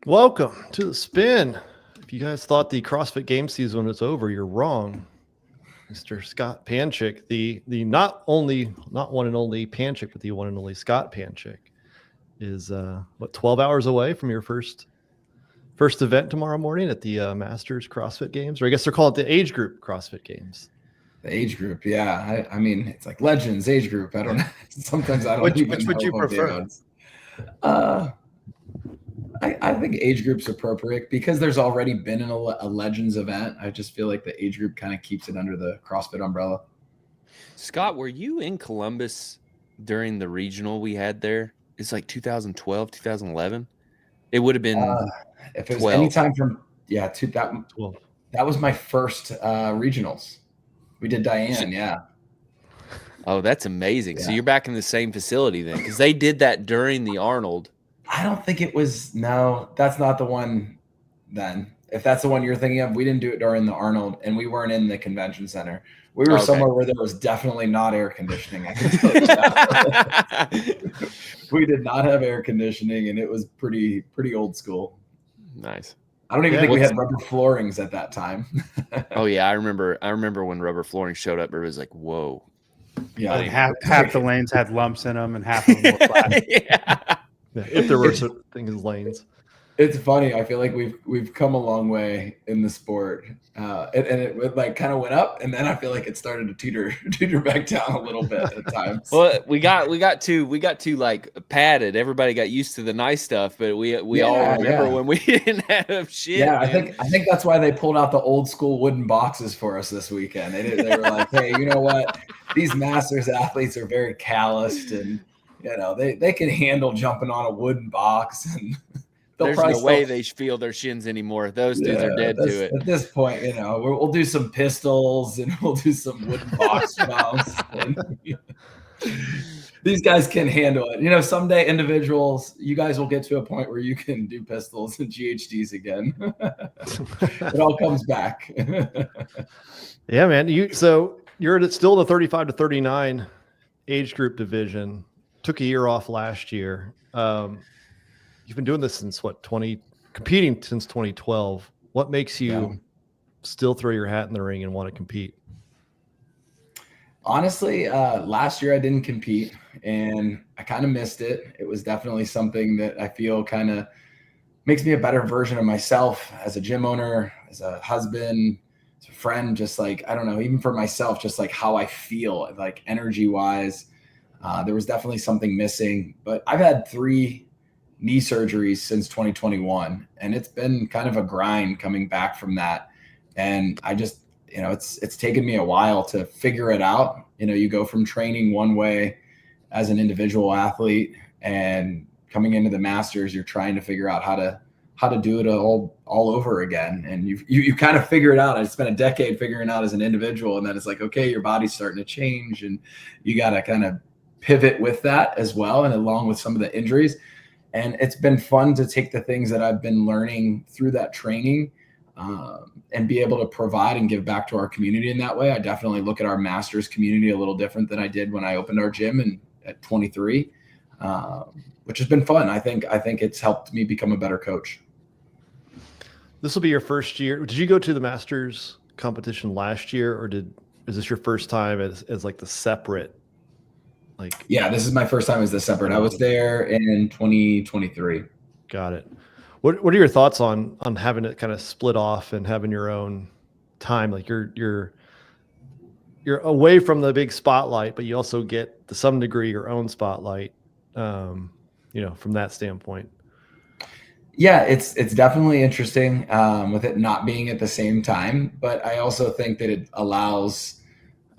Welcome to the Spin. If you guys thought the CrossFit Games season was over, you're wrong. Mr. Scott Panchik, the not one and only Panchik, but the one and only Scott Panchik, is 12 hours away from your first event tomorrow morning at the Masters CrossFit Games, or I guess they're calling it the age group CrossFit Games. The age group, yeah. I mean, it's like Legends age group. I don't know. Sometimes I don't Which even know would you prefer? I think age group's appropriate because there's already been a Legends event. I just feel like the age group kind of keeps it under the CrossFit umbrella. Scott, were you in Columbus during the regional we had there? It's like 2012, 2011. It would have been if it was 12. anytime from 2012. That was my first regionals. We did Diane, yeah. Oh, that's amazing. Yeah. So you're back in the same facility then, because they did that during the Arnold. I don't think it was. No, that's not the one then. If that's the one you're thinking of, we didn't do it during the Arnold, and we weren't in the convention center. We were somewhere where there was definitely not air conditioning. I can tell you that. We did not have air conditioning, and it was pretty old school. Nice. I don't even think we had rubber floorings at that time. Oh yeah, I remember when rubber flooring showed up. It was like, whoa. Yeah, like half the lanes had lumps in them, and half of them were flat. Yeah, if there were such things as lanes. It's funny. I feel like we've come a long way in the sport, and it like kind of went up, and then I feel like it started to teeter back down a little bit at times. Well, we got too like padded. Everybody got used to the nice stuff, but we all remember when we didn't have shit. Yeah, man. I think that's why they pulled out the old school wooden boxes for us this weekend. They were like, hey, you know what? These Masters athletes are very calloused, and they can handle jumping on a wooden box and. There's no way they feel their shins anymore. Those dudes are dead to it. At this point, we'll do some pistols and we'll do some wooden box mounts. These guys can handle it. Someday individuals, you guys will get to a point where you can do pistols and GHDs again. It all comes back. Yeah, man. You're still the 35 to 39 age group division. Took a year off last year. You've been doing this since competing since 2012. What makes you still throw your hat in the ring and want to compete? Honestly, last year I didn't compete and I kind of missed it. It was definitely something that I feel kind of makes me a better version of myself as a gym owner, as a husband, as a friend, just like, I don't know, even for myself, just like how I feel, like energy wise. There was definitely something missing, but I've had 3 knee surgeries since 2021. And it's been kind of a grind coming back from that. And I just, it's taken me a while to figure it out. You go from training one way as an individual athlete and coming into the Masters, you're trying to figure out how to do it all over again. And you kind of figure it out. I spent a decade figuring it out as an individual. And then it's like, okay, your body's starting to change and you got to kind of pivot with that as well. And along with some of the injuries. And it's been fun to take the things that I've been learning through that training and be able to provide and give back to our community in that way. I definitely look at our Masters community a little different than I did when I opened our gym at 23, which has been fun. I think it's helped me become a better coach. This will be your first year. Did you go to the Masters competition last year, or is this your first time as like the separate? Yeah, this is my first time as the separate. I was there in 2023. Got it. What are your thoughts on having it kind of split off and having your own time? Like you're away from the big spotlight, but you also get to some degree your own spotlight, from that standpoint. Yeah, it's definitely interesting with it not being at the same time, but I also think that it allows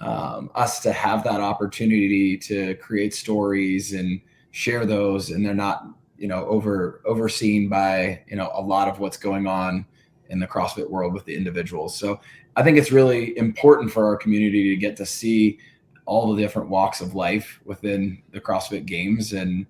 us to have that opportunity to create stories and share those, and they're not, overseen by, a lot of what's going on in the CrossFit world with the individuals. So I think it's really important for our community to get to see all the different walks of life within the CrossFit Games and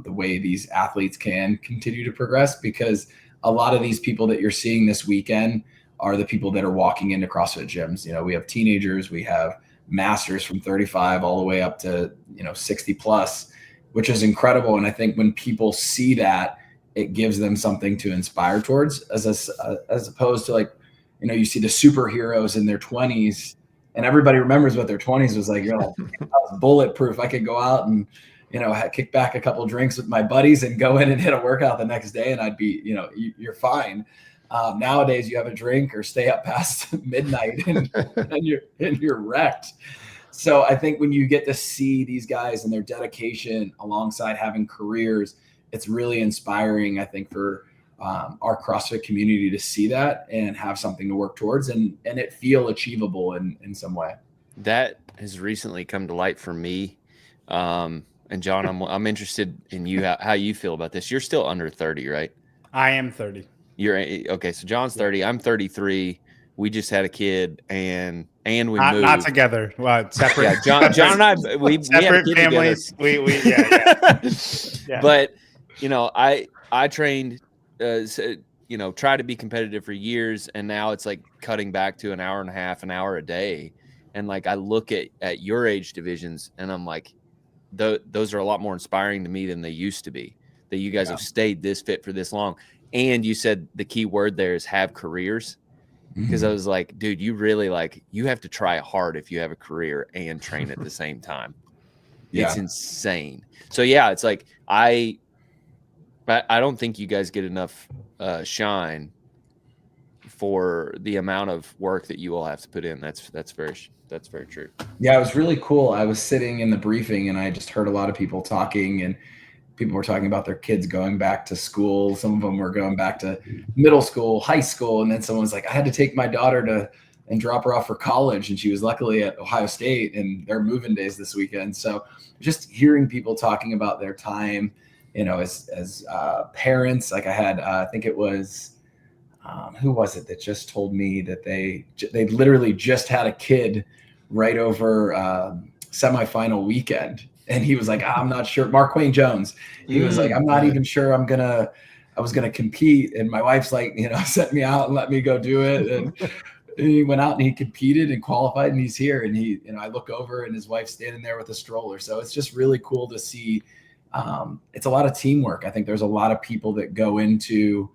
the way these athletes can continue to progress, because a lot of these people that you're seeing this weekend are the people that are walking into CrossFit gyms. We have teenagers, we have Masters from 35 all the way up to, 60 plus, which is incredible. And I think when people see that, it gives them something to inspire towards, as opposed to like, you know, you see the superheroes in their 20s and everybody remembers what their 20s was like. You're like, I was bulletproof. I could go out and, you know, kick back a couple of drinks with my buddies and go in and hit a workout the next day, and I'd be, you know, you're fine. Nowadays, you have a drink or stay up past midnight and you're wrecked. So I think when you get to see these guys and their dedication alongside having careers, it's really inspiring, I think, for our CrossFit community to see that and have something to work towards and it feel achievable in some way. That has recently come to light for me. And John, I'm interested in you, how you feel about this. You're still under 30, right? I am 30. You're okay. So John's 30. I'm 33. We just had a kid and we moved. Not together. Well, separate. Yeah, John and I, we separate have families. Yeah. But, you know, I trained, you know, try to be competitive for years, and now it's like cutting back to an hour and a half, an hour a day. And like, I look at your age divisions and I'm like, those are a lot more inspiring to me than they used to be, that you guys have stayed this fit for this long. And you said the key word there is have careers. Because I was like, dude, you really you have to try hard if you have a career and train at the same time. Yeah. It's insane. So yeah, it's like, I don't think you guys get enough shine for the amount of work that you all have to put in. That's very true. Yeah, it was really cool. I was sitting in the briefing and I just heard a lot of people talking, and people were talking about their kids going back to school. Some of them were going back to middle school, high school. And then someone was like, I had to take my daughter and drop her off for college. And she was luckily at Ohio State, and they're moving days this weekend. So just hearing people talking about their time, you know, as parents, like I had, I think it was, who was it that just told me that they literally just had a kid right over semifinal weekend. And he was like, I'm not sure. Mark Wayne Jones. He was like, I'm not even sure I was going to compete. And my wife's like, you know, sent me out and let me go do it. And he went out and he competed and qualified, and he's here. And he, you know, I look over and his wife's standing there with a stroller. So it's just really cool to see. It's a lot of teamwork. I think there's a lot of people that go into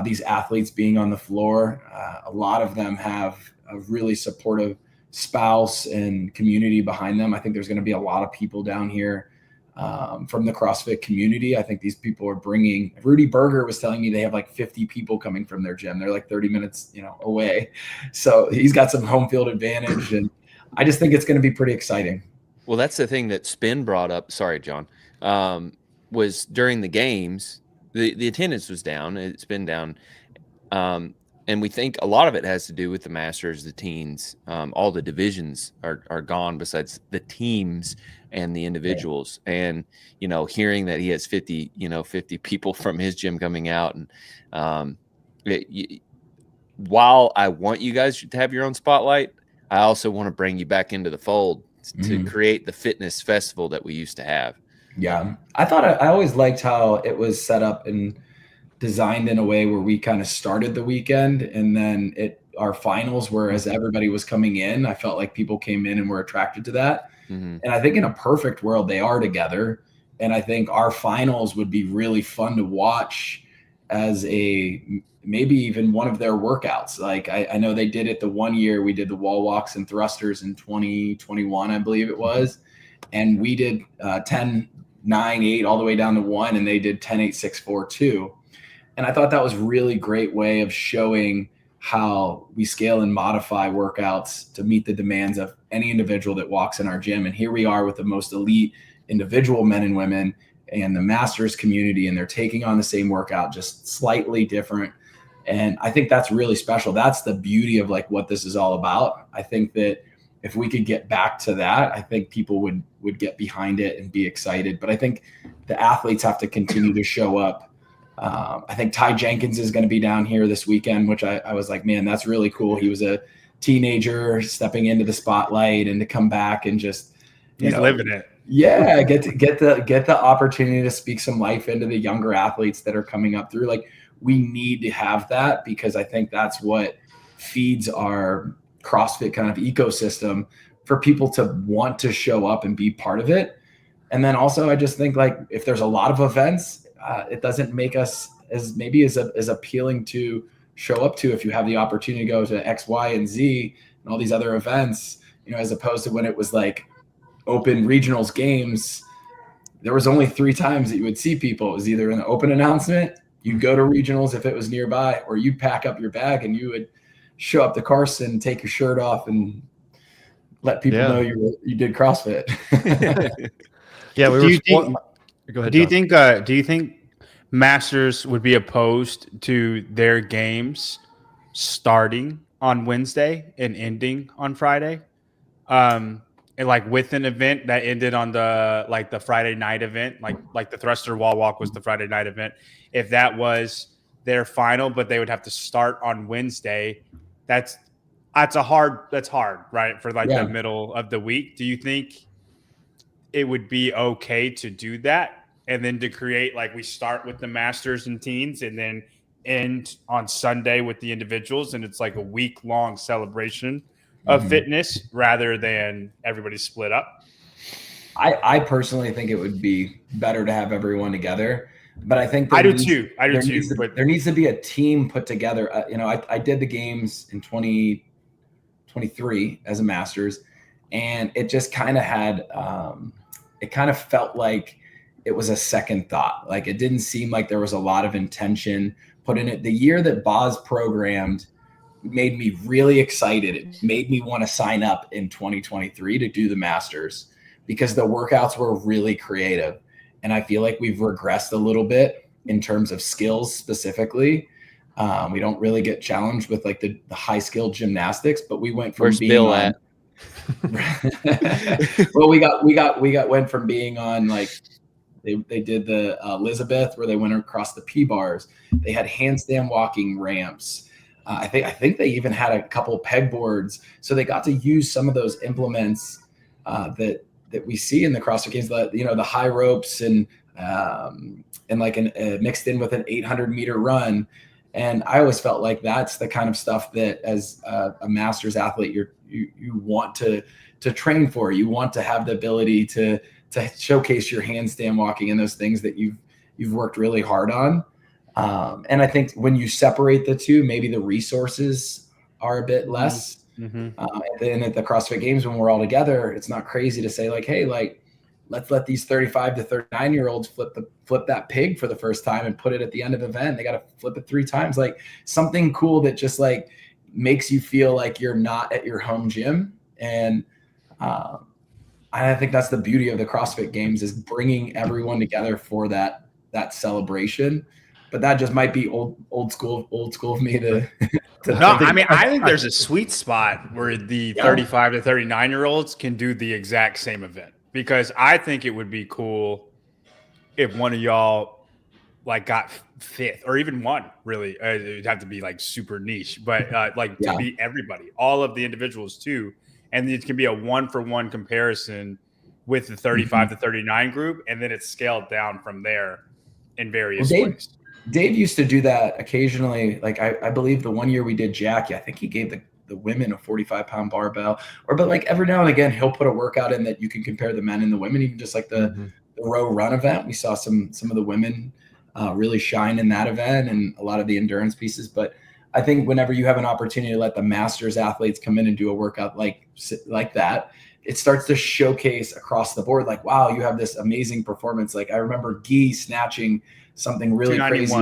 these athletes being on the floor. A lot of them have a really supportive spouse and community behind them. I think there's going to be a lot of people down here from the CrossFit community. I think these people are bringing, Rudy Berger was telling me they have like 50 people coming from their gym. They're like 30 minutes, you know, away. So he's got some home field advantage, and I just think it's going to be pretty exciting. Well, that's the thing that Spin brought up. Sorry, John, was during the games, the attendance was down. It's been down. And we think a lot of it has to do with the Masters, the teens, all the divisions are gone besides the teams and the individuals. Yeah. And, you know, hearing that he has 50 people from his gym coming out. And while I want you guys to have your own spotlight, I also want to bring you back into the fold to create the fitness festival that we used to have. Yeah. I always liked how it was set up and designed in a way where we kind of started the weekend, and then our finals were as everybody was coming in. I felt like people came in and were attracted to that. And I think in a perfect world, they are together. And I think our finals would be really fun to watch as maybe even one of their workouts. Like I know they did it the one year we did the wall walks and thrusters in 2021, I believe it was. And we did 10, 9, 8, all the way down to 1. And they did 10, 8, 6, 4, 2. And I thought that was really great way of showing how we scale and modify workouts to meet the demands of any individual that walks in our gym. And here we are with the most elite individual men and women and the Masters community, and they're taking on the same workout, just slightly different. And I think that's really special. That's the beauty of like what this is all about. I think that if we could get back to that, I think people would get behind it and be excited. But I think the athletes have to continue to show up. I think Ty Jenkins is going to be down here this weekend, which I was like, man, that's really cool. He was a teenager stepping into the spotlight, and to come back and just, he's living it. Yeah. Get the opportunity to speak some life into the younger athletes that are coming up through. Like, we need to have that, because I think that's what feeds our CrossFit kind of ecosystem for people to want to show up and be part of it. And then also, I just think like if there's a lot of events, it doesn't make us as appealing to show up to if you have the opportunity to go to X, Y, and Z and all these other events, as opposed to when it was like open regionals games. There was only 3 times that you would see people. It was either an open announcement, you'd go to regionals if it was nearby, or you'd pack up your bag and you would show up to Carson, take your shirt off, and let people know you did CrossFit. Yeah, Go ahead. Do you think Masters would be opposed to their games starting on Wednesday and ending on Friday? And like with an event that ended on the Friday night event, like the thruster wall walk was the Friday night event. If that was their final, but they would have to start on Wednesday, that's hard, right? For the middle of the week. Do you think it would be okay to do that? And then to create, like, we start with the Masters and teens and then end on Sunday with the individuals. And it's like a week-long celebration of fitness rather than everybody split up. I personally think it would be better to have everyone together. But I think I do too. But there needs to be a team put together. I did the games in 2023 as a Masters, and it just kind of had it kind of felt like it was a second thought. Like, it didn't seem like there was a lot of intention put in it. The year that Boz programmed made me really excited. It made me want to sign up in 2023 to do the Masters because the workouts were really creative. And I feel like we've regressed a little bit in terms of skills specifically. We don't really get challenged with like the high skilled gymnastics, but we went from Where's being Bill on, at? well, we went from being on, like, they did the Elizabeth where they went across the P bars. They had handstand walking ramps. I think they even had a couple pegboards. So they got to use some of those implements that we see in the CrossFit Games, the high ropes and like mixed in with an 800-meter run. And I always felt like that's the kind of stuff that as a Masters athlete, you want to train for. You want to have the ability to showcase your handstand walking and those things that you've worked really hard on. And I think when you separate the two, maybe the resources are a bit less. And then at the CrossFit Games, when we're all together, it's not crazy to say like, hey, like, let's let these 35 to 39-year-olds flip that pig for the first time and put it at the end of the event. They got to flip it 3 times, like something cool that just like makes you feel like you're not at your home gym. And I think that's the beauty of the CrossFit Games, is bringing everyone together for that celebration. But that just might be old school of me to no, I think there's a sweet spot where the 35 to 39-year-olds can do the exact same event, because I think it would be cool if one of y'all like got 5th or even won. Really, it'd have to be like super niche, but to beat everybody, all of the individuals too, and it can be a 1-for-1 comparison with the 35 to 39 group, and then it's scaled down from there in various ways. Dave used to do that occasionally. Like I believe the one year we did Jackie, I think he gave the women a 45-pound barbell, but like every now and again, he'll put a workout in that you can compare the men and the women, even just like the row run event. We saw some of the women really shine in that event and a lot of the endurance pieces. But I think whenever you have an opportunity to let the Masters athletes come in and do a workout like that, it starts to showcase across the board, like, wow, you have this amazing performance. Like I remember Guy snatching something really crazy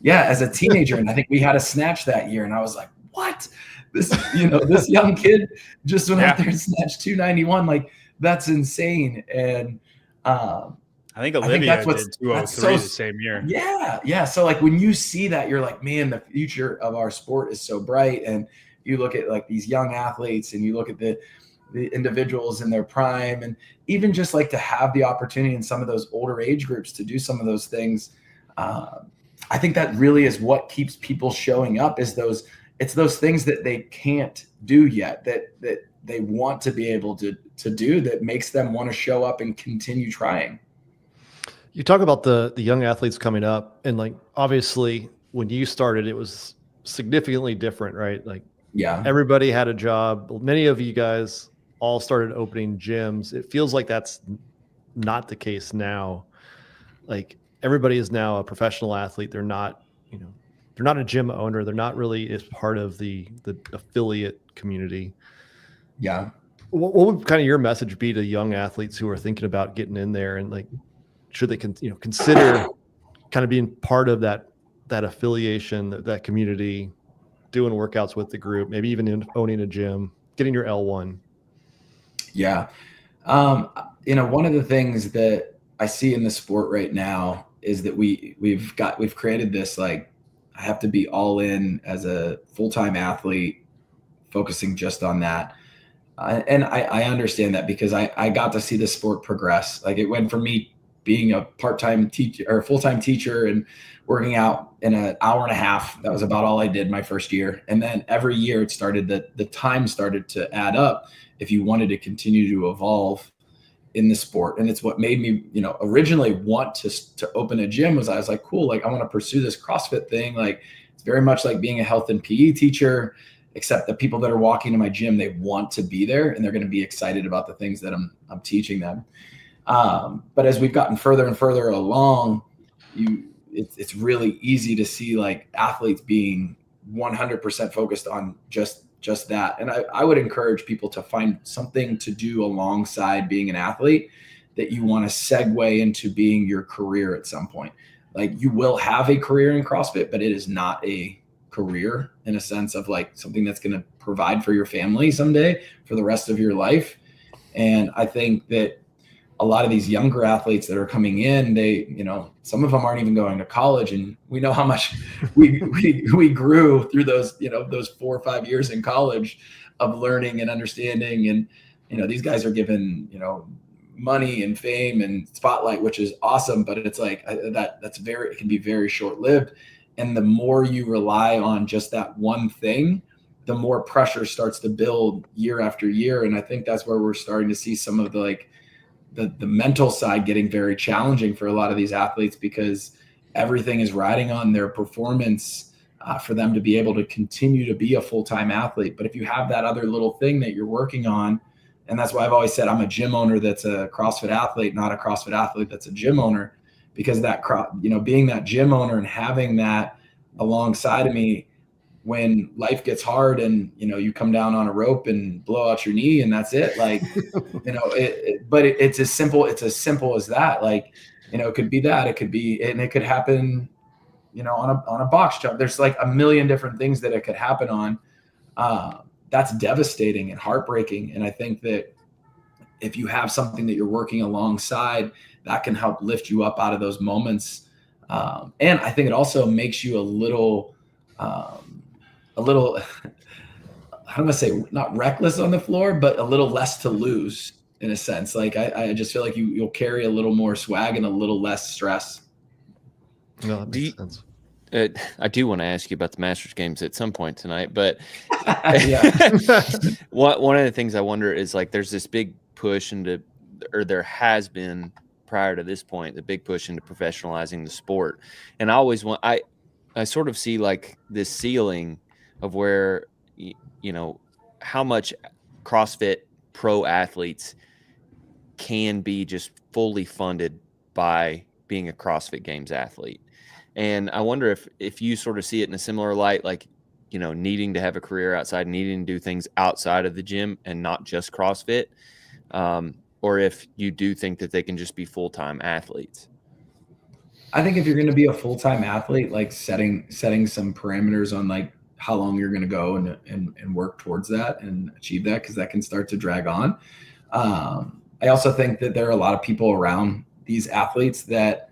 as a teenager. And I think we had a snatch that year. And I was like, what? This young kid just went out there and snatched 291. Like, that's insane. And I think Olivia did 203 the same year. Yeah. So like when you see that, you're like, man, the future of our sport is so bright. And you look at like these young athletes and you look at the individuals in their prime, and even just like to have the opportunity in some of those older age groups to do some of those things. I think that really is what keeps people showing up, is it's those things that they can't do yet that they want to be able to do, that makes them want to show up and continue trying. You talk about the young athletes coming up, and like, obviously when you started, it was significantly different, right? Like, everybody had a job. Many of you guys all started opening gyms. It feels like that's not the case now. Like, everybody is now a professional athlete. They're not, they're not a gym owner. They're not really as part of the affiliate community. Yeah. What would kind of your message be to young athletes who are thinking about getting in there, and like, should they consider kind of being part of that affiliation, that community, doing workouts with the group, maybe even owning a gym, getting your L1? Yeah. One of the things that I see in the sport right now is that we've created this, like, I have to be all in as a full-time athlete, focusing just on that. And I understand that, because I got to see the sport progress. Like, it went from me being a part-time teacher or full-time teacher and working out in an hour and a half. That was about all I did my first year. And then every year the time started to add up if you wanted to continue to evolve in the sport. And it's what made me, originally want to open a gym. I was like, cool, like, I want to pursue this CrossFit thing. Like, it's very much like being a health and PE teacher, except the people that are walking to my gym, they want to be there and they're going to be excited about the things that I'm teaching them. But as we've gotten further and further along, it's really easy to see, like, athletes being 100% focused on just that. And I would encourage people to find something to do alongside being an athlete that you want to segue into being your career at some point. Like, you will have a career in CrossFit, but it is not a career in a sense of like something that's going to provide for your family someday for the rest of your life. And I think that a lot of these younger athletes that are coming in, they, some of them aren't even going to college, and we know how much we grew through those, those 4 or 5 years in college of learning and understanding. And, these guys are given, money and fame and spotlight, which is awesome, but it's like it can be very short-lived. And the more you rely on just that one thing, the more pressure starts to build year after year. And I think that's where we're starting to see some of the mental side getting very challenging for a lot of these athletes, because everything is riding on their performance for them to be able to continue to be a full-time athlete. But if you have that other little thing that you're working on, and that's why I've always said I'm a gym owner that's a CrossFit athlete, not a CrossFit athlete that's a gym owner, because that, being that gym owner and having that alongside of me when life gets hard and, you come down on a rope and blow out your knee and that's it. Like, but it's as simple as that. Like, it could be that, it could be, and it could happen, on a box jump. There's like a million different things that it could happen on. That's devastating and heartbreaking. And I think that if you have something that you're working alongside, that can help lift you up out of those moments. And I think it also makes you a little, how do I say, not reckless on the floor, but a little less to lose in a sense. Like, I just feel like you'll carry a little more swag and a little less stress. No, that makes sense. I do want to ask you about the Masters games at some point tonight, but one of the things I wonder is, like, there's this big push there has been prior to this point, the big push into professionalizing the sport. And I always I sort of see like this ceiling of where, how much CrossFit pro athletes can be just fully funded by being a CrossFit Games athlete. And I wonder if you sort of see it in a similar light, like, needing to have a career outside, needing to do things outside of the gym and not just CrossFit, or if you do think that they can just be full-time athletes. I think if you're going to be a full-time athlete, like setting some parameters on like how long you're going to go and work towards that and achieve that, because that can start to drag on. I also think that there are a lot of people around these athletes that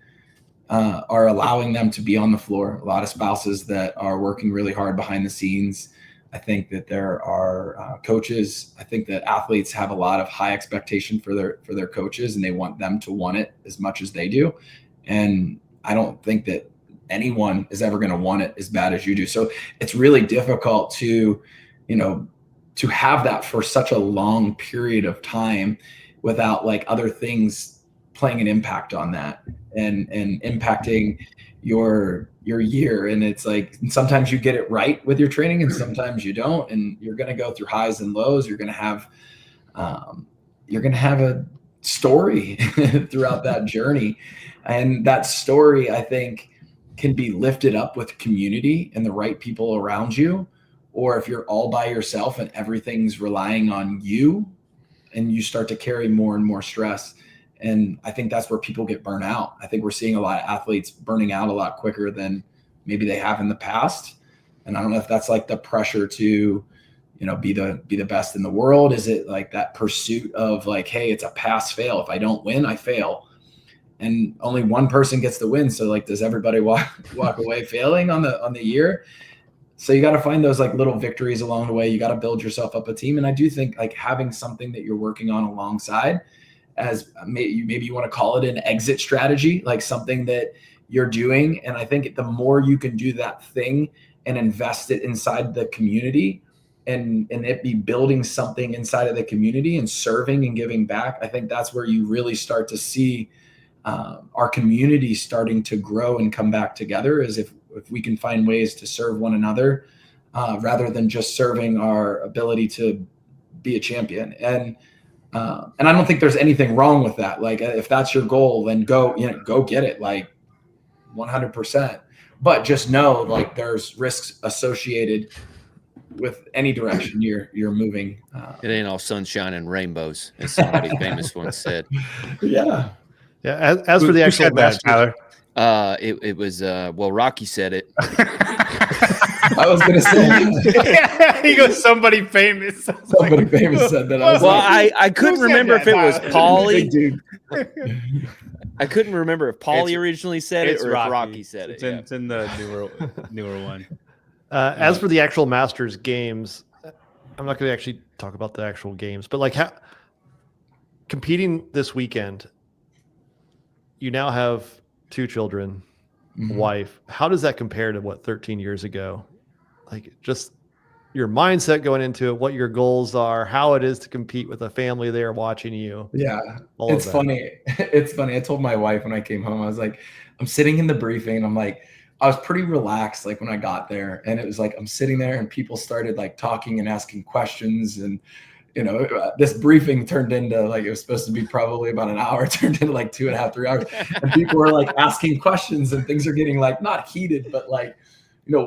are allowing them to be on the floor. A lot of spouses that are working really hard behind the scenes. I think that there are coaches. I think that athletes have a lot of high expectation for their coaches, and they want them to want it as much as they do. And I don't think that anyone is ever going to want it as bad as you do. So it's really difficult to have that for such a long period of time without like other things playing an impact on that and impacting your year. And it's like, sometimes you get it right with your training and sometimes you don't, and you're going to go through highs and lows. You're going to have a story throughout that journey. And that story, I think, can be lifted up with community and the right people around you. Or if you're all by yourself and everything's relying on you, and you start to carry more and more stress. And I think that's where people get burnt out. I think we're seeing a lot of athletes burning out a lot quicker than maybe they have in the past. And I don't know if that's like the pressure to, be the best in the world. Is it like that pursuit of like, hey, it's a pass fail. If I don't win, I fail. And only one person gets the win. So like, does everybody walk away failing on the year? So you got to find those like little victories along the way. You got to build yourself up a team. And I do think like having something that you're working on alongside, as maybe you want to call it an exit strategy, like something that you're doing. And I think the more you can do that thing and invest it inside the community, and it be building something inside of the community and serving and giving back, I think that's where you really start to see our community starting to grow and come back together, is if we can find ways to serve one another rather than just serving our ability to be a champion. And I don't think there's anything wrong with that. Like if that's your goal, then go get it, like 100%. But just know like there's risks associated with any direction you're moving. It ain't all sunshine and rainbows, as somebody famous once said. Yeah. As for the actual Masters, Tyler? It was Rocky said it. I was gonna say he goes, somebody famous. Somebody famous said that. I couldn't remember if it was Paulie. Dude. I couldn't remember if Paulie originally said it or if Rocky said it. It's in the newer one. As for the actual Masters games, I'm not going to actually talk about the actual games, but like competing this weekend, you now have 2 children, wife. How does that compare to 13 years ago? Like just your mindset going into it, what your goals are, how it is to compete with a family there watching you. Yeah. It's funny. It's funny. I told my wife when I came home, I was like, I'm sitting in the briefing and I'm like, I was pretty relaxed like when I got there, and it was like I'm sitting there and people started like talking and asking questions, and this briefing turned into like, it was supposed to be probably about an hour, turned into like 2.5, 3 hours, and people were like asking questions, and things are getting like not heated, but like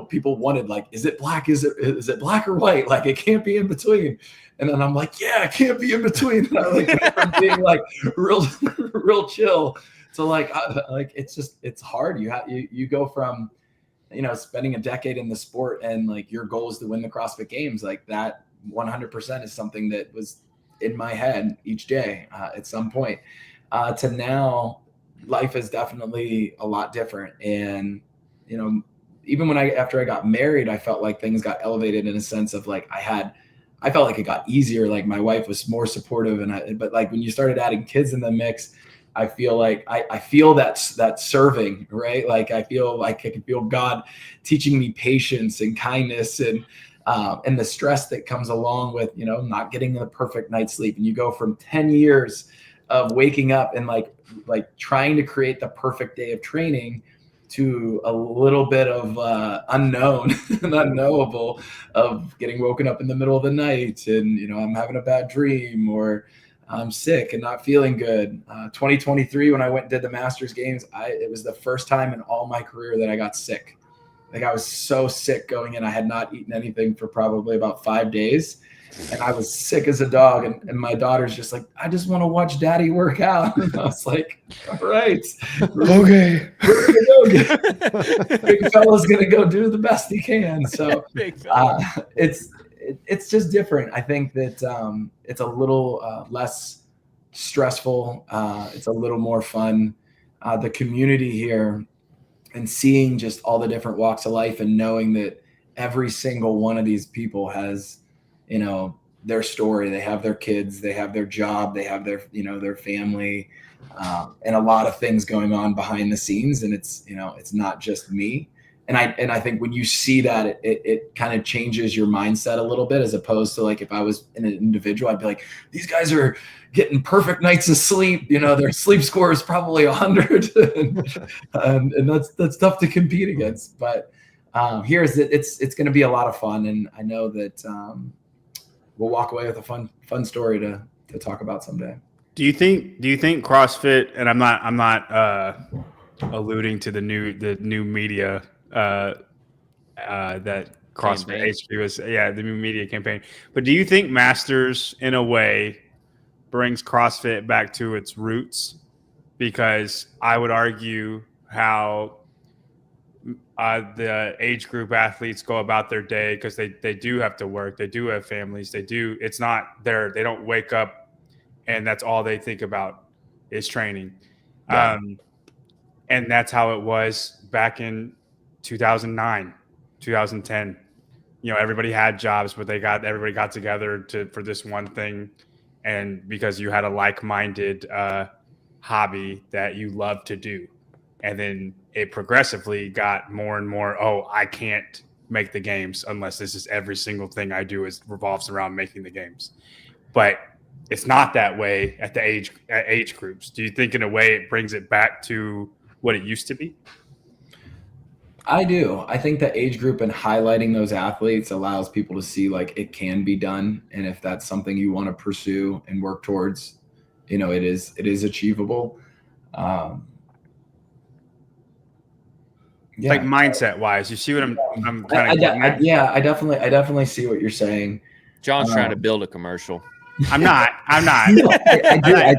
people wanted like, is it black? Is it black or white? Like it can't be in between. And then I'm like, yeah, it can't be in between. And I like from being like real chill. So like it's hard. You go from, spending a decade in the sport and like your goal is to win the CrossFit Games. Like that 100% is something that was in my head each day at some point. To now, life is definitely a lot different. And, even after I got married, I felt like things got elevated in a sense of like, I felt like it got easier. Like my wife was more supportive, but like when you started adding kids in the mix, I feel like I feel that serving, right? Like I feel like I can feel God teaching me patience and kindness and the stress that comes along with, not getting the perfect night's sleep. And you go from 10 years of waking up and like trying to create the perfect day of training to a little bit of unknown and unknowable of getting woken up in the middle of the night and, I'm having a bad dream or I'm sick and not feeling good. 2023, when I went and did the Masters Games, it was the first time in all my career that I got sick. Like I was so sick going in. I had not eaten anything for probably about 5 days. And I was sick as a dog. And my daughter's just like, I just want to watch daddy work out. And I was like, all right. Okay. Big fella's going to go do the best he can. So it's just different. I think that it's a little less stressful. It's a little more fun. The community here and seeing just all the different walks of life and knowing that every single one of these people has, their story. They have their kids, they have their job, they have their, their family, and a lot of things going on behind the scenes. And it's not just me. And I think when you see that, it kind of changes your mindset a little bit, as opposed to like, if I was an individual, I'd be like, these guys are getting perfect nights of sleep. Their sleep score is probably 100 and that's tough to compete against. But here is that it's going to be a lot of fun. And I know that we'll walk away with a fun story to talk about someday. Do you think CrossFit, and I'm not alluding to the new media that CrossFit HQ is, the new media campaign, but do you think Masters in a way brings CrossFit back to its roots? Because I would argue how the age group athletes go about their day, because they do have to work, they do have families, they don't wake up and that's all they think about is training. Yeah. And that's how it was back in 2009, 2010. Everybody had jobs, but everybody got together for this one thing. And because you had a like-minded hobby that you love to do. And then it progressively got more and more, I can't make the games unless this is every single thing I do revolves around making the games. But it's not that way at age groups. Do you think in a way it brings it back to what it used to be? I do. I think the age group and highlighting those athletes allows people to see like it can be done. And if that's something you want to pursue and work towards, it is achievable. Like mindset wise, you see what I'm kind of getting at? I definitely see what you're saying. John's trying to build a commercial. I'm not. No, I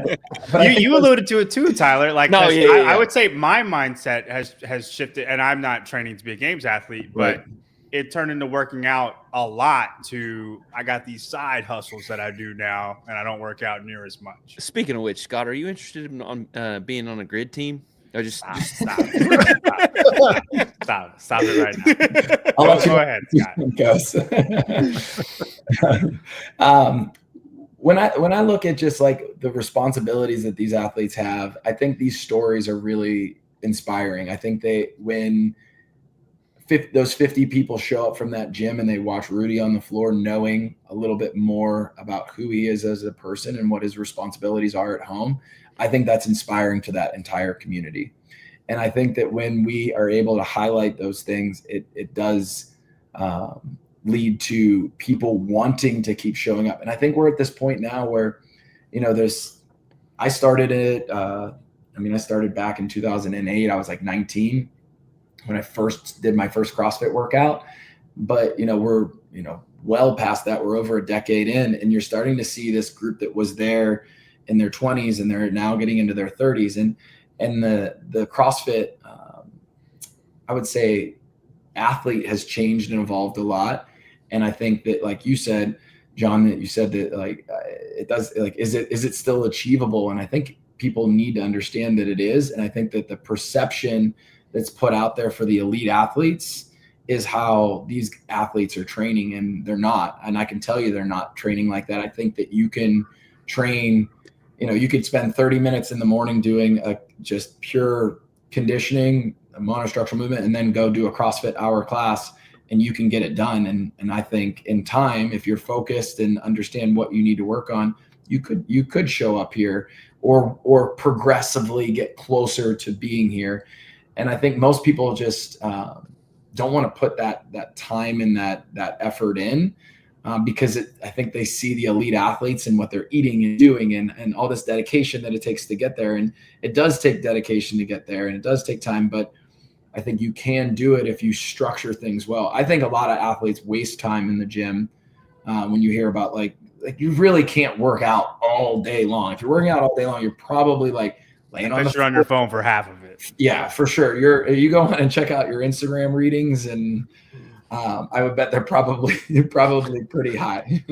do. You alluded to it too, Tyler. Like, no, I would say my mindset has shifted, and I'm not training to be a games athlete, but it turned into working out a lot to, I got these side hustles that I do now, and I don't work out near as much. Speaking of which, Scott, are you interested in being on a grid team? Or just stop it. Stop it right now. Go ahead, Scott. When I look at just like the responsibilities that these athletes have, I think these stories are really inspiring. I think when those 50 people show up from that gym and they watch Rudy on the floor, knowing a little bit more about who he is as a person and what his responsibilities are at home, I think that's inspiring to that entire community. And I think that when we are able to highlight those things, it does lead to people wanting to keep showing up. And I think we're at this point now where, I started it. I started back in 2008. I was like 19 when I first did my first CrossFit workout, but we're, well past that. We're over a decade in, and you're starting to see this group that was there in their 20s and they're now getting into their 30s. And the CrossFit, I would say, athlete has changed and evolved a lot. And I think that, like you said, John, that you said that it does, is it still achievable? And I think people need to understand that it is. And I think that the perception that's put out there for the elite athletes is how these athletes are training, and they're not. And I can tell you they're not training like that. I think that you can train, you could spend 30 minutes in the morning doing just pure conditioning, a monostructural movement, and then go do a CrossFit hour class, and you can get it done. And I think in time, if you're focused and understand what you need to work on, you could show up here or progressively get closer to being here. And I think most people just don't want to put that time and that effort in because I think they see the elite athletes and what they're eating and doing and all this dedication that it takes to get there. And it does take dedication to get there, and it does take time, but I think you can do it if you structure things well. I think a lot of athletes waste time in the gym when you hear about like you really can't work out all day long. If you're working out all day long, you're probably like laying on the floor. You're on your phone for half of it. Yeah, for sure. You go on and check out your Instagram readings, and I would bet they're probably pretty high.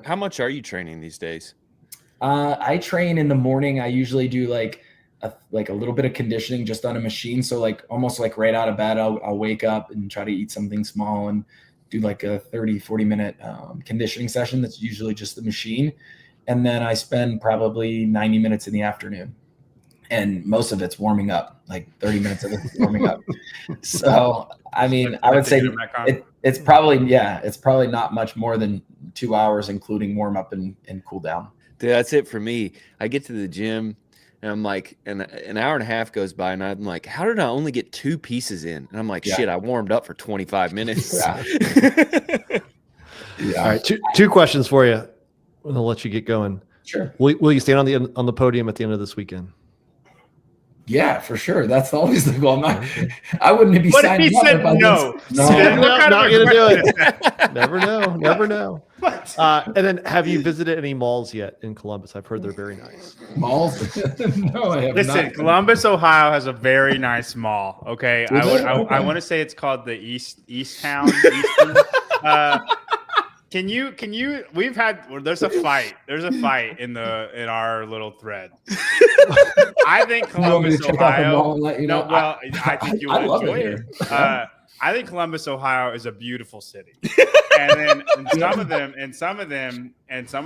How much are you training these days? I train in the morning. I usually do like a little bit of conditioning just on a machine. So like almost like right out of bed, I'll wake up and try to eat something small and do like a 30-40 minute conditioning session. That's usually just the machine. And then I spend probably 90 minutes in the afternoon, and most of it's warming up, like 30 minutes of it's warming up. So, I mean, I would say it's probably not much more than 2 hours, including warm up and cool down. Dude, that's it for me. I get to the gym, and I'm like, and an hour and a half goes by, and I'm like, how did I only get 2 pieces in? And I'm like, shit, I warmed up for 25 minutes. Yeah. All right, two questions for you. I'll let you get going. Sure. Will you stand on the podium at the end of this weekend? Yeah, for sure. That's always the goal. I wouldn't be What if signing he up said if I no? No. Then what kind not of gonna do question is that? it. Never know. Never know. What? And then, have you visited any malls yet in Columbus? I've heard they're very nice. Malls? No, I have Listen, not. Columbus, Ohio has a very nice mall. Okay, Do they? I Okay. want to say it's called the East Town. Eastern. Can you? There's a fight. There's a fight in our little thread. I think You want me to Columbus, check out the mall Ohio. and let you No, know? well, I think you I would love enjoy it it. here. I think Columbus, Ohio is a beautiful city. And then some of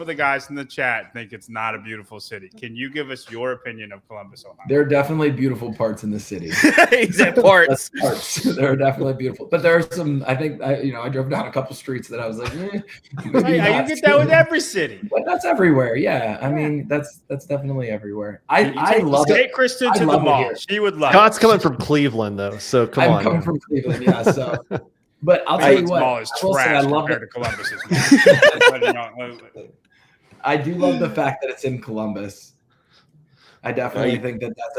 the guys in the chat think it's not a beautiful city. Can you give us your opinion of Columbus, Ohio? There are definitely beautiful parts in the city. He said parts. There are definitely beautiful, but there are some. I think I drove down a couple streets that I was like, Hey, you get that with every city. But that's everywhere. Yeah, I mean that's definitely everywhere. I love it. Take Kristen to the mall. She would love Scott's it. coming from Cleveland, though, so come on. I'm coming from Cleveland, yeah. So, but I'll tell you Cleveland's what. mall is I will say trash I love compared it. to Columbus's mall. I do love the fact that it's in Columbus. I definitely think that that's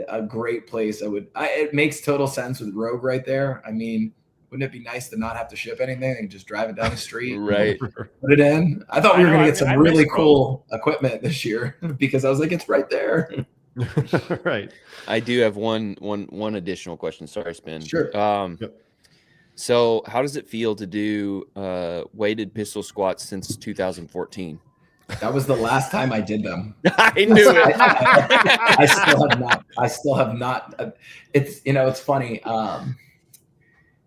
a great place. It makes total sense with Rogue right there. I mean, wouldn't it be nice to not have to ship anything and just drive it down the street? Right. Put it in. I thought we were going to get some I really miss cool equipment this year because I was like, it's right there. Right. I do have one additional question. Sorry, Spin. Sure. Yep. So how does it feel to do weighted pistol squats since 2014? That was the last time I did them. I knew it. I still have not. It's funny.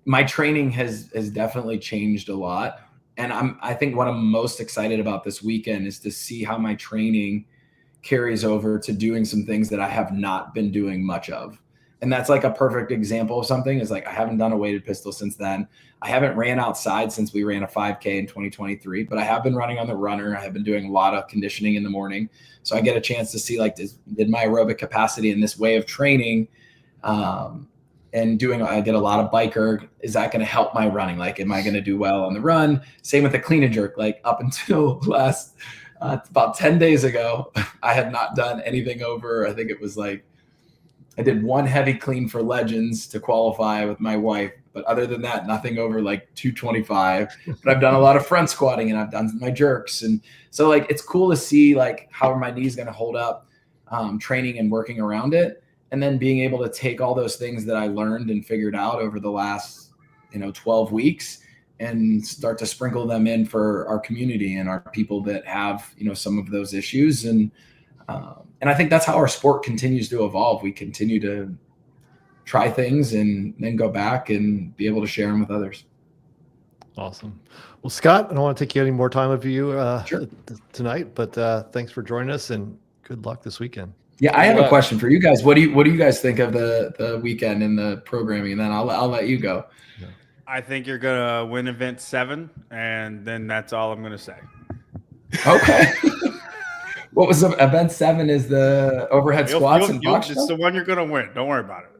My training has definitely changed a lot. And I think what I'm most excited about this weekend is to see how my training carries over to doing some things that I have not been doing much of. And that's like a perfect example of something is like, I haven't done a weighted pistol since then. I haven't ran outside since we ran a 5K in 2023, but I have been running on the runner. I have been doing a lot of conditioning in the morning. So I get a chance to see like, did my aerobic capacity in this way of training, and I did a lot of biker. Is that going to help my running? Like, am I going to do well on the run? Same with the clean and jerk. Like up until about 10 days ago, I had not done anything over. I think it was like, I did one heavy clean for Legends to qualify with my wife. But other than that, nothing over like 225. But I've done a lot of front squatting and I've done my jerks. And so like, it's cool to see like how my knee's going to hold up, training and working around it. And then being able to take all those things that I learned and figured out over the last, 12 weeks and start to sprinkle them in for our community and our people that have, some of those issues. And I think that's how our sport continues to evolve. We continue to try things and then go back and be able to share them with others. Awesome. Well, Scott, I don't want to take you any more time of you Sure. tonight, but thanks for joining us and good luck this weekend. Yeah, I have a question for you guys. What do you guys think of the weekend and the programming? And then I'll let you go. Yeah. I think you're gonna win event 7, and then that's all I'm gonna say. Okay. What was event 7 is the overhead squats and box it's the one you're gonna win. Don't worry about it.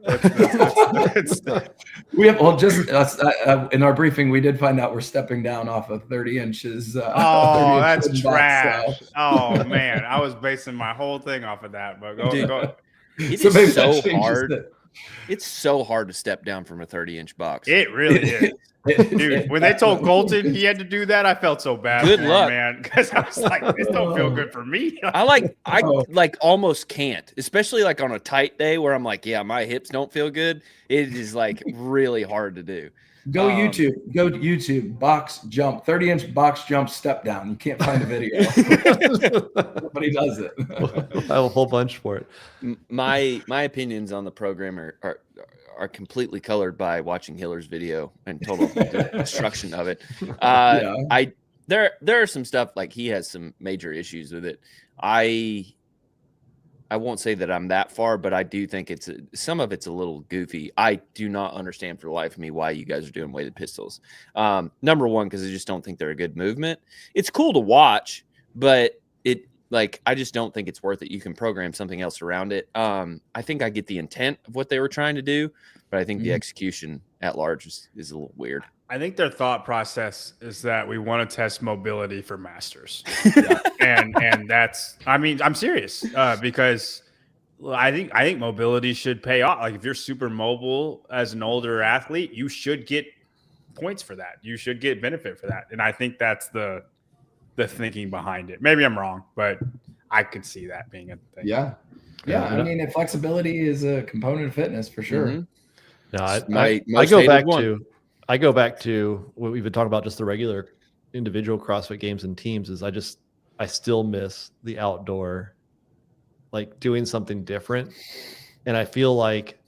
We have just in our briefing we did find out we're stepping down off of 30 inches. 30 that's inch trash. box, so. Oh man, I was basing my whole thing off of that. But go. It So maybe is so that changes hard. it. It's so hard to step down from a 30-inch box. It really is. Dude, when they told Colton he had to do that, I felt so bad. Good for luck, him, man. Because I was like, this don't feel good for me. I almost can't, especially like on a tight day where I'm like, yeah, my hips don't feel good. It is like really hard to do. Go YouTube, box jump, 30-inch box jump step down. You can't find a video. Nobody does it. I have a whole bunch for it. My opinions on the program are completely colored by watching Hiller's video and total destruction of it. There are some stuff like he has some major issues with it. I won't say that I'm that far, but I do think some of it's a little goofy. I do not understand for the life of me why you guys are doing weighted pistols. Number one, because I just don't think they're a good movement. It's cool to watch, but I just don't think it's worth it. You can program something else around it. I think I get the intent of what they were trying to do, but I think the execution at large is a little weird. I think their thought process is that we want to test mobility for Masters. and that's, I mean, I'm serious because I think mobility should pay off. Like if you're super mobile as an older athlete, you should get points for that. You should get benefit for that. And I think that's the thinking behind it. Maybe I'm wrong, but I could see that being a thing. Yeah. I mean, flexibility is a component of fitness for sure. Mm-hmm. No, I go back to what we've been talking about, just the regular individual CrossFit Games and teams. Is I still miss the outdoor, like doing something different. And I feel like,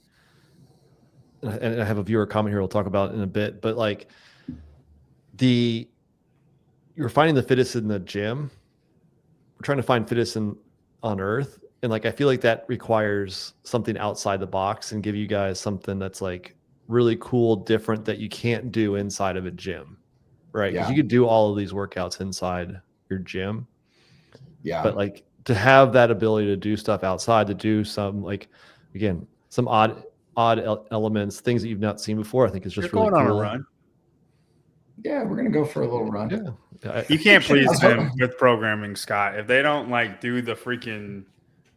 and I have a viewer comment here we'll talk about in a bit, but like you're finding the fittest in the gym. We're trying to find fittest on earth. And like, I feel like that requires something outside the box and give you guys something that's like really cool, different, that you can't do inside of a gym. Right. Because you could do all of these workouts inside your gym. Yeah. But like to have that ability to do stuff outside, to do some, like, again, some odd elements, things that you've not seen before, I think is just really cool. On a run. Yeah, we're gonna go for a little run. Yeah. You can't please them with programming, Scott. If they don't like do the freaking,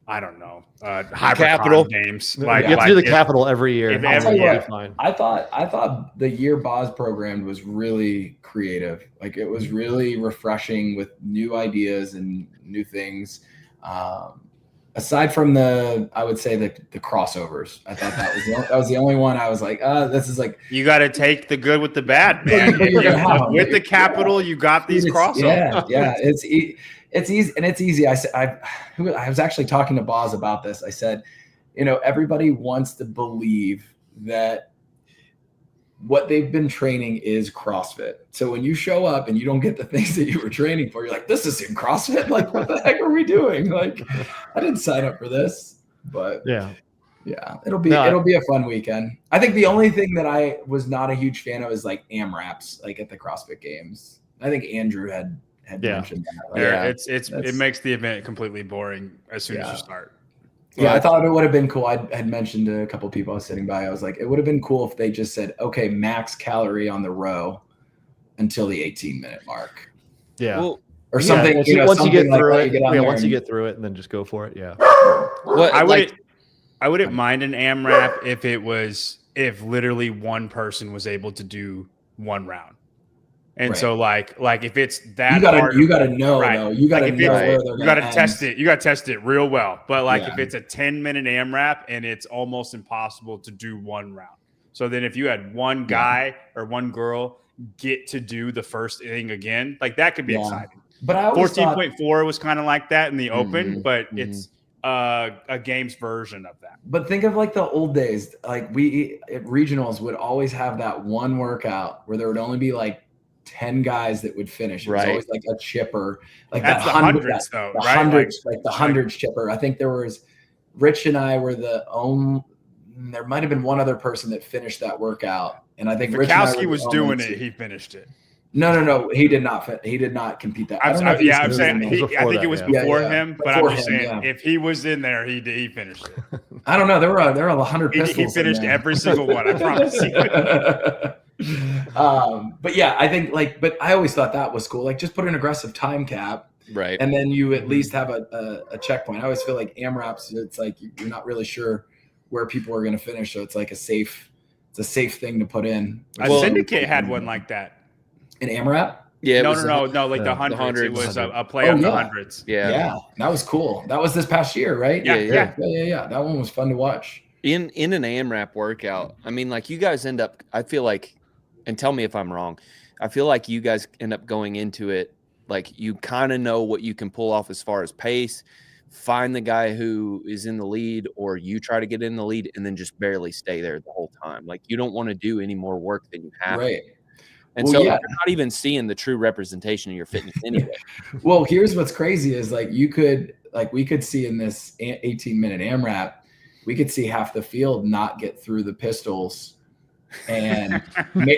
I don't know, capital games. Like you have to do the capital every year. I thought the year Boz programmed was really creative. Like it was really refreshing with new ideas and new things. Aside from I would say the crossovers. I thought that was the only one I was like, this is like, you got to take the good with the bad, man. With the capital, you got these crossovers. Yeah, it's easy, and it's easy. I was actually talking to Boz about this. I said, everybody wants to believe that what they've been training is CrossFit. So when you show up and you don't get the things that you were training for, you're like, this isn't CrossFit. Like, what the heck are we doing? Like, I didn't sign up for this. But yeah, it'll be a fun weekend. I think the only thing that I was not a huge fan of is like AMRAPs, like at the CrossFit Games. I think Andrew had mentioned that. Like, it makes the event completely boring as soon as you start. Yeah, I thought it would have been cool. I had mentioned to a couple of people I was sitting by. I was like, it would have been cool if they just said, okay, max calorie on the row until the 18-minute mark. Yeah. Well, or something. Once you get through it, and then just go for it. Yeah. I wouldn't mind an AMRAP if literally one person was able to do one round. And so like if it's that you gotta know, right. Though. You gotta know where they're you gotta test it. You gotta test it real well. But like if it's a 10-minute AMRAP and it's almost impossible to do one round. So then if you had one guy or one girl get to do the first thing again, like that could be exciting. But I 14.4 was kind of like that in the open, but it's a games version of that. But think of like the old days. Like we at regionals would always have that one workout where there would only be like 10 guys that would finish. It was always like a chipper, like that's the hundreds, though, right? Hundreds, like the hundreds chipper. I think there was Rich and I were the only. There might have been one other person that finished that workout, and I think Fikowski was doing it. He finished it. No, he did not. He did not compete that. I'm saying I think it was before him, but I'm just saying if he was in there, he finished it. I don't know. There were 100 pistols. He finished every single one. I promise you. But yeah, I think but I always thought that was cool. Like just put an aggressive time cap, right? And then you at least have a checkpoint. I always feel like AMRAPs, it's like you're not really sure where people are going to finish, so it's like it's a safe thing to put in. Syndicate had one like that. An AMRAP? Yeah. No. Like the hundreds. It was a play on the hundreds. Yeah. That was cool. That was this past year, right? Yeah. That one was fun to watch. In an AMRAP workout, I mean, like you guys end up, I feel like, and tell me if I'm wrong, I feel like you guys end up going into it like you kind of know what you can pull off as far as pace, find the guy who is in the lead, or you try to get in the lead and then just barely stay there the whole time. Like you don't want to do any more work than you have. Right. And so you're not even seeing the true representation of your fitness anyway. Well, here's what's crazy is like we could see in this 18-minute AMRAP, we could see half the field not get through the pistols, and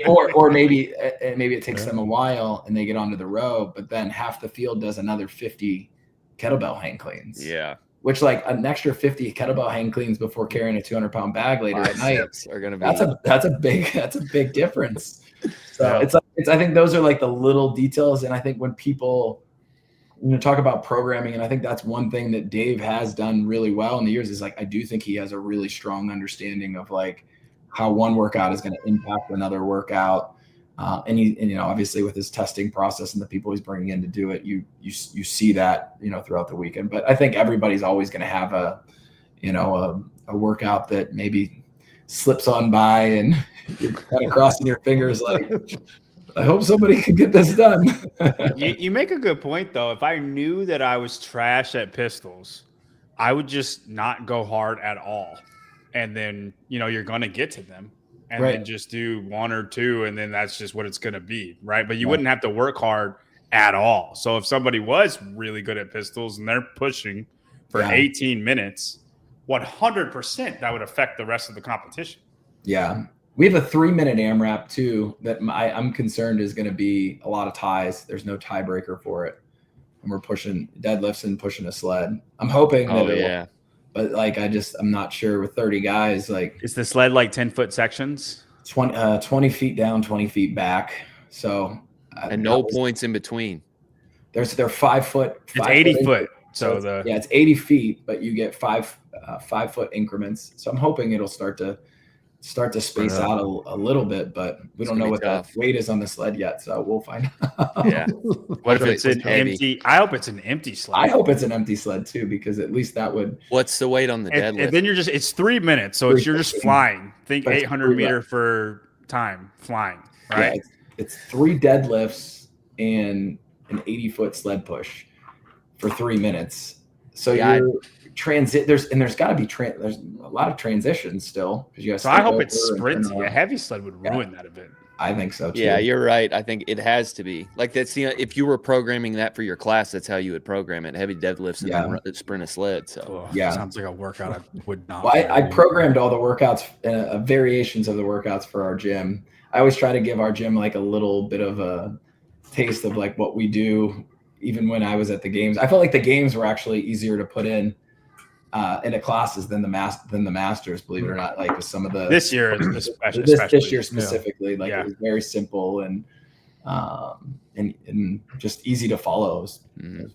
or maybe it takes them a while and they get onto the row, but then half the field does another 50 kettlebell hang cleans. Yeah. Which like an extra 50 kettlebell hang cleans before carrying a 200-pound bag later at night are going to be that's a big difference. So I think those are like the little details. And I think when people, talk about programming, and I think that's one thing that Dave has done really well in the years, is like, I do think he has a really strong understanding of like how one workout is going to impact another workout. And obviously with his testing process and the people he's bringing in to do it, you see that, throughout the weekend. But I think everybody's always going to have a workout that maybe slips on by and you're kind of crossing your fingers like, I hope somebody can get this done. You make a good point, though. If I knew that I was trash at pistols, I would just not go hard at all. And then, you're going to get to them and then just do one or two. And then that's just what it's going to be. Right. But you wouldn't have to work hard at all. So if somebody was really good at pistols and they're pushing for 18 minutes, 100% that would affect the rest of the competition. Yeah. We have a 3-minute AMRAP too that I'm concerned is going to be a lot of ties. There's no tiebreaker for it. And we're pushing deadlifts and pushing a sled. I'm hoping that but like, I'm not sure with 30 guys, like. Is the sled like 10-foot sections? 20 feet down, 20 feet back. So. And no points in between. They're 5 foot. It's 80 foot. So it's 80 feet, but you get 5 foot increments. So I'm hoping it'll start to space out a little bit, but we don't know what the weight is on the sled yet. So we'll find out. Yeah. What if it's an empty? I hope it's an empty sled. I hope it's an empty sled too, because at least that would. What's the weight on the deadlift? And then it's 3 minutes. So you're just flying. Think 800 meter for time flying, right? Yeah, it's 3 deadlifts and an 80-foot sled push for 3 minutes. So you're there's got to be there's a lot of transitions still, because you guys. So I hope it's sprinty. A heavy sled would ruin that a bit. I think so too. Yeah, you're right. I think it has to be like that's if you were programming that for your class, that's how you would program it: heavy deadlifts and then sprint a sled. So sounds like a workout I would not. Well, I programmed all the workouts, variations of the workouts for our gym. I always try to give our gym like a little bit of a taste of like what we do. Even when I was at the games, I felt like the games were actually easier to put in into classes than the Masters, believe it or not. Like with some of the this year, especially this year specifically, it was very simple and just easy to follow. It was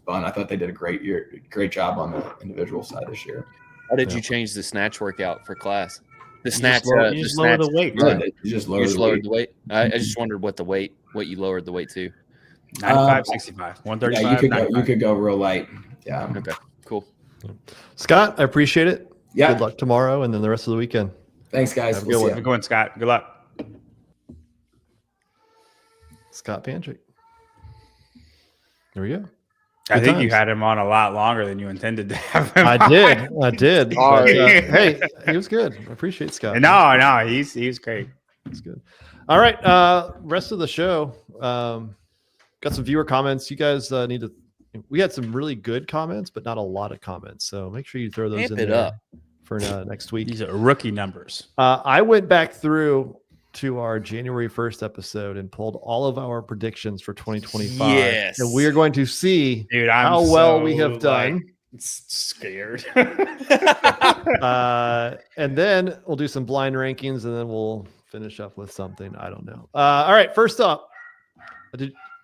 fun. I thought they did a great job on the individual side this year. How did you change the snatch workout for class? The snatch, you just lower the weight. Right? You just lowered the weight. I just wondered what you lowered the weight to. 95, 65, 135. Yeah, you could go real light. Yeah. Okay. Cool. Scott, I appreciate it. Yeah. Good luck tomorrow and then the rest of the weekend. Thanks, guys. Have a good one. Go on, Scott. Good luck. Scott Panchik. There we go. I think you had him on a lot longer than you intended to have him. I did. But, hey, he was good. I appreciate Scott. No, he's great. That's good. All right. Rest of the show. Got some viewer comments. You guys need to. We had some really good comments, but not a lot of comments. So make sure you throw those in there for next week. These are rookie numbers. I went back through to our January 1st episode and pulled all of our predictions for 2025. Yes. And we are going to see Dude, how well we have done. Scared. And then we'll do some blind rankings, and then we'll finish up with something. I don't know. All right. First up,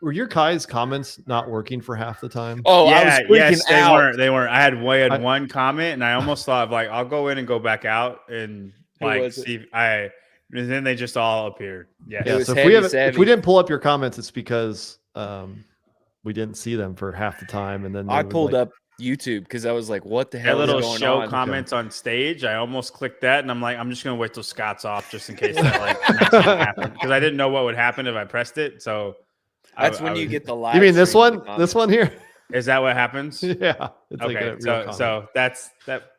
were your Kai's comments not working for half the time? Oh, yeah, I was freaking out. They weren't. I had one comment, and I almost thought of I'll go in and go back out and see. And then they just all appeared. Yeah. So if we didn't pull up your comments, it's because we didn't see them for half the time, and then I pulled up YouTube because I was like, "What the hell?" That is little going show on? comments on stage. I almost clicked that, and I'm like, I'm just gonna wait till Scott's off just in case that happen, because I didn't know what would happen if I pressed it. So. That's when you get the live. You mean this one? This one here? Is that what happens? Yeah. It's okay. So that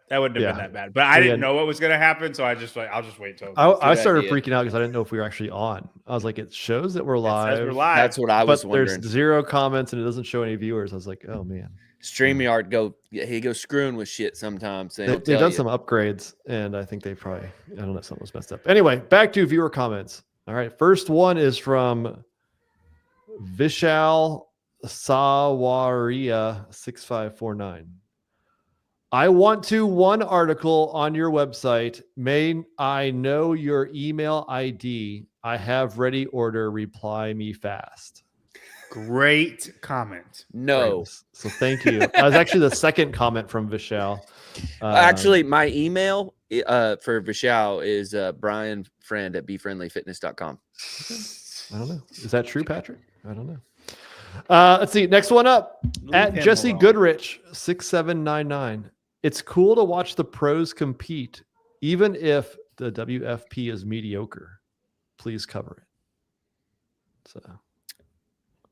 wouldn't have been that bad. But I didn't know what was going to happen, so I just I'll just wait till. I started freaking out because I didn't know if we were actually on. I was like, it shows that we're live. We're live. That's what I was wondering. There's 0 comments and it doesn't show any viewers. I was like, oh man. StreamYard he goes screwing with shit sometimes. They've done some upgrades, and I think they probably something was messed up. Anyway, back to viewer comments. All right, first one is from Vishal Sawaria 6549. I want one article on your website. May I know your email ID? I have ready order. Reply me fast. Great comment. No. Great. So thank you. That was actually the second comment from Vishal. Actually, my email for Vishal is brianfriend@befriendlyfitness.com. I don't know. Is that true, Patrick? I don't know. Let's see. Next one up. At Jesse Goodrich 6799. It's cool to watch the pros compete, even if the WFP is mediocre. Please cover it. So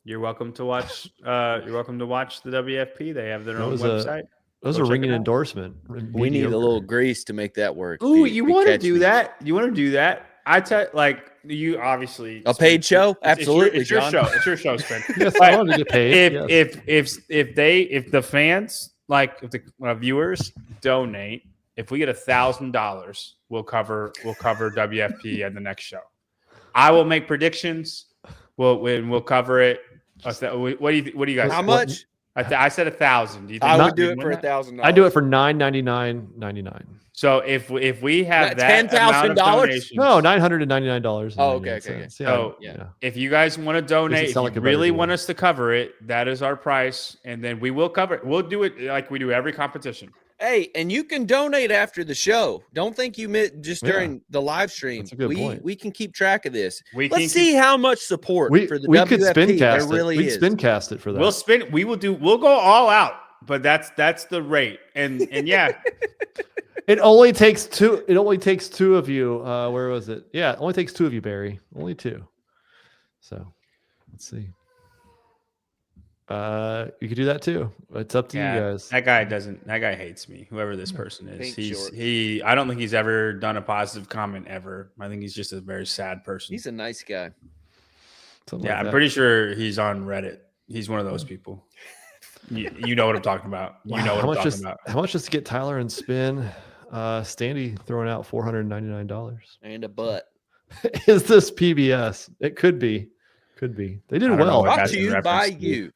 you're welcome to watch. You're welcome to watch the WFP. They have their own website. That was a ringing endorsement. We need a little grease to make that work. Ooh, you want to do that? You want to do that? I tell you obviously a paid show. Absolutely, it's your show. It's your show, Spin. Yes, I want to get paid. If the fans if the viewers donate, if we get $1,000, we'll cover WFP at the next show. I will make predictions. We'll cover it. What do you guys? How much? I said 1,000. Do you think I would do it for $1,000? I do it for $999.99. So if we have that $10,000, no, $999. Oh, okay. So if you guys want to donate, if you really want us to cover it, that is our price, and then we will cover it. We'll do it like we do every competition. Hey, and you can donate after the show. Don't think you missed just during the live stream. That's a good point. We can keep track of this. Let's see how much support for the WFP could spin cast there really is. is. We spin cast it for that. We'll go all out, but that's the rate. And yeah. It only takes two. It only takes two of you. Where was it? Yeah, it only takes two of you, Barry. Only two. So let's see. You could do that too. It's up to you guys. That guy hates me. Whoever this person is. I don't think he's ever done a positive comment ever. I think he's just a very sad person. He's a nice guy. I'm pretty sure he's on Reddit. He's one of those people. You know what I'm talking about. You know what I'm talking about. How much just to get Tyler and Spin? Standy throwing out $499 and a butt. Is this PBS? It could be. They did well. Brought to you by you.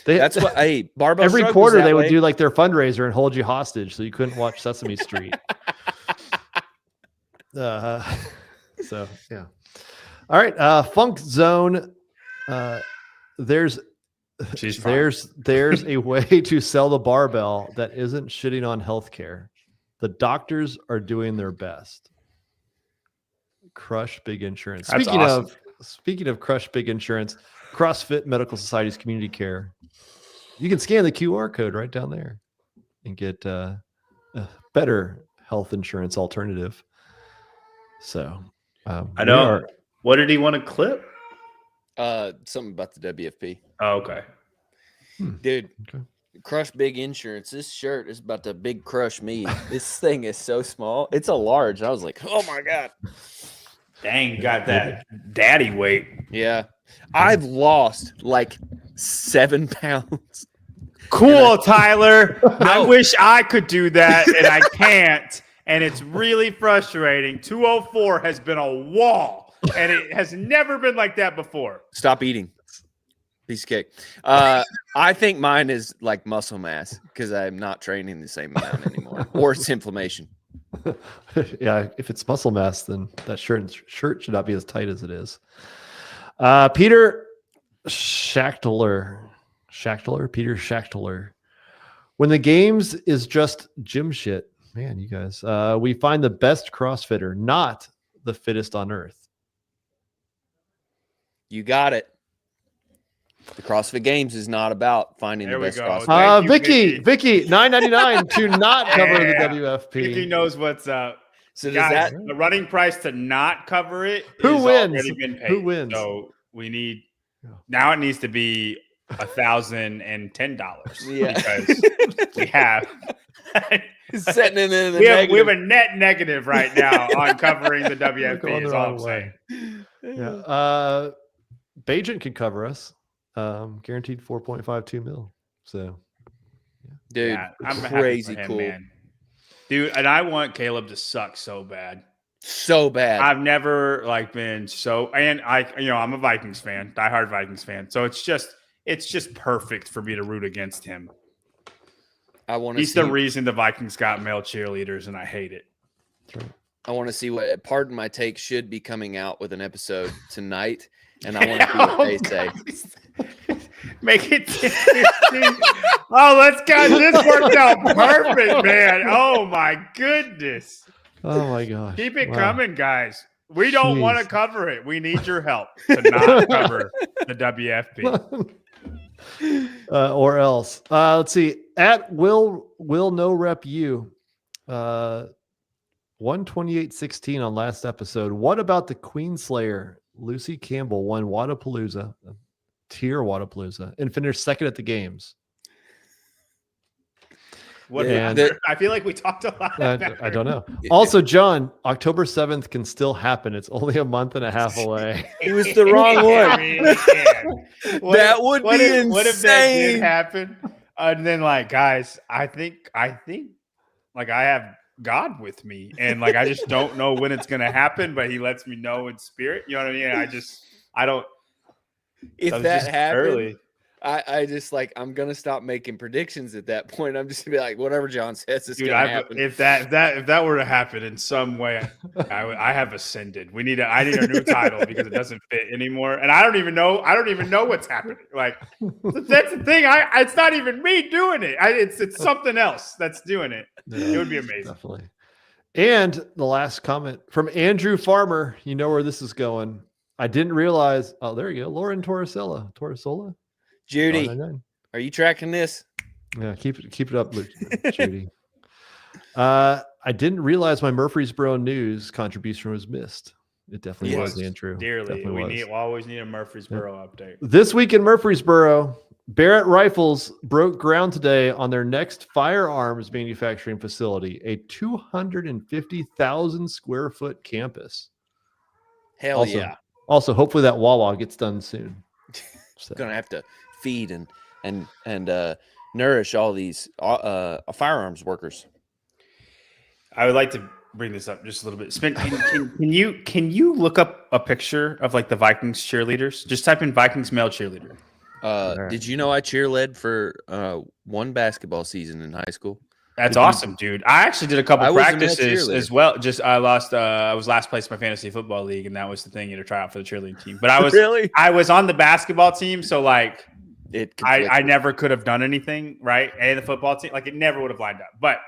That's what. Hey, Barbell. Every quarter they would do like their fundraiser and hold you hostage, so you couldn't watch Sesame Street. So yeah. All right. Funk Zone. There's a way to sell the barbell that isn't shitting on healthcare. The doctors are doing their best. Crush Big Insurance. Speaking of Crush Big Insurance, CrossFit Medical Society's Community Care. You can scan the QR code right down there and get a better health insurance alternative. So I know. What did he want to clip? Something about the WFP. Oh, okay. Dude. Okay. Crush Big Insurance. This shirt is about to big crush me. This thing is so small. It's a large. I was like, oh my God. Dang, got that daddy weight. Yeah. I've lost like 7 pounds. Cool, Tyler. I wish I could do that, and I can't. And it's really frustrating. 204 has been a wall, and it has never been like that before. Stop eating. Piece of cake. I think mine is like muscle mass because I'm not training the same amount anymore, or it's inflammation. Yeah, if it's muscle mass, then that shirt should not be as tight as it is. Peter Schachtler. When the games is just gym shit, man, you guys, we find the best CrossFitter, not the fittest on earth. You got it. The CrossFit Games is not about finding the best CrossFit. Vicky, $9.99 to not cover the WFP. Vicky knows what's up. So does that the running price to not cover it? Who wins? Already been paid. Who wins? So we need now. It needs to be $1,010. Yeah, because we have setting it in the we have a net negative right now on covering the WFP. Is all I'm saying. Yeah. Bajent can cover us. Guaranteed 4.52 mil. So, dude, I'm crazy cool, man. Dude. And I want Caleb to suck so bad. I've never been so, and I'm a Vikings fan, diehard Vikings fan. So it's just perfect for me to root against him. I want to. He's the reason the Vikings got male cheerleaders, and I hate it. That's right. I want to see what. Pardon my take should be coming out with an episode tonight, and I want to see what they say. Make it 10-15. Oh, let's go. This worked out perfect, man. Oh my goodness. Oh my gosh. Keep it coming, guys. We don't want to cover it. We need your help to not cover the WFP. Or else. Let's see. At will no rep you. 128.16 on last episode. What about the Queen Slayer? Lucy Campbell won Waterpalooza, tier Waterpalooza, and finished second at the games. I feel like we talked a lot about I don't know. Also, John, October 7th can still happen. It's only a month and a half away. He was the wrong one. That would be insane. What if that did happen? And then, like, guys, I think, like, I have God with me, and like, I just don't know when it's gonna happen, but He lets me know in spirit. You know what I mean? I don't. If that happened, I just like, I'm gonna stop making predictions at that point. I'm just gonna be like, whatever John says is gonna happen. If that were to happen in some way, I have ascended. I need a new title because it doesn't fit anymore, and I don't even know what's happening. Like, that's the thing. It's not even me doing it. It's something else that's doing it. It would be amazing. Definitely. And the last comment from Andrew Farmer. You know where this is going. I didn't realize. Oh, there you go. Lauren Torrisola. Judy, are you tracking this? Yeah, keep it up, Judy. I didn't realize my Murfreesboro news contribution was missed. It definitely was, Andrew. Dearly, we always need a Murfreesboro update. This week in Murfreesboro, Barrett Rifles broke ground today on their next firearms manufacturing facility, a 250,000 square foot campus. Hell yeah! Also, hopefully that Wawa gets done soon. So. Gonna have to feed and nourish all these firearms workers. I would like to bring this up just a little bit. Spin, can you look up a picture of like the Vikings cheerleaders? Just type in Vikings male cheerleader. Did you know I cheerled for one basketball season in high school? That's awesome, dude. I actually did a couple practices as well. I was last place in my fantasy football league, and that was the thing, you had to try out for the cheerleading team. But I was I was on the basketball team, so like I never could have done anything, right? And the football team, like, it never would have lined up. But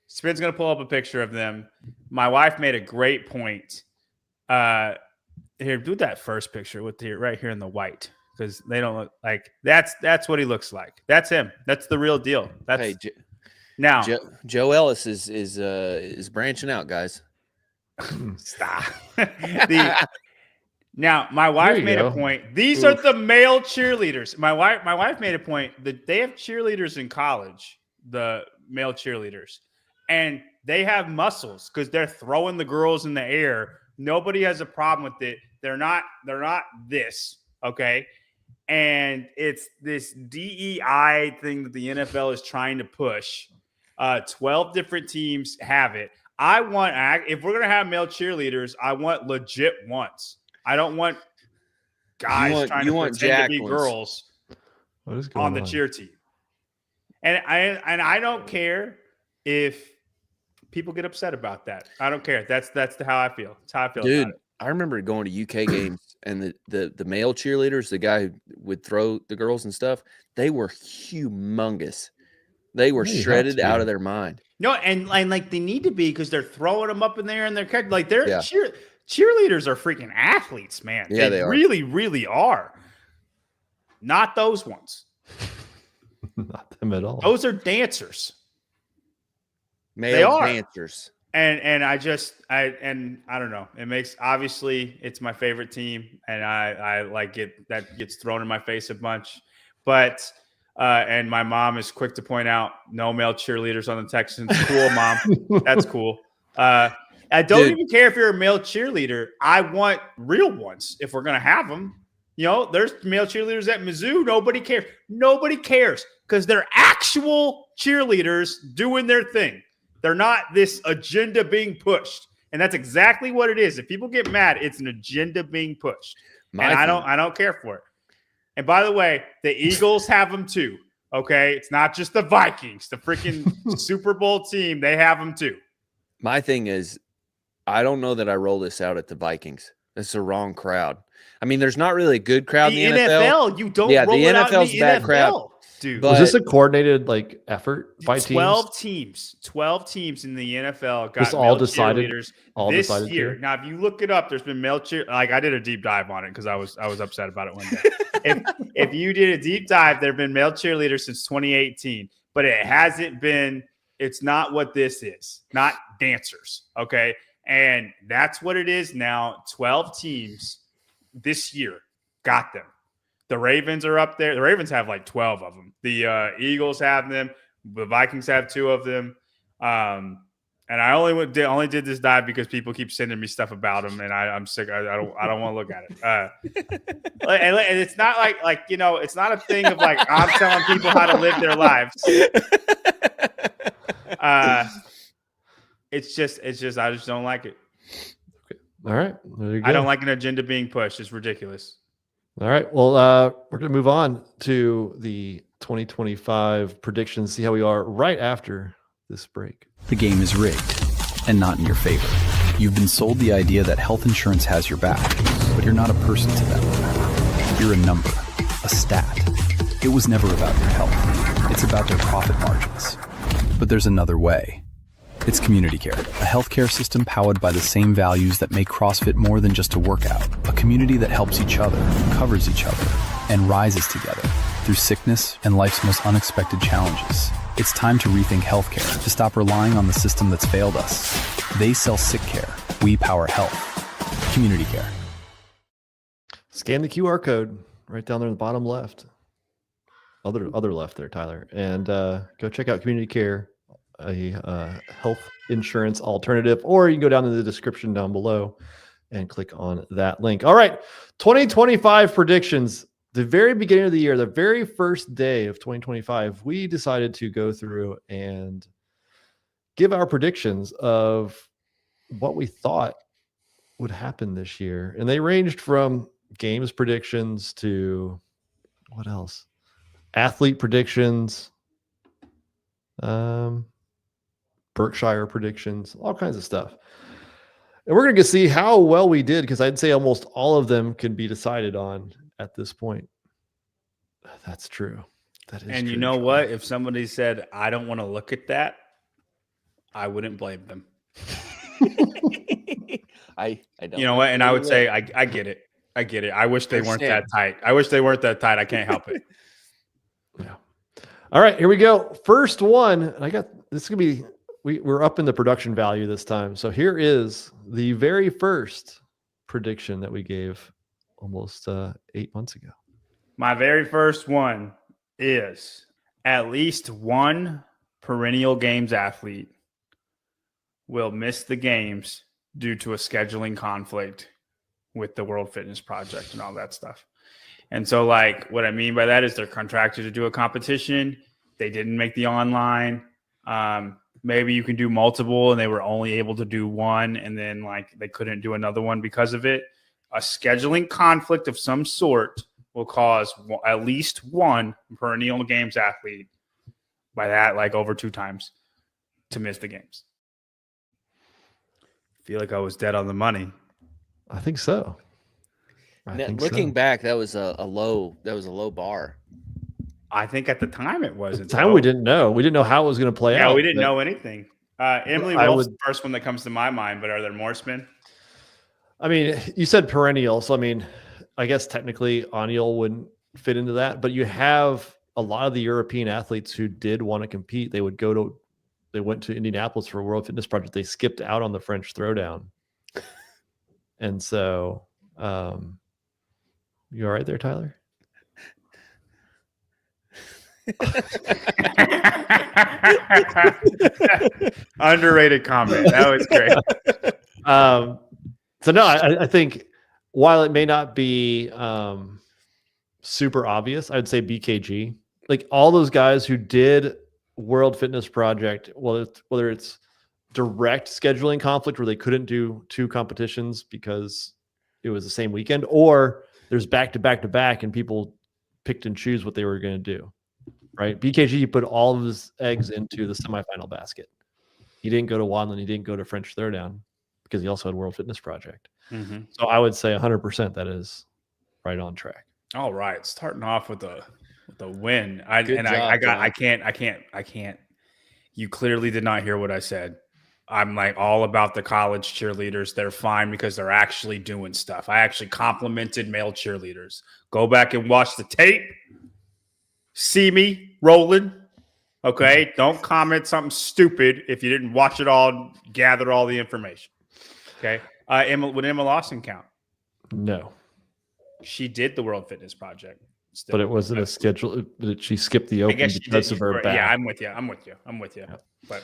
Spin's gonna pull up a picture of them. My wife made a great point. Here, do that first picture with right here in the white. Because they don't look like that's what he looks like. That's him. That's the real deal. Now Joe Ellis is branching out, guys. Stop. Now my wife made a point. These are the male cheerleaders. My wife made a point that they have cheerleaders in college, the male cheerleaders, and they have muscles because they're throwing the girls in the air. Nobody has a problem with it. They're not this, okay? And it's this DEI thing that the NFL is trying to push. 12 different teams have it. If we're going to have male cheerleaders, I want legit ones. I don't want guys trying to pretend to be girls on the cheer team. And I don't care if people get upset about that. I don't care. That's how I feel. That's how I feel, dude. About it. I remember going to UK games and the male cheerleaders, the guy who would throw the girls and stuff, they were humongous. They were shredded out of their mind. No, and like they need to be because they're throwing them up in there and they're like cheerleaders are freaking athletes, man. Yeah, they are. Really, really are. Not those ones. Not them at all. Those are dancers. Male dancers. And I don't know. It makes, obviously it's my favorite team, and I like it. That gets thrown in my face a bunch, but and my mom is quick to point out no male cheerleaders on the Texans. Cool, Mom. That's cool. I don't even care if you're a male cheerleader. I want real ones if we're gonna have them. You know, there's male cheerleaders at Mizzou. Nobody cares. Nobody cares because they're actual cheerleaders doing their thing. They're not this agenda being pushed. And that's exactly what it is. If people get mad, it's an agenda being pushed. I don't care for it. And by the way, the Eagles have them too. Okay. It's not just the Vikings, the freaking Super Bowl team. They have them too. My thing is, I don't know that I roll this out at the Vikings. That's the wrong crowd. I mean, there's not really a good crowd in the NFL. You don't roll the it out in NFL's the bad NFL, crowd. dude. But was this a coordinated like effort by 12 teams? 12 teams in the NFL got This all male decided cheerleaders all this decided year. to? Now, if you look it up, there's been male cheer. Like I did a deep dive on it because I was upset about it one day. if you did a deep dive, there have been male cheerleaders since 2018, but it hasn't been. It's not what this is. Not dancers. Okay. And that's what it is now. 12 teams this year got them. The Ravens are up there. The Ravens have like 12 of them. The Eagles have them. The Vikings have 2 of them. And I only did this dive because people keep sending me stuff about them, and I'm sick. I don't want to look at it. And it's not like it's not a thing of like I'm telling people how to live their lives. It's just I just don't like it. Okay. All right. There you go. I don't like an agenda being pushed. It's ridiculous. All right. Well, we're going to move on to the 2025 predictions, see how we are right after this break. The game is rigged and not in your favor. You've been sold the idea that health insurance has your back, but you're not a person to them. You're a number, a stat. It was never about your health. It's about their profit margins. But there's another way. It's Community Care, a healthcare system powered by the same values that make CrossFit more than just a workout. A community that helps each other, covers each other, and rises together through sickness and life's most unexpected challenges. It's time to rethink healthcare, to stop relying on the system that's failed us. They sell sick care. We power health. Community Care. Scan the QR code right down there in the bottom left. Other left there, Tyler. And go check out Community Care, a health insurance alternative, or you can go down in the description down below and click on that link. All right, 2025 predictions. The very beginning of the year, the very first day of 2025, we decided to go through and give our predictions of what we thought would happen this year. And they ranged from games predictions to what else? Athlete predictions, Berkshire predictions, all kinds of stuff. And we're going to see how well we did, because I'd say almost all of them can be decided on at this point. That's true. That is and true, you know Charlie. what? If somebody said, I don't want to look at that, I wouldn't blame them. I don't. You know what? And I would say, I get it. I get it. I wish they weren't that tight. I can't help it. Yeah. All right, here we go. First one. I got this is gonna be we're up in the production value this time. So here is the very first prediction that we gave almost 8 months ago. My very first one is at least one perennial games athlete will miss the games due to a scheduling conflict with the World Fitness Project and all that stuff. And so, like, what I mean by that is they're contracted to do a competition. They didn't make the online. Maybe you can do multiple and they were only able to do one, and then like they couldn't do another one because of it. A scheduling conflict of some sort will cause at least one perennial games athlete, by that like over 2 times, to miss the games. I feel like I was dead on the money. I think so. Looking back, that was a low bar. I think at the time it wasn't. At the time we didn't know. We didn't know how it was going to play out. Yeah, we didn't know anything. Emily I Wolf's would- the first one that comes to my mind, but are there more, Spin? I mean, you said perennial, so I mean, I guess technically Aniel wouldn't fit into that, but you have a lot of the European athletes who did want to compete. They went to Indianapolis for a World Fitness Project. They skipped out on the French Throwdown. And so, you all right there, Tyler? Underrated comment. That was great. So no, I think while it may not be super obvious, I would say BKG, like all those guys who did World Fitness Project, whether it's direct scheduling conflict where they couldn't do 2 competitions because it was the same weekend, or there's back to back and people picked and choose what they were going to do. Right? BKG put all of his eggs into the semifinal basket. He didn't go to Wadland. He didn't go to French Throwdown because he also had World Fitness Project. Mm-hmm. So I would say 100% that is right on track. All right, starting off with a win. I can't. You clearly did not hear what I said. I'm like all about the college cheerleaders. They're fine because they're actually doing stuff. I actually complimented male cheerleaders. Go back and watch the tape. See me rolling. Okay. Don't comment something stupid if you didn't watch it all, gather all the information. Okay. Would Emma Lawson count? No. She did the World Fitness Project. Still. But it wasn't a schedule. She skipped the Open because of her back. Yeah, I'm with you. Yeah. But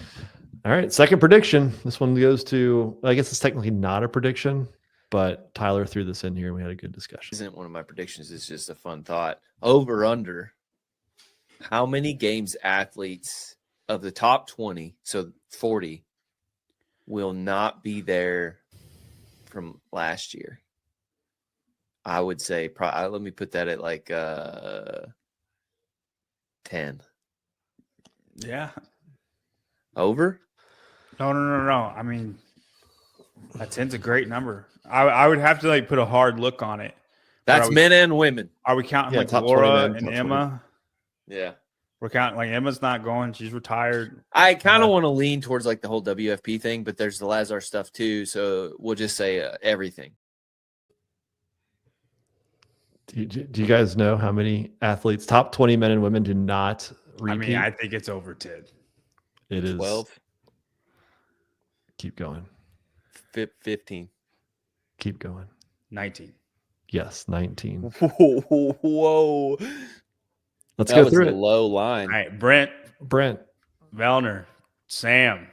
all right, second prediction. This one goes to, I guess it's technically not a prediction, but Tyler threw this in here and we had a good discussion. Isn't one of my predictions. It's just a fun thought. Over under. How many games athletes of the top 20, so 40, will not be there from last year? I would say, let me put that at like 10. yeah. Over? No. I mean, that 10's a great number. I would have to like put a hard look on it. That's men and women. Are we counting like top Laura 20 men, and top Emma? 20. Yeah. We're counting like Emma's not going. She's retired. I kind of want to lean towards like the whole WFP thing, but there's the Lazar stuff too. So we'll just say everything. Do you guys know how many athletes, top 20 men and women, do not repeat? I mean, I think it's over 10. It is 12. Keep going. 15. Keep going. 19. Yes, 19. Whoa. Let's That go was through a it. low line. All right, Brent, Brent, Sam.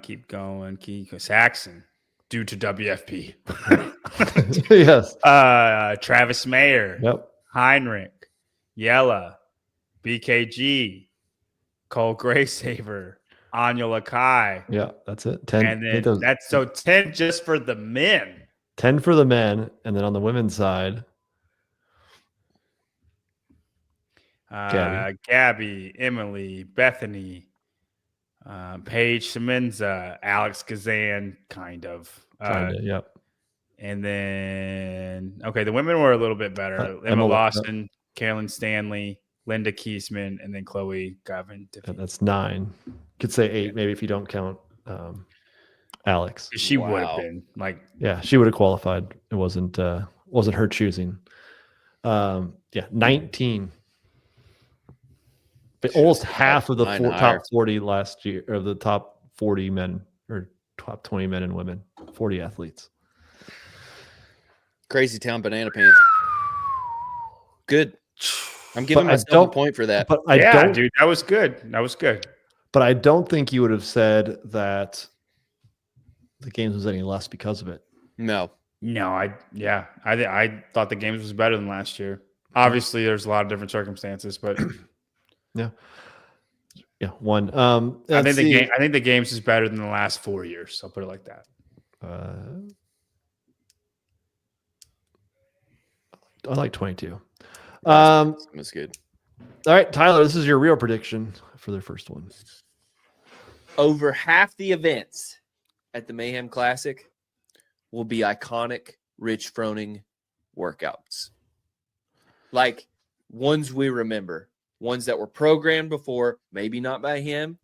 Keep going. Saxon, due to WFP. yes. Travis Mayer. Yep. Heinrich. Yella. BKG. Cole Graysaver. Anya Lakai. Yeah, that's it. 10. And then that's so 10 just for the men. 10 for the men, and then on the women's side, Gabby, Emily, Bethany, Paige Semenza, Alex Kazan, kind of. yep. And then, okay, the women were a little bit better. Emma Lawson, Carolyn Stanley, Linda Kiesman, and then Chloe Gavin. Yeah, that's 9. Could say 8, maybe if you don't count Alex. She would have been like, yeah, she would have qualified. It wasn't her choosing. 19. But almost half of the top 40 last year, or the top 40 men or top 20 men and women, 40 athletes. Crazy Town Banana Pants. Good. I'm giving myself a point for that. But dude, that was good. But I don't think you would have said that the games was any less because of it. No. I thought the games was better than last year. Obviously, there's a lot of different circumstances, but yeah, one. I think the games is better than the last 4 years. I'll put it like that. I like 22. That's good. All right, Tyler, this is your real prediction for their first one. Over half the events at the Mayhem Classic will be iconic Rich Froning workouts. Like ones we remember, ones that were programmed before, maybe not by him,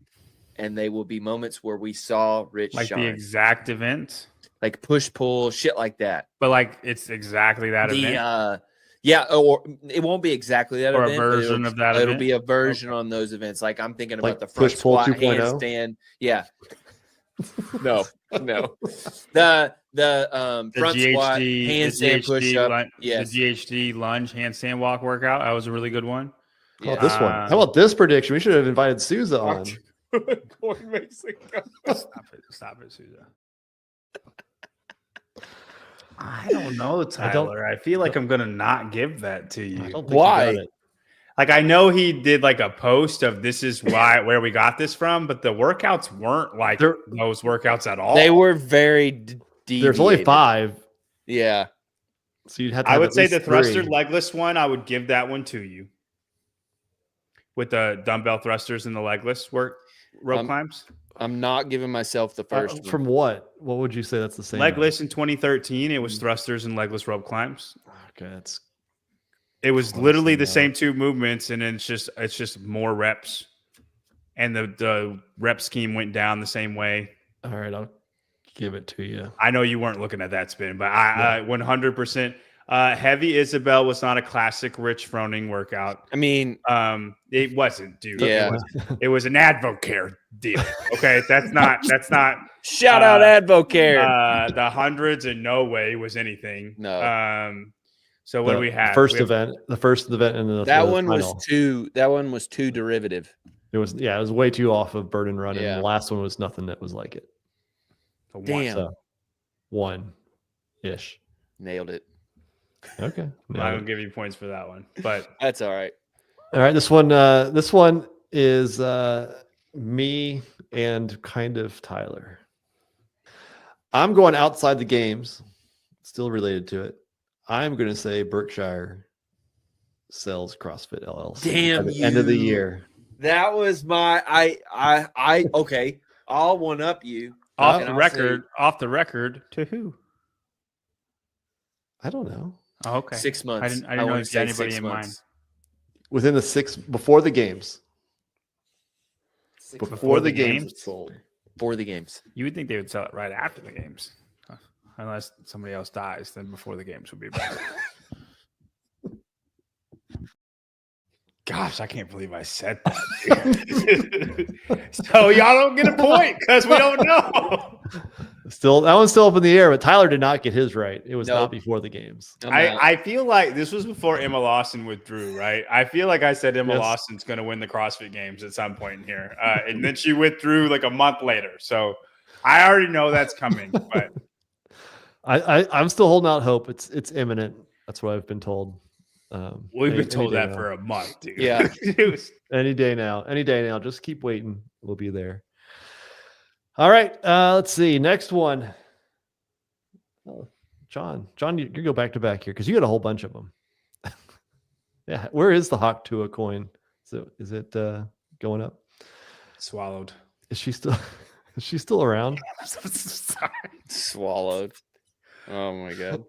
and they will be moments where we saw Rich like shine. The exact event, like push pull, shit like that. But like it's exactly that event. Or it won't be exactly that or event. A version of that. It'll event? be a version on those events. Like I'm thinking about like the front push pull squat, 2.0? handstand. Yeah. No. The front squat, handstand, push up. Yes. The GHD lunge, handstand walk workout. That was a really good one. How about this one? How about this prediction? We should have invited Souza on. Corey makes it go. Stop it, Souza. I don't know, Tyler. I feel like I'm gonna not give that to you. Why? Like I know he did like a post of this is where we got this from, but the workouts weren't like those workouts at all. They were very deviated. There's only 5. Yeah. So you'd have to I have would at say least the thruster 3. legless one, I would give that one to you. With the dumbbell thrusters and the legless rope climbs. I'm not giving myself the first one. From what? What would you say that's the same? Legless in 2013, it was thrusters and legless rope climbs. Okay, it was literally the same two movements, and then it's just more reps, and the rep scheme went down the same way. All right, I'll give it to you. I know you weren't looking at that spin, but I 100%. Heavy Isabel was not a classic Rich Froning workout. I mean, it wasn't, dude. Yeah. It was an Advocare deal. Okay, that's not. Shout out Advocare. The hundreds in no way was anything. No. So what do we have? The first event, and the that one final. was too derivative. It was way too off of burn and run, Yeah. and the last one was nothing that was like it. Damn. So, one-ish. Nailed it. Okay. I'm not gonna give you points for that one, but That's all right. All right. This one is me and kind of Tyler. I'm going outside the games, still related to it. I'm going to say Berkshire sells CrossFit LLC. Damn, by the end of the year. That was my I okay. I'll one up you. off the record to who? I don't know. Oh, okay. 6 months. I didn't know wanna if you had say anybody 6 in mind. months. Within the 6 before the games. Before the games, it's sold. For the games. You would think they would sell it right after the games, unless somebody else dies. Then before the games would be better. Gosh, I can't believe I said that. So y'all don't get a point because we don't know. That one's still up in the air, but Tyler did not get his right. It was No. not before the games. I feel like this was before Emma Lawson withdrew, right? I feel like I said Emma Lawson's going to win the CrossFit Games at some point in here. And then she withdrew like a month later. So I already know that's coming. But I'm still holding out hope. It's imminent. That's what I've been told. We've been told that for a month, dude. Yeah. Any day now. Just keep waiting. We'll be there. All right. Let's see. Next one. John, you go back to back here because you got a whole bunch of them. Yeah. Where is the Hawk Tua coin? So is it going up? Swallowed. Is she still around? Sorry. Swallowed. Oh my god.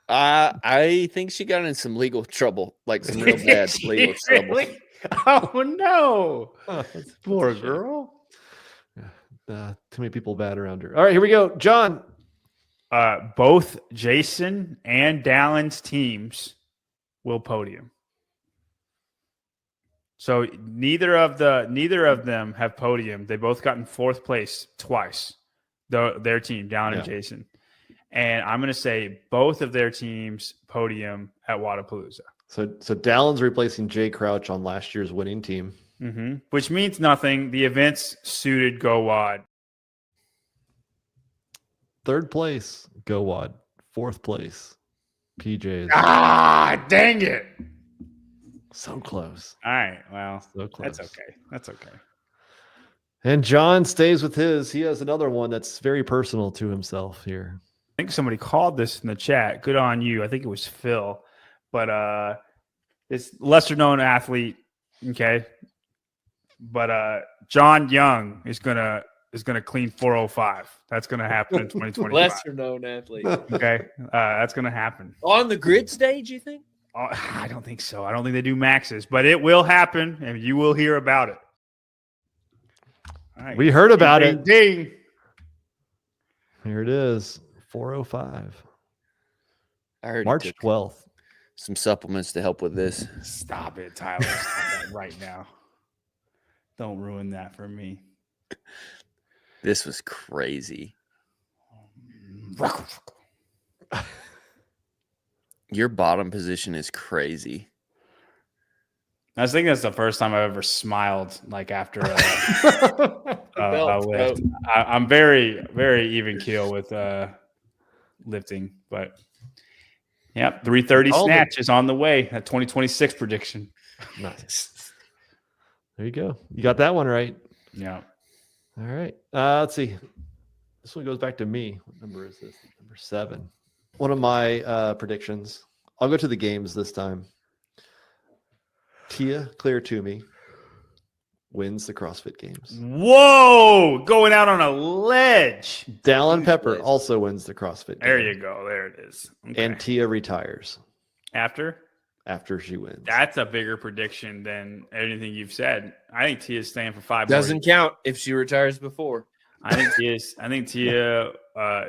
I think she got in some legal trouble, like some real bad legal trouble. Oh no. Poor girl. Yeah. Too many people bad around her. All right, here we go. John. Both Jason and Dallin's teams will podium. So neither of them have podiumed. They both gotten fourth place twice. Their team, Dallin and Jason. And I'm going to say both of their teams podium at Waterpalooza. So Dallin's replacing Jay Crouch on last year's winning team. Mm-hmm. Which means nothing. The event's suited Go Wad. Third place, Go Wad. Fourth place, PJs. Ah, dang it. So close. All right. Well, So close. That's okay. And John stays with his. He has another one that's very personal to himself here. I think somebody called this in the chat. Good on you. I think it was Phil. But this lesser known athlete, okay? But John Young is gonna clean 405. That's gonna happen in 2025. Lesser known athlete. Okay. That's gonna happen. On the grid stage, you think? I don't think so. I don't think they do maxes, but it will happen and you will hear about it. All right. We heard about it. Ding. Here it is. 405. I heard March he took 12th. some supplements to help with this. Stop it, Tyler. Stop that right now. Don't ruin that for me. This was crazy. Your bottom position is crazy. I was thinking that's the first time I've ever smiled like after a lift. I'm very, very even keel with lifting, but yep, 330 snatch is on the way. That 2026 prediction. Nice. There you go. You got that one right. Yeah. All right. Let's see. This one goes back to me. What number is this? Number 7. One of my predictions. I'll go to the games this time. Tia Clear Toomey wins the CrossFit Games. Whoa, going out on a ledge. Dallin Pepper also wins the CrossFit Games. There you go. There it is. Okay. And Tia retires after she wins. That's a bigger prediction than anything you've said. I think Tia's staying for 5 Doesn't count if she retires before. I think Tia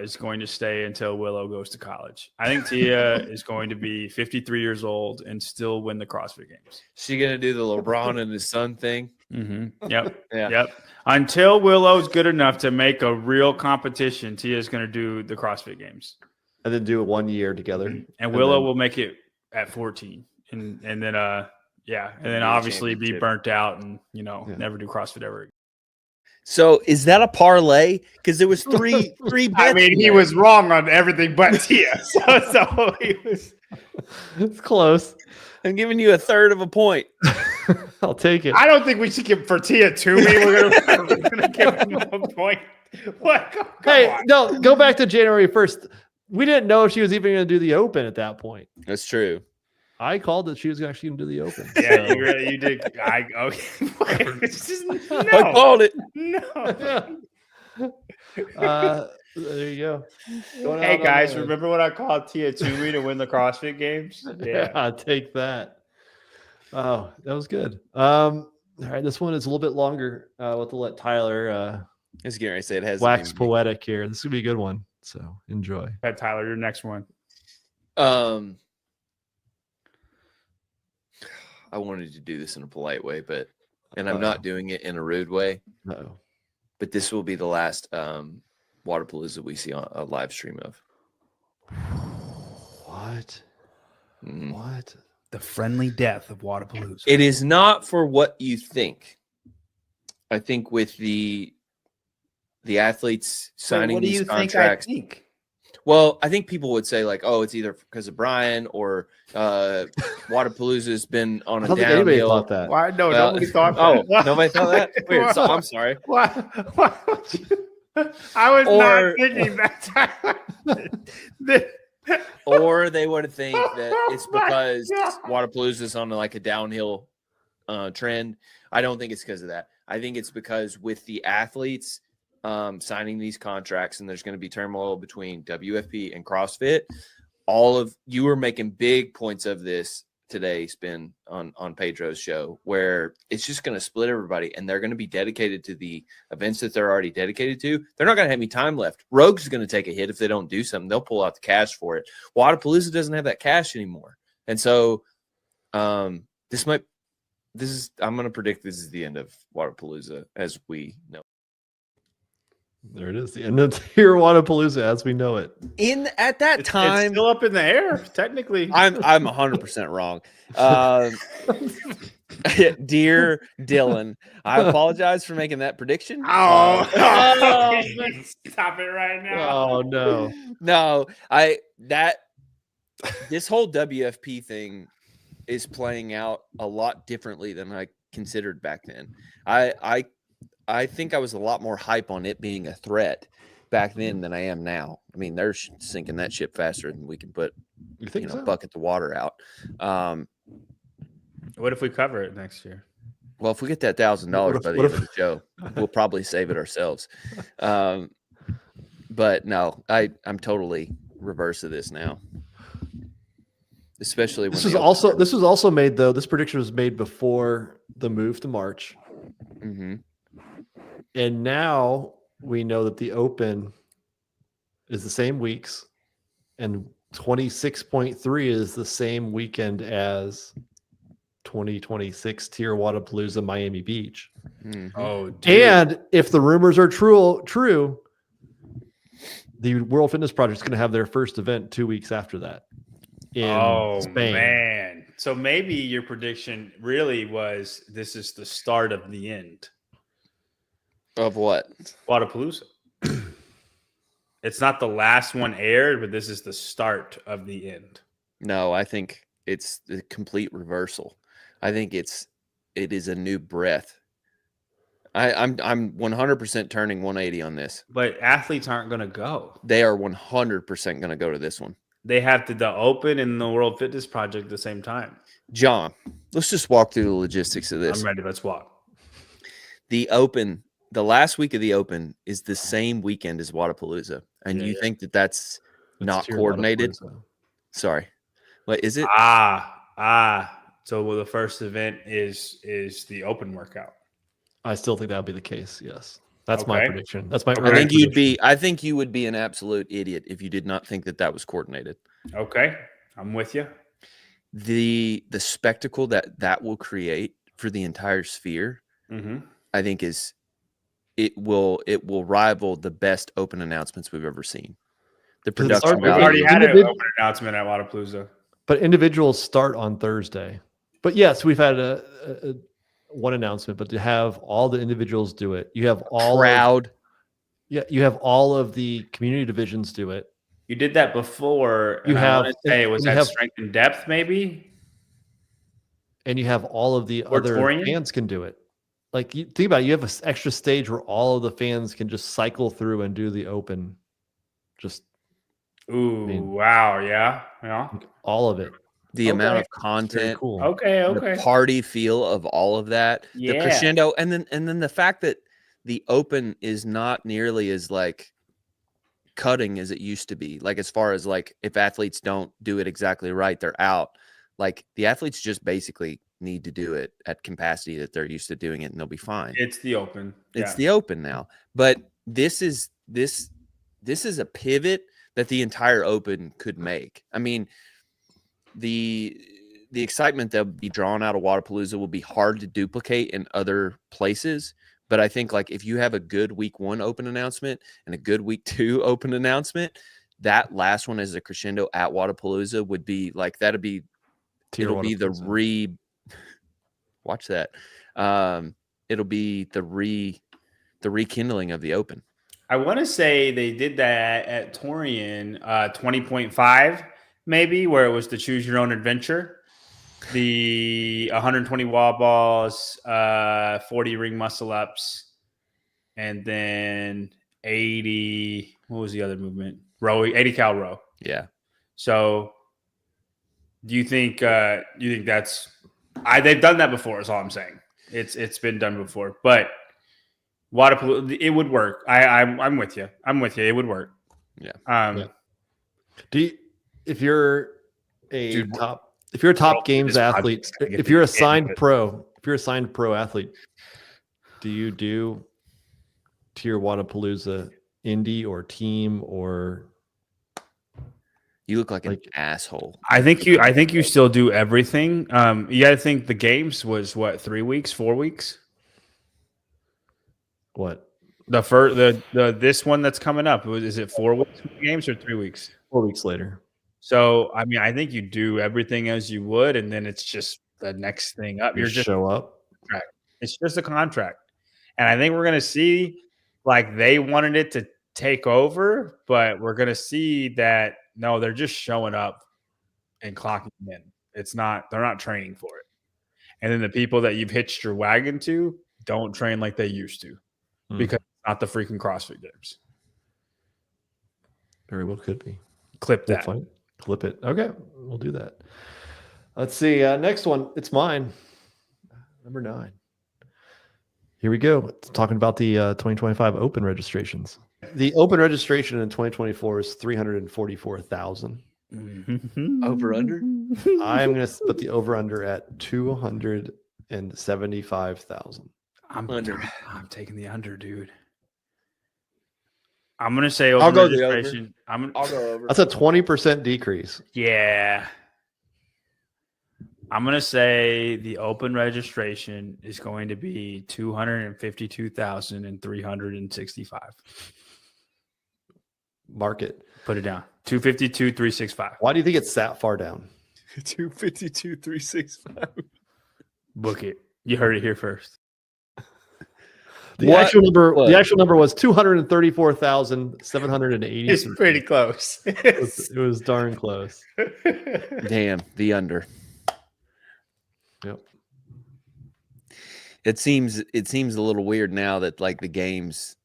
is going to stay until Willow goes to college. I think Tia is going to be 53 years old and still win the CrossFit Games. She gonna do the LeBron and his son thing? Mm-hmm. Yep. Yeah. Yep. Until Willow's good enough to make a real competition, Tia is going to do the CrossFit Games. And then do it 1 year together. And Willow will make it at 14. And then obviously be burnt out and, never do CrossFit ever again. So is that a parlay? Because there was three bets. I mean, he was wrong on everything but Tia. So he was. It's close. I'm giving you a third of a point. I'll take it. I don't think we should give for Tia to me. We're gonna give him a point. What? Come on. No, go back to January 1st. We didn't know if she was even going to do the Open at that point. That's true. I called that she was actually going to do the Open. Yeah, you did. No. I called it. No. There you go. Hey guys, remember when I called Tia Toomey to win the CrossFit Games? Yeah, take that. Oh, that was good. All right, this one is a little bit longer. We'll have to let Tyler I was getting ready to say it has wax poetic here. This is gonna be a good one. So enjoy. Hey, Tyler, your next one. I wanted to do this in a polite way, and I'm not doing it in a rude way. No. But this will be the last Waterpalooza we see on a live stream of. What? Mm-hmm. What? The friendly death of Waterpalooza. It is not for what you think. I think with the athletes signing these contracts. Well, I think people would say oh, it's either because of Brian or Waterpalooza has been on a downhill. Anybody thought that. Why? No, nobody thought that. Oh, nobody thought that? Weird. So, I'm sorry. Why I was not thinking that. Or they would think that it's because Waterpalooza is on a downhill trend. I don't think it's because of that. I think it's because with the athletes signing these contracts, and there's going to be turmoil between WFP and CrossFit. You were making big points of this today, Spin, on Pedro's show, where it's just going to split everybody, and they're going to be dedicated to the events that they're already dedicated to. They're not going to have any time left. Rogues is going to take a hit if they don't do something. They'll pull out the cash for it. Waterpalooza doesn't have that cash anymore, and so I'm going to predict this is the end of Waterpalooza as we know. There it is, the end of Tier Waterpalooza as we know it. At that time, it's still up in the air, technically. I'm 100% wrong. Dear Dylan, I apologize for making that prediction. Stop it right now. Oh no. No, this whole WFP thing is playing out a lot differently than I considered back then. I think I was a lot more hype on it being a threat back then than I am now. I mean, they're sinking that ship faster than we can put bucket the water out. What if we cover it next year? Well, if we get that $1,000 by the end of the show, we'll probably save it ourselves. But no, I'm totally reverse of this now. Especially when this was also made though. This prediction was made before the move to March. Mm-hmm. And now we know that the Open is the same weeks, and 26.3 is the same weekend as 2026 Tier Waterpalooza Miami Beach. Mm-hmm. Oh, dude. And if the rumors are true, the World Fitness Project is going to have their first event 2 weeks after that in Spain. Man. So maybe your prediction really was this is the start of the end. Of what? Waterpalooza. It's not the last one aired, but this is the start of the end. No, I think it's the complete reversal. I think it is a new breath. I'm 100% turning 180 on this. But athletes aren't going to go. They are 100% going to go to this one. They have the Open and the World Fitness Project at the same time. John, let's just walk through the logistics of this. I'm ready. Let's walk. The Open, the last week of the Open is the same weekend as Waterpalooza, and you think that that's not coordinated? Sorry, what is it? So the first event is the Open workout. I still think that would be the case. Yes, that's my prediction. That's my. I think you would be an absolute idiot if you did not think that was coordinated. Okay, I'm with you. The spectacle that will create for the entire sphere, I think it will rival the best Open announcements we've ever seen. The production we've already had an Open announcement at Waterpalooza, but individuals start on Thursday. But yes, we've had a one announcement, but to have all the individuals do it, you have all you have all of the community divisions do it. You did that before. You have it was at strength and depth, maybe, and you have all of the other fans can do it. Like, you think about it, you have an extra stage where all of the fans can just cycle through and do the Open. Wow, yeah, all of it. The amount of content, cool. Okay. The party feel of all of that, the crescendo, and then the fact that the Open is not nearly as like cutting as it used to be. Like, as far as like, if athletes don't do it exactly right, they're out. Like, the athletes just basically need to do it at capacity that they're used to doing it, and they'll be fine. It's the Open. It's the Open now. But this is a pivot that the entire Open could make. I mean, the excitement that will be drawn out of Waterpalooza will be hard to duplicate in other places. But I think, like, if you have a good week 1 Open announcement and a good week 2 Open announcement, that last one as a crescendo at Waterpalooza would be like, it'll be watch that. It'll be the rekindling of the Open. I want to say they did that at Torian 20.5, maybe, where it was the choose your own adventure. The 120 wall balls, 40 ring muscle ups, and then 80. What was the other movement? Row, 80 cal row. Yeah. So, do you think that's? They've done that before. Is all I'm saying. It's been done before, but Waterpalooza, it would work. I'm with you. It would work. Yeah. If you're a top games athlete, if you're a signed pro athlete, do you do tier Waterpalooza indie or team, or you look like an asshole? I think you still do everything. You got to think the games was what, 3 weeks, 4 weeks? What? This one that's coming up, is it 4 weeks games or 3 weeks? 4 weeks later. So, I mean, I think you do everything as you would, and then it's just the next thing up. You just show up. It's just a contract. And I think we're going to see, like, they wanted it to take over, but we're going to see that, no, they're just showing up and clocking in. They're not training for it. And then the people that you've hitched your wagon to don't train like they used to because it's not the freaking CrossFit Games. Very well could be. Clip that. Clip it. Okay, we'll do that. Let's see. Next one. It's mine. Number 9. Here we go. It's talking about the 2025 Open registrations. The Open registration in 2024 is 344,000. Over under? I'm going to put the over under at 275,000. I'm taking the under, dude. I'm going to say over. I'll go registration. I'll go over. That's a 20% decrease. Yeah. I'm going to say the Open registration is going to be 252,365. Mark it. Put it down. 252,365. Why do you think it's that far down? 252,365. Book it. You heard it here first. The actual number was 234,780. It's pretty close. It was darn close. Damn, the under. Yep. It seems a little weird now that, like, the games,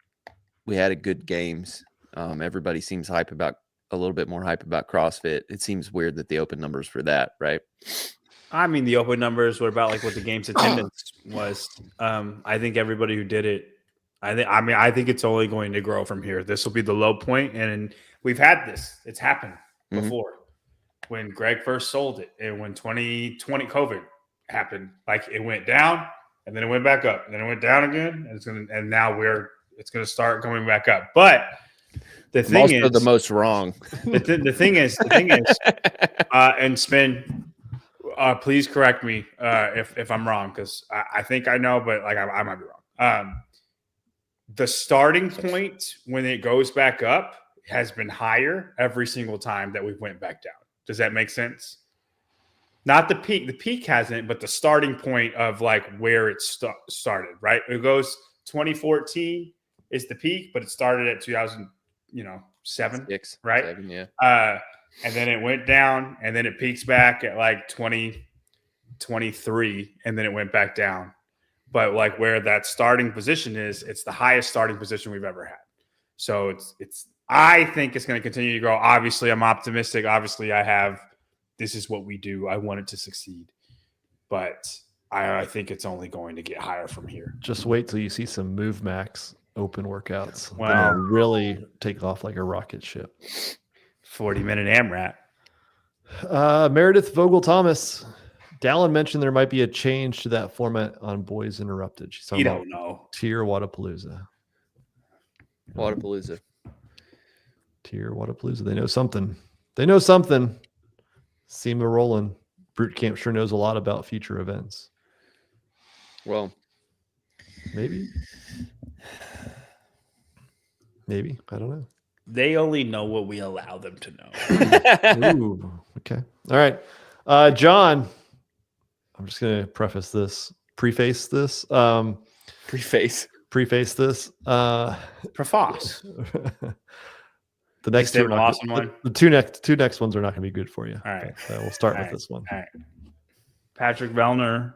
we had a good games. Everybody seems a little bit more hype about CrossFit. It seems weird that the Open numbers for that, right? I mean, the open numbers were about like what the game's attendance was. I think everybody who did it, I think it's only going to grow from here. This will be the low point, and we've had this. It's happened before. When Greg first sold it, and when 2020 COVID happened, like it went down and then it went back up, and then it went down again, and now it's gonna start going back up. But the thing is, the most wrong. The thing is, and Spin. Please correct me if I'm wrong, because I think I know, but like I might be wrong. The starting point when it goes back up has been higher every single time that we went back down. Does that make sense? Not the peak. The peak hasn't, but the starting point of like where it started, right? It goes 2014 is the peak, but it started at 2007, 6, right? 7, yeah. And then it went down, and then it peaks back at like 2023, and then it went back down. But like where that starting position is, it's the highest starting position we've ever had. So I think it's going to continue to grow. Obviously, I'm optimistic. Obviously, this is what we do. I want it to succeed. But I think it's only going to get higher from here. Just wait till you see some Move Max open workouts. Wow. Then it'll really take off like a rocket ship. 40-minute AMRAP. Meredith Vogel Thomas. Dallin mentioned there might be a change to that format on Boys Interrupted. She's talking about know. Tier Waterpalooza. Waterpalooza. Tier Waterpalooza. They know something. They know something. Seema Roland. Brute Camp sure knows a lot about future events. Well, maybe. Maybe. I don't know. They only know what we allow them to know. Ooh, okay. All right. John, I'm just going to preface this. Preface this. preface this. Preface. The next two, awesome one. The two next ones are not going to be good for you. All right. Okay, we'll start with this one. All right. Patrick Vellner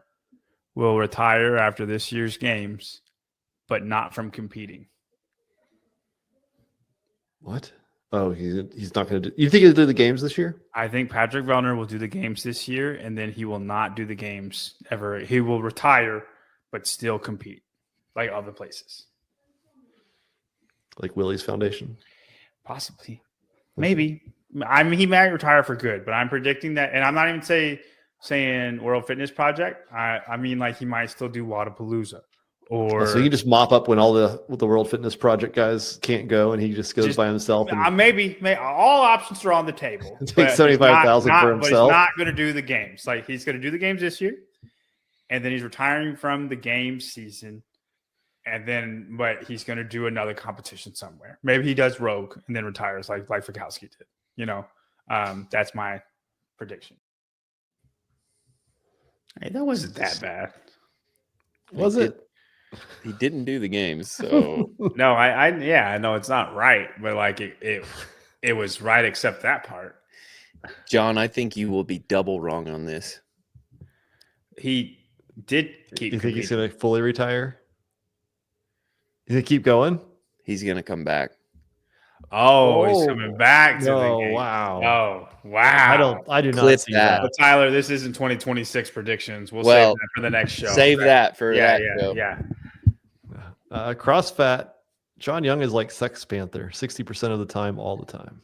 will retire after this year's games, but not from competing. What? Oh, he's not going to do. You think he'll do the games this year? I think Patrick Vellner will do the games this year, and then he will not do the games ever. He will retire, but still compete like other places. Like Willie's Foundation? Possibly. Maybe. I mean, he might retire for good, but I'm predicting that. And I'm not even saying World Fitness Project. I mean, like he might still do Waterpalooza. Or so you just mop up when all the World Fitness Project guys can't go, and he just goes by himself. And maybe all options are on the table. Take 75,000 for himself. But he's not going to do the games. Like he's going to do the games this year, and then he's retiring from the games season, but he's going to do another competition somewhere. Maybe he does Rogue and then retires, like Fikowski did. That's my prediction. Hey, that wasn't that bad, was it? He didn't do the games, so no. I know it's not right, but like it was right except that part. John, I think you will be double wrong on this. He did keep. You think he's going to fully retire? You think keep going? He's going to come back. Oh, he's coming back to the game. Wow. Oh, wow. I do not see that. But Tyler, this isn't 2026 predictions. We'll save that for the next show. Save that for that show. Yeah. CrossFat, John Young is like Sex Panther, 60% of the time, all the time.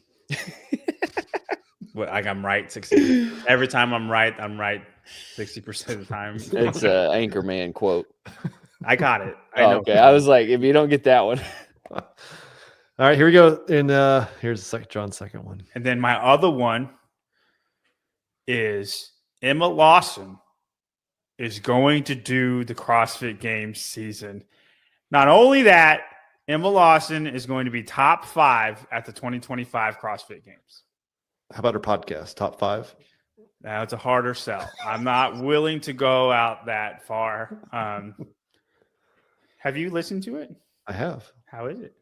Like I'm right 60%. Every time I'm right 60% of the time. It's an Anchorman quote. I got it. Okay. I was like, if you don't get that one. All right, here we go. And here's John's second one. And then my other one is Emma Lawson is going to do the CrossFit Games season. Not only that, Emma Lawson is going to be top 5 at the 2025 CrossFit Games. How about her podcast, top 5? Now it's a harder sell. I'm not willing to go out that far. Have you listened to it? I have. How is it?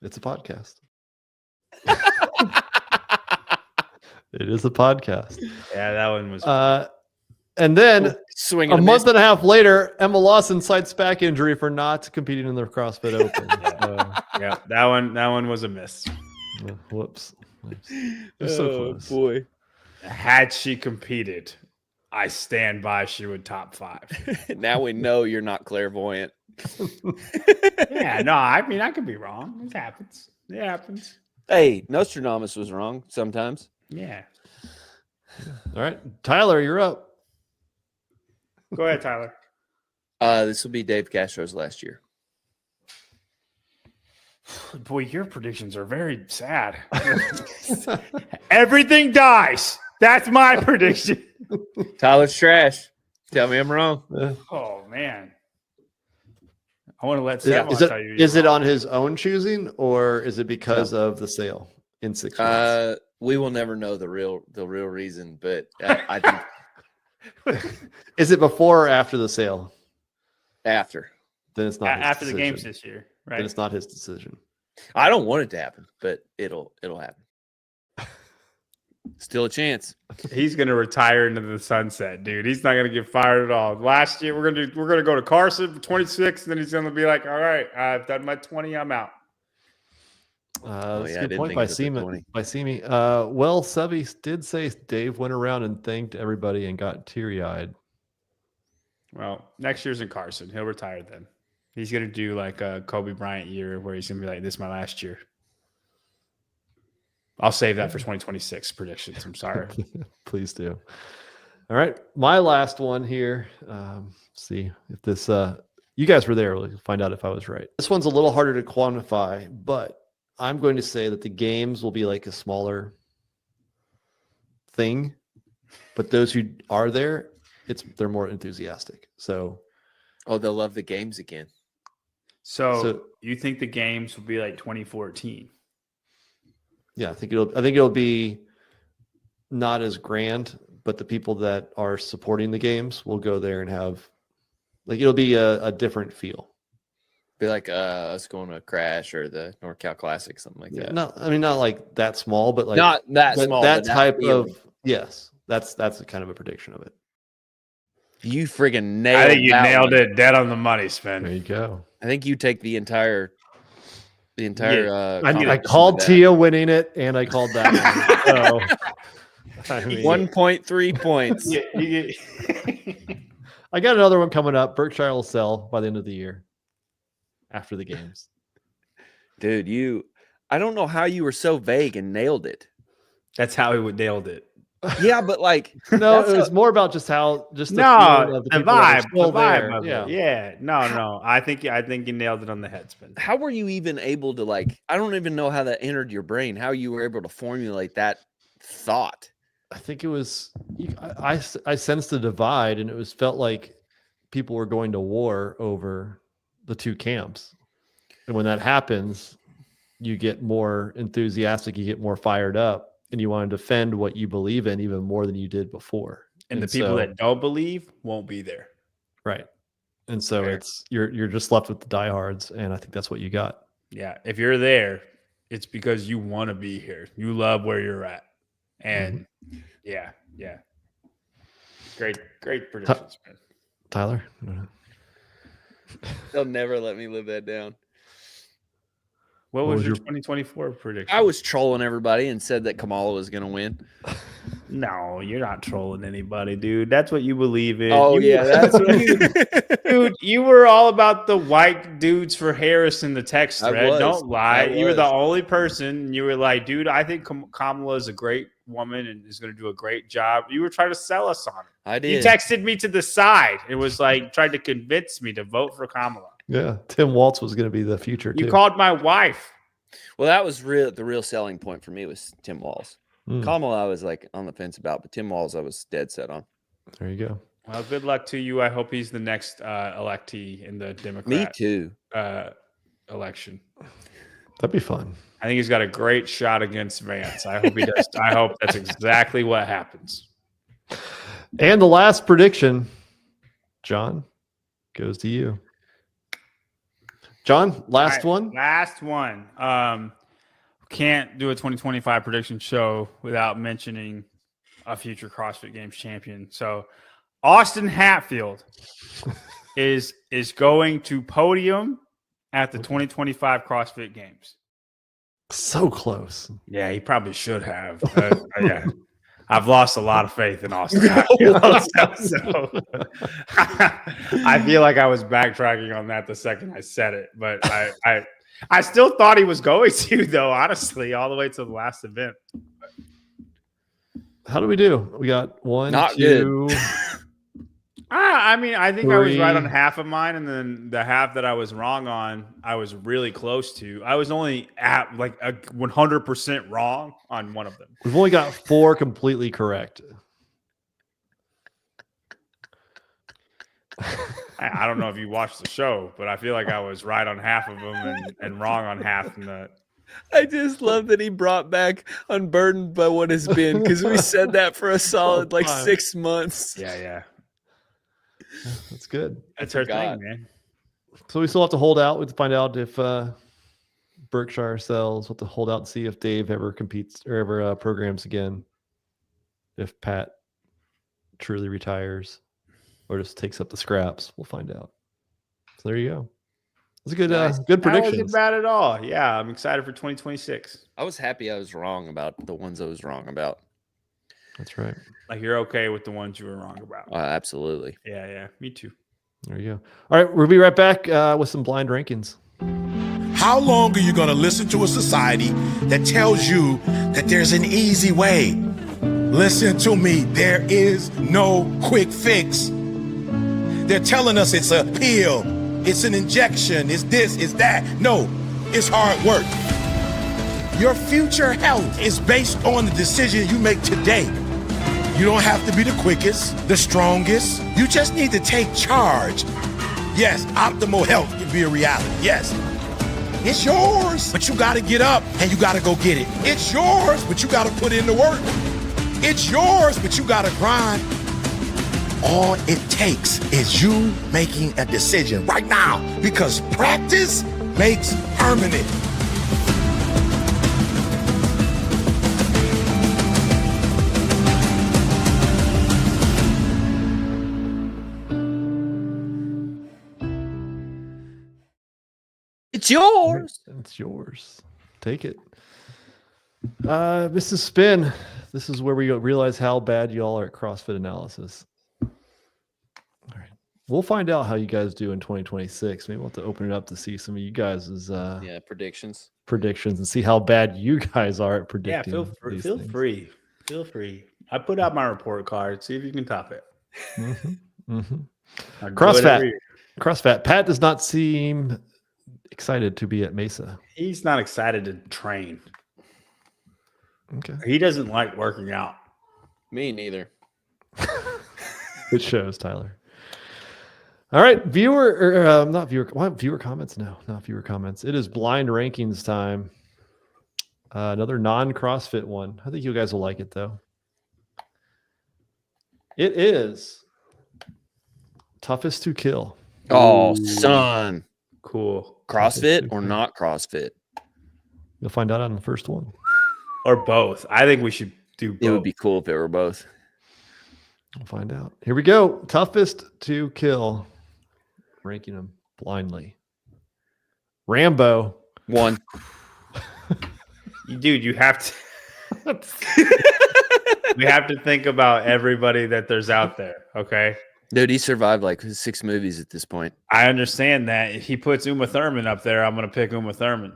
It's a podcast. It is a podcast. Yeah, that one was. And then a month and a half later, Emma Lawson cites back injury for not competing in the CrossFit Open. Yeah, that one was a miss. Whoops. It was so close. Boy. Had she competed, I stand by she would top 5. Now we know you're not clairvoyant. Yeah, no, I mean, I could be wrong. It happens. It happens. Hey, Nostradamus was wrong sometimes. Yeah. All right, Tyler, you're up. Go ahead, Tyler. This will be Dave Castro's last year. Boy, your predictions are very sad. Everything dies. That's my prediction. Tyler's trash. Tell me I'm wrong. Oh, man. I want to let Yeah, Sam tell you. is it on his own choosing, or is it because of the sale in 6 months? We will never know the real reason, but I think Is it before or after the sale? after. Then it's not his after the decision. games this year, right? Then it's not his decision. I don't want it to happen, but it'll happen. Still a chance. He's gonna retire into the sunset, dude. He's not gonna get fired at all. Last year, we're gonna go to Carson for 26, and then he's gonna be like, "All right, I've done my 20. I'm out." That's yeah, I a good didn't point think by it was at Seema. 20. By Seema. Well, Sebby did say Dave went around and thanked everybody and got teary-eyed. Well, next year's in Carson. He'll retire then. He's gonna do like a Kobe Bryant year where he's gonna be like, "This is my last year." I'll save that for 2026 predictions. I'm sorry. Please do. All right, my last one here. See if this. You guys were there. We'll find out if I was right. This one's a little harder to quantify, but I'm going to say that the games will be like a smaller thing, but those who are there, they're more enthusiastic. So, They'll love the games again. So you think the games will be like 2014? yeah, I think it'll be not as grand, but the people that are supporting the games will go there and have it'll be a different feel. Be like us going to Crash or the NorCal Classic, something like that. No, I mean not like that small, but like Not that small. That but type feeling. of yes, that's a kind of a prediction of it. You friggin' nailed. I think you that nailed one. it dead on the money, Sven. There you go. I think you take the entire. I called Tia winning it, and I called that one. So, I mean, 1.3 points. I got another one coming up. Berkshire will sell by the end of the year after the games. Dude, I don't know how you were so vague and nailed it. That's how he would nailed it. Yeah, but like No, it was more about just the feeling of the people that are vibe, still the vibe there. of Yeah. it. Yeah, no. I think you nailed it on the head, Spin. how were you even able to I don't even know how that entered your brain, how you were able to formulate that thought. I think it was I sensed the divide, and it felt like people were going to war over the two camps. And when that happens, you get more enthusiastic, you get more fired up, and you want to defend what you believe in even more than you did before. And the people that don't believe won't be there. Right. And so Fair. you're just left with the diehards, and I think that's what you got. Yeah, if you're there, it's because you want to be here. You love where you're at. And yeah. Great predictions, man. Tyler? They'll never let me live that down. What was your 2024 prediction? I was trolling everybody and said that Kamala was going to win. No, you're not trolling anybody, dude. That's what you believe in. Oh, You- yeah. That's what you. dude, you were all about the white dudes for Harris in the text I thread. was. Don't lie. I You were the was. only person. You were like, dude, I think Kamala is a great woman and is going to do a great job. You were trying to sell us on it. I You did. texted me to the side. It was like tried to convince me to vote for Kamala. Yeah. Tim Waltz was going to be the future, You too. called my wife. Well, that was the real selling point for me was Tim Walz. Mm, Kamala, I was on the fence about, but Tim Walz, I was dead set on. there you go. Well, good luck to you. I hope he's the next electee in the Democrat Me too. election. That'd be fun. I think he's got a great shot against Vance. I hope he does. I hope that's exactly what happens. And the last prediction, John, goes to you. John, last All right, one. Last one. Can't do a 2025 prediction show without mentioning a future CrossFit Games champion. So Austin Hatfield is going to podium at the 2025 CrossFit Games. So close. Yeah, he probably should have. Yeah. I've lost a lot of faith in Austin. So I feel like I was backtracking on that the second I said it, but I still thought he was going to, though, honestly, all the way to the last event. How do we do? We got one, Not two. good. I mean, I think I was right on Three. half of mine, and then the half that I was wrong on, I was really close to. I was only at like a 100% wrong on one of them. We've only got 4 completely correct. I don't know if you watched the show, but I feel like I was right on half of them and wrong on half. I just love that he brought back Unburdened by What Has Been, because we said that for a solid like 6 months. Yeah. That's good. That's her thing, man. So we still have to hold out. We have to find out if Berkshire sells. We'll have to hold out and see if Dave ever competes or ever programs again. If Pat truly retires or just takes up the scraps, we'll find out. So there you go. That's a good, Nice. good That prediction. wasn't bad at all. Yeah, I'm excited for 2026. I was happy I was wrong about the ones I was wrong about. That's right. Like, you're okay with the ones you were wrong about. Absolutely. Yeah, me too. There you go. All right, we'll be right back with some blind rankings. How long are you going to listen to a society that tells you that there's an easy way? Listen to me. There is no quick fix. They're telling us it's a pill, it's an injection, it's this, it's that. No, it's hard work. Your future health is based on the decision you make today. You don't have to be the quickest, the strongest. You just need to take charge. Yes, optimal health can be a reality. Yes. It's yours, but you got to get up and you got to go get it. It's yours, but you got to put in the work. It's yours, but you got to grind. All it takes is you making a decision right now, because practice makes permanent. It's yours. It's yours. Take it. Mrs. Spin, this is where we realize how bad y'all are at CrossFit analysis. All right. We'll find out how you guys do in 2026. Maybe we'll have to open it up to see some of you guys' Predictions and see how bad you guys are at predicting. Yeah, feel free. Feel free. I put out my report card. See if you can top it. CrossFit. Pat does not seem excited to be at Mesa. He's not excited to train. Okay. He doesn't like working out. Me neither. It shows, Tyler. All right, viewer comments? No, not viewer comments. It is blind rankings time. Another non-CrossFit one. I think you guys will like it, though. It is toughest to kill. Oh, son. Cool. CrossFit or not CrossFit? You'll find out on the first one. Or both. I think we should do both. It would be cool if it were both. We'll find out. Here we go. Toughest to kill. Ranking them blindly. Rambo. 1. Dude, you have to we have to think about everybody that there's out there, okay? Dude, he survived like 6 movies at this point. I understand that. If he puts Uma Thurman up there, I'm going to pick Uma Thurman.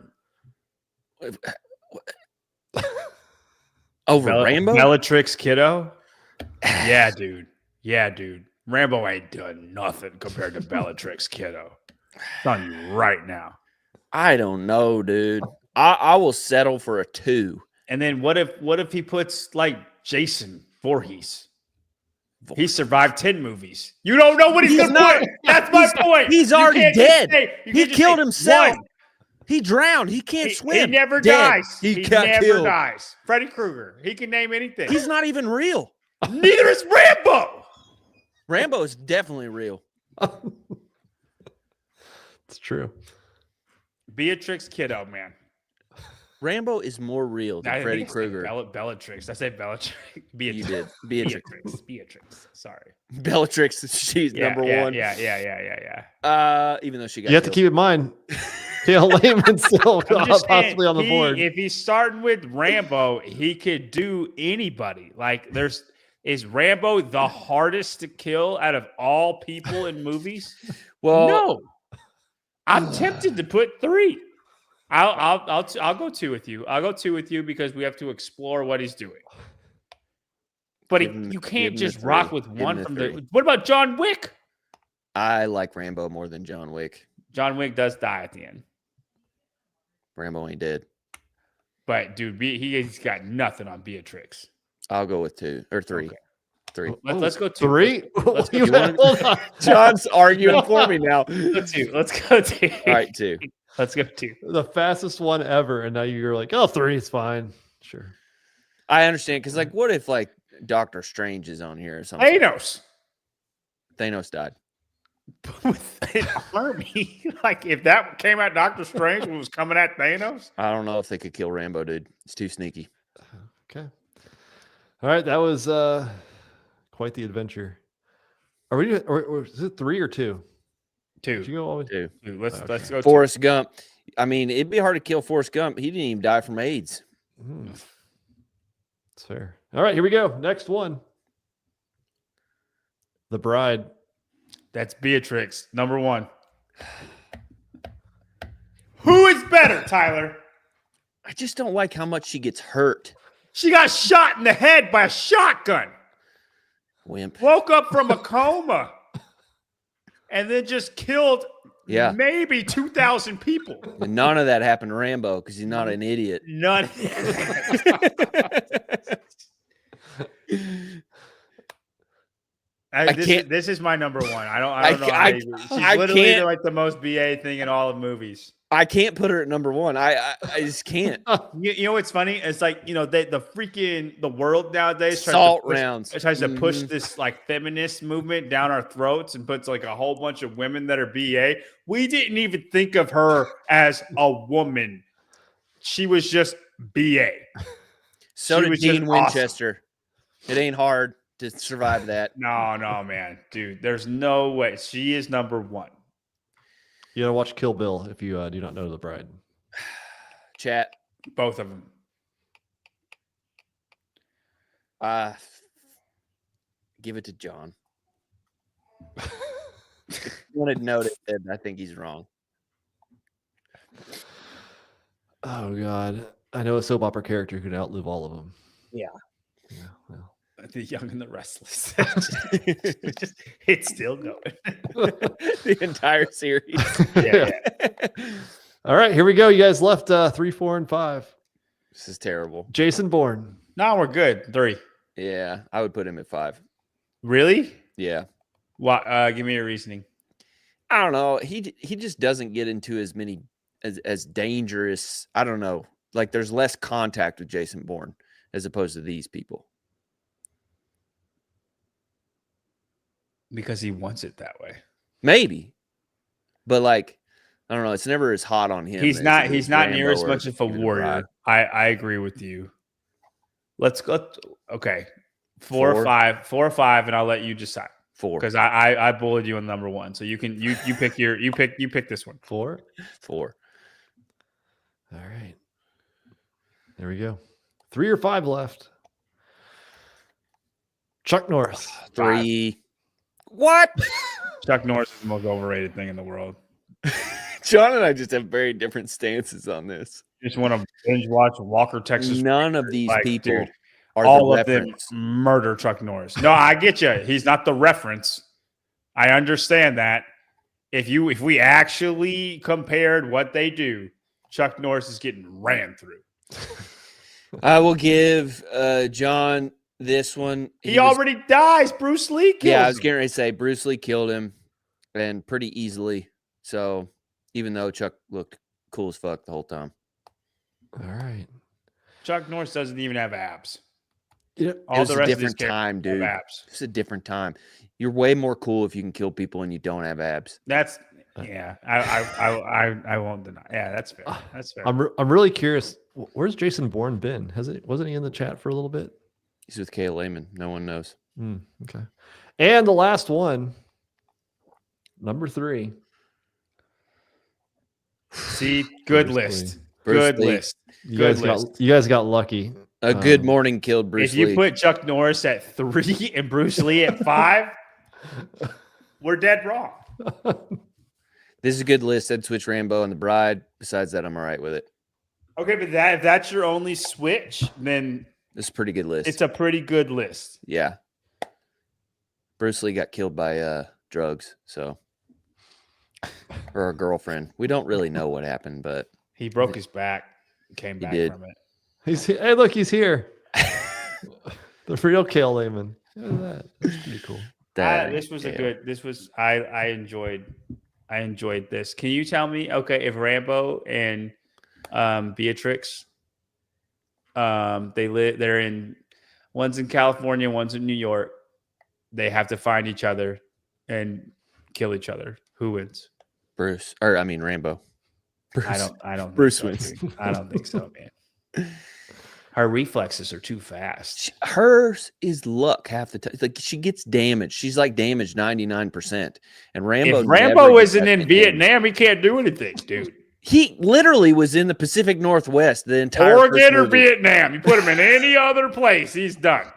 Over Rambo? Bellatrix Kiddo? Yeah, dude. Rambo ain't done nothing compared to Bellatrix Kiddo. It's on you right now. I don't know, dude. I will settle for a 2. And then what if he puts like Jason Voorhees? He survived 10 movies. You don't know what he's going to put. That's my point. He's already dead. He killed himself. He drowned. He can't swim. He never Dead. dies. He never killed. dies. Freddy Krueger. He can name anything. He's not even real. Neither is Rambo. Rambo is definitely real. It's true. Beatrix Kiddo, man. Rambo is more real than Freddy Krueger. Bellatrix. I said Bellatrix. You did. Beatrix. Sorry. Bellatrix, she's number 1. Yeah. Even though she got You have to killed. keep in mind, Dale Layman's still I'm just saying, possibly on the board. If he's starting with Rambo, he could do anybody. Like, is Rambo the hardest to kill out of all people in movies? Well, no. I'm tempted to put 3. I'll go 2 with you. I'll go 2 with you because we have to explore what he's doing. But you can't just rock with one from the. What about John Wick? I like Rambo more than John Wick. John Wick does die at the end. Rambo ain't dead. But dude, he's got nothing on Beatrix. I'll go with 2 or 3. Okay. 3. Let's go 2. 3. Let's go. Hold on. John's arguing for me now. Let's go 2. All right, 2. Let's go 2. The fastest one ever, and now you're like, oh, 3 is fine. Sure. I understand because, like, what if like Doctor Strange is on here or something? Thanos died with an army. Like, if that came at Doctor Strange and was coming at Thanos, I don't know if they could kill Rambo, dude. It's too sneaky. Okay. All right, that was quite the adventure. Are we? Or is it 3 or 2? 2. Did you go all 2. Let's go. Forrest Gump. I mean, it'd be hard to kill Forrest Gump. He didn't even die from AIDS. That's fair. All right, here we go. Next one. The Bride. That's Beatrix, number 1. Who is better, Tyler? I just don't like how much she gets hurt. She got shot in the head by a shotgun. Wimp. Woke up from a coma. And then just killed maybe 2,000 people. And none of that happened to Rambo because he's not an idiot. None. This is my number 1. I don't know. She's literally like the most BA thing in all of movies. I can't put her at number 1. I just can't. You know what's funny? It's like, you know, the world nowadays tries to push this like feminist movement down our throats and puts like a whole bunch of women that are BA. We didn't even think of her as a woman. She was just BA. So did Dean Winchester. Awesome. It ain't hard to survive that. No, man. Dude, there's no way. She is number 1. You gotta watch Kill Bill if you do not know The Bride. Chat. Both of them. Give it to John. Wanted to note it. I think he's wrong. Oh God, I know a soap opera character who could outlive all of them. Yeah. Well. The Young and the Restless. It's still going. The entire series. Yeah. All right, here we go. You guys left 3, 4, and 5. This is terrible. Jason Bourne. No, we're good. 3. Yeah, I would put him at 5. Really? Yeah. What? Give me your reasoning. I don't know. He just doesn't get into as many as dangerous. I don't know. Like there's less contact with Jason Bourne as opposed to these people. Because he wants it that way. Maybe. But like, I don't know. It's never as hot on him. He's not near as much of a warrior. I agree with you. Let's go. Okay. 4 or 5. 4 or 5, and I'll let you decide. 4. Because I bullied you on number 1. So you pick you pick this one. 4. 4. All right. There we go. 3 or 5 left. Chuck Norris. 3. What? Chuck Norris is the most overrated thing in the world. John and I just have very different stances on this. Just want to binge watch Walker, Texas. None of these people dude, are all the of reference. them murder Chuck Norris. No, I get you. He's not the reference. I understand that. If we actually compared what they do, Chuck Norris is getting ran through. I will give John this one. He already dies. Bruce Lee kills I was him. getting ready to say Bruce Lee killed him and pretty easily. So even though Chuck looked cool as fuck the whole time. All right. Chuck Norris doesn't even have abs. It was a different time, dude. It's a different time. You're way more cool if you can kill people and you don't have abs. That's I won't deny. Yeah, that's fair. That's fair. I'm really curious. Where's Jason Bourne been? Wasn't he in the chat for a little bit? He's with Kay Lehman. No one knows. Okay. And the last one, number 3. See, good Bruce list. Bruce Good Lee. list. You Good guys list. got you guys got lucky. A good morning killed Bruce If you Lee. put Chuck Norris at 3 and Bruce Lee at 5, we're dead wrong. This is a good list. I'd switch Rambo and the Bride. Besides that, I'm all right with it. Okay, but if that's your only switch, then It's a pretty good list. it's a pretty good list. Yeah. Bruce Lee got killed by drugs, so or a girlfriend. We don't really know what happened, but He broke his back, came He back did. from it. Hey, look, he's here. The real Kale Lehman. Look at that. That's pretty cool. This was a good. This was I enjoyed this. Can you tell me? Okay, if Rambo and Beatrix, they're in. One's in California, one's in New York. They have to find each other and kill each other. Who wins? Rambo. Bruce. I don't. Bruce think so, wins. dude. I don't think so, man. Her reflexes are too fast. Hers is luck half the time. Like she gets damaged. She's like damaged 99%. And Rambo. If Rambo isn't in Vietnam, he can't do anything, dude. He literally was in the Pacific Northwest the entire Oregon or movie. Vietnam. You put him in any other place, he's done.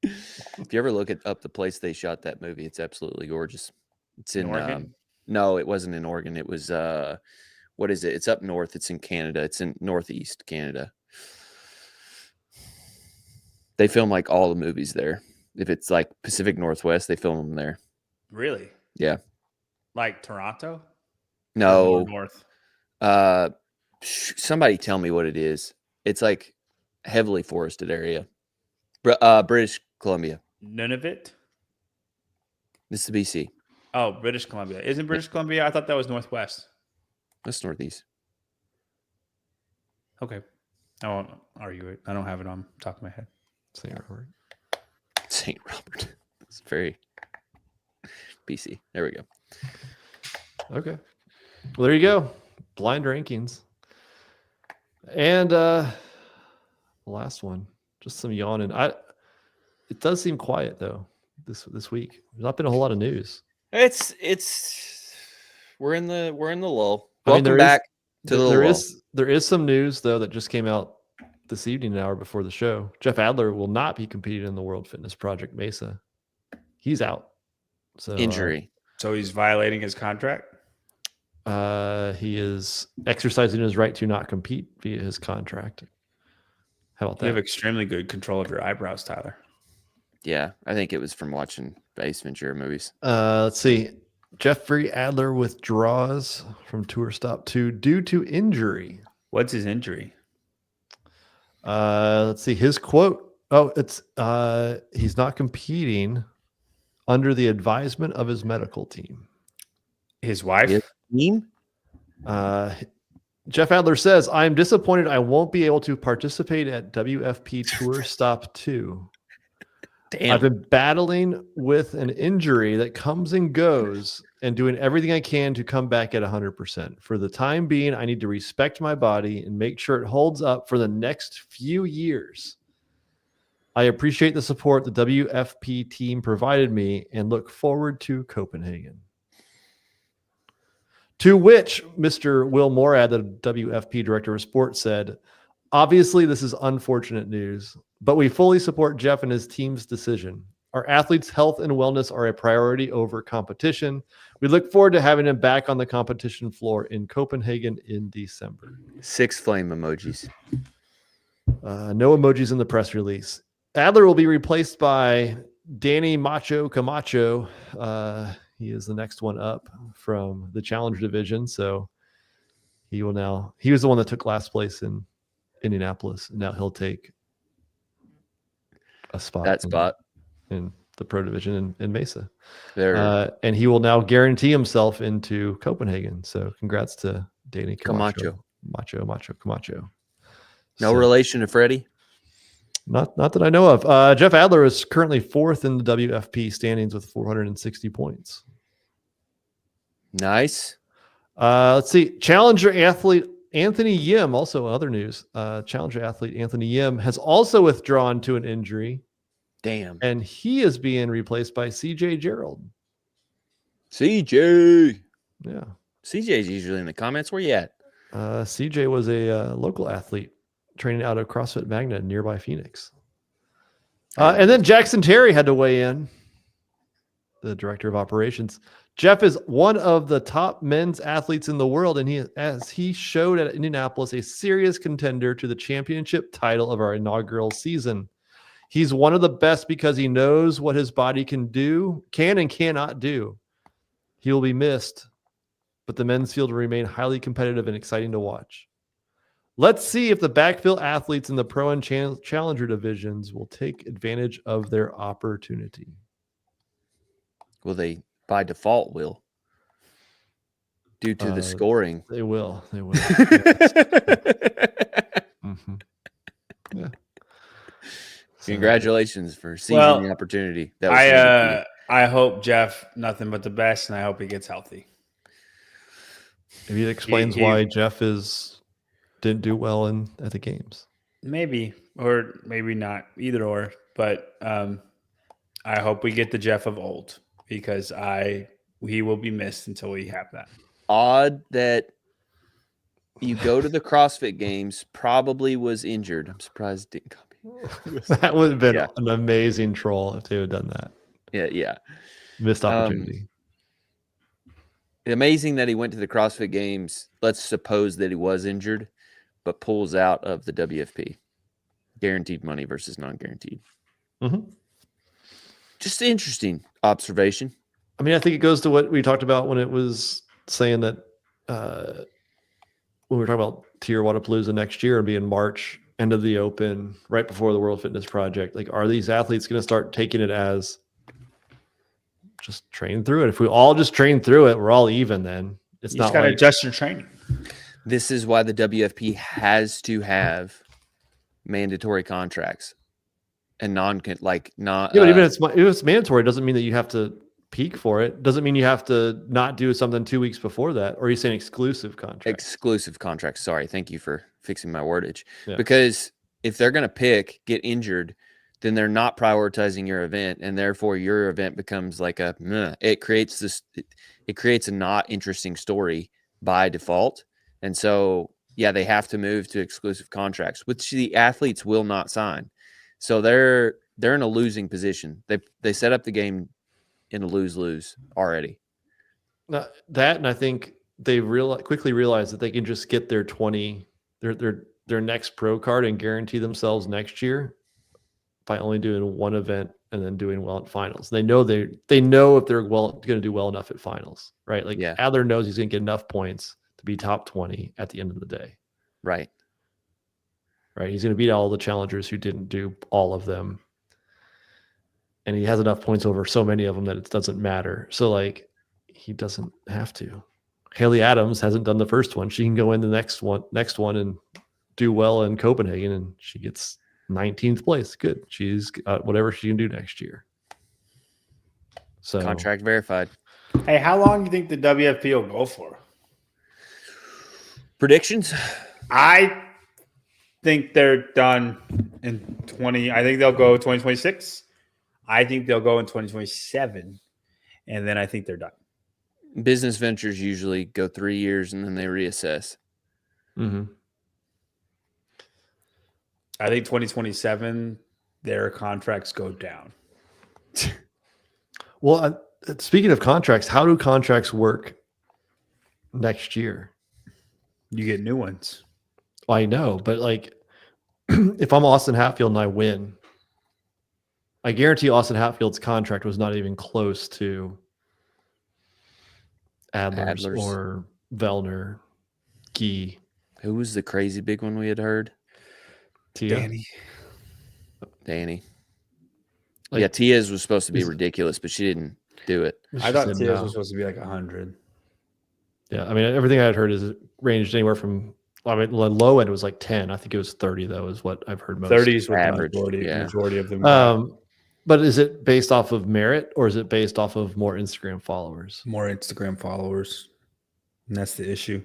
If you ever look up the place they shot that movie, it's absolutely gorgeous. It's in Oregon? No, it wasn't in Oregon. It was what is it? It's up north. It's in Canada. It's in northeast Canada. They film like all the movies there. If it's like Pacific Northwest, they film them there. Really? Yeah. Like Toronto? No. Or north. Somebody tell me what it is. It's like heavily forested area. British Columbia. Nunavut? This is BC. Oh, British Columbia. Isn't British Columbia? I thought that was Northwest. That's northeast. Okay. I won't argue it. I don't have it on top of my head. St. Robert. St. Robert. It's very BC. There we go. Okay. Well, there you go. Blind rankings. And the last one, just some yawning. It does seem quiet though this week. There's not been a whole lot of news. We're in the lull. I mean, Welcome back to the lull. There is some news though that just came out this evening, an hour before the show. Jeff Adler will not be competing in the World Fitness Project Mesa. He's out. So Injury. So he's violating his contract? He is exercising his right to not compete via his contract. How about that? You have extremely good control of your eyebrows, Tyler. Yeah, I think it was from watching Ace Ventura movies. Let's see. Jeffrey Adler withdraws from Tour Stop 2 due to injury. What's his injury? Let's see. His quote. Oh, it's he's not competing under the advisement of his medical team. His wife? His team? Jeff Adler says, "I am disappointed I won't be able to participate at WFP Tour Stop 2. Damn. I've been battling with an injury that comes and goes and doing everything I can to come back at 100%. For the time being, I need to respect my body and make sure it holds up for the next few years. I appreciate the support the WFP team provided me and look forward to Copenhagen." To which Mr. Will Morad, the WFP director of sports, said, "Obviously, this is unfortunate news, but we fully support Jeff and his team's decision. Our athletes' health and wellness are a priority over competition. We look forward to having him back on the competition floor in Copenhagen in December." 6 flame emojis. No emojis in the press release. Adler will be replaced by Danny Macho Camacho. He is the next one up from the Challenger division. So he was the one that took last place in Indianapolis. And now he'll take a spot. In the pro division in Mesa. And he will now guarantee himself into Copenhagen. So congrats to Danny Camacho. Camacho. No relation to Freddie? Not that I know of. Jeff Adler is currently 4th in the WFP standings with 460 points. Nice. Let's see. Challenger athlete Anthony Yim, also other news. Challenger athlete Anthony Yim has also withdrawn to an injury. Damn. And he is being replaced by CJ Gerald. CJ. Yeah. CJ's usually in the comments. Where you at? CJ was a local athlete training out of CrossFit Magna in nearby Phoenix. And then Jackson Terry had to weigh in, the director of operations. Jeff is one of the top men's athletes in the world, and as he showed at Indianapolis, a serious contender to the championship title of our inaugural season. He's one of the best because he knows what his body can and cannot do. He will be missed, but the men's field will remain highly competitive and exciting to watch. Let's see if the backfill athletes in the pro and challenger divisions will take advantage of their opportunity. Well, they by default will, due to the scoring. They will. Mm-hmm. Yeah. Congratulations for seizing the opportunity. That was I hope Jeff nothing but the best, and I hope he gets healthy. Maybe it explains why Jeff didn't do well at the games. Maybe, or maybe not, either or. But I hope we get the Jeff of old, because he will be missed until we have that. Odd that you go to the CrossFit Games, probably was injured. I'm surprised it didn't come. That would have been an amazing troll if they had done that. Yeah. Missed opportunity. Amazing that he went to the CrossFit Games. Let's suppose that he was injured, but pulls out of the WFP. Guaranteed money versus non-guaranteed. Mm-hmm. Just an interesting observation. I mean, I think it goes to what we talked about when it was saying that when we were talking about Tier Waterpalooza next year and being March, end of the Open, right before the World Fitness Project. Like, are these athletes going to start taking it as just train through it? If we all just train through it, we're all even then. It's You not just got to like adjust your training. This is why the WFP has to have mandatory contracts and not. Yeah, but even if it's mandatory, it doesn't mean that you have to peak for it. Doesn't mean you have to not do something 2 weeks before that. Or are you saying exclusive contract? Exclusive contracts. Sorry, thank you for fixing my wordage. Yeah. Because if they're going to get injured, then they're not prioritizing your event, and therefore your event becomes like it creates a not interesting story by default. And so, yeah, they have to move to exclusive contracts, which the athletes will not sign. So they're in a losing position. They set up the game in a lose-lose already. That, and I think they quickly realized that they can just get their their next pro card and guarantee themselves next year by only doing one event and then doing well at finals. They know if they're going to do well enough at finals, right? Like Adler knows he's going to get enough points to be top 20 at the end of the day. Right. He's going to beat all the challengers who didn't do all of them. And he has enough points over so many of them that it doesn't matter. So like, he doesn't have to. Haley Adams hasn't done the first one. She can go in the next one and do well in Copenhagen, and she gets 19th place. Good. She's got whatever she can do next year. So contract verified. Hey, how long do you think the WFP will go for? Predictions? I think they're done in 20. I think they'll go 2026. I think they'll go in 2027. And then I think they're done. Business ventures usually go 3 years and then they reassess. Mm-hmm. I think 2027, their contracts go down. Well, speaking of contracts, how do contracts work next year? You get new ones. I know, but like, if I'm Austin Hatfield and I win, I guarantee Austin Hatfield's contract was not even close to Adler's. Or Vellner, Gee. Who was the crazy big one we had heard? Tia. Danny. Like, Tia's was supposed to be ridiculous, but she didn't do it. I thought Tia's was supposed to be like 100. Yeah, I mean, everything I had heard is ranged anywhere from, I mean, the low end was like 10. I think it was 30, though, is what I've heard most. 30 is what average, the majority of them. But is it based off of merit, or is it based off of more Instagram followers? More Instagram followers. And that's the issue.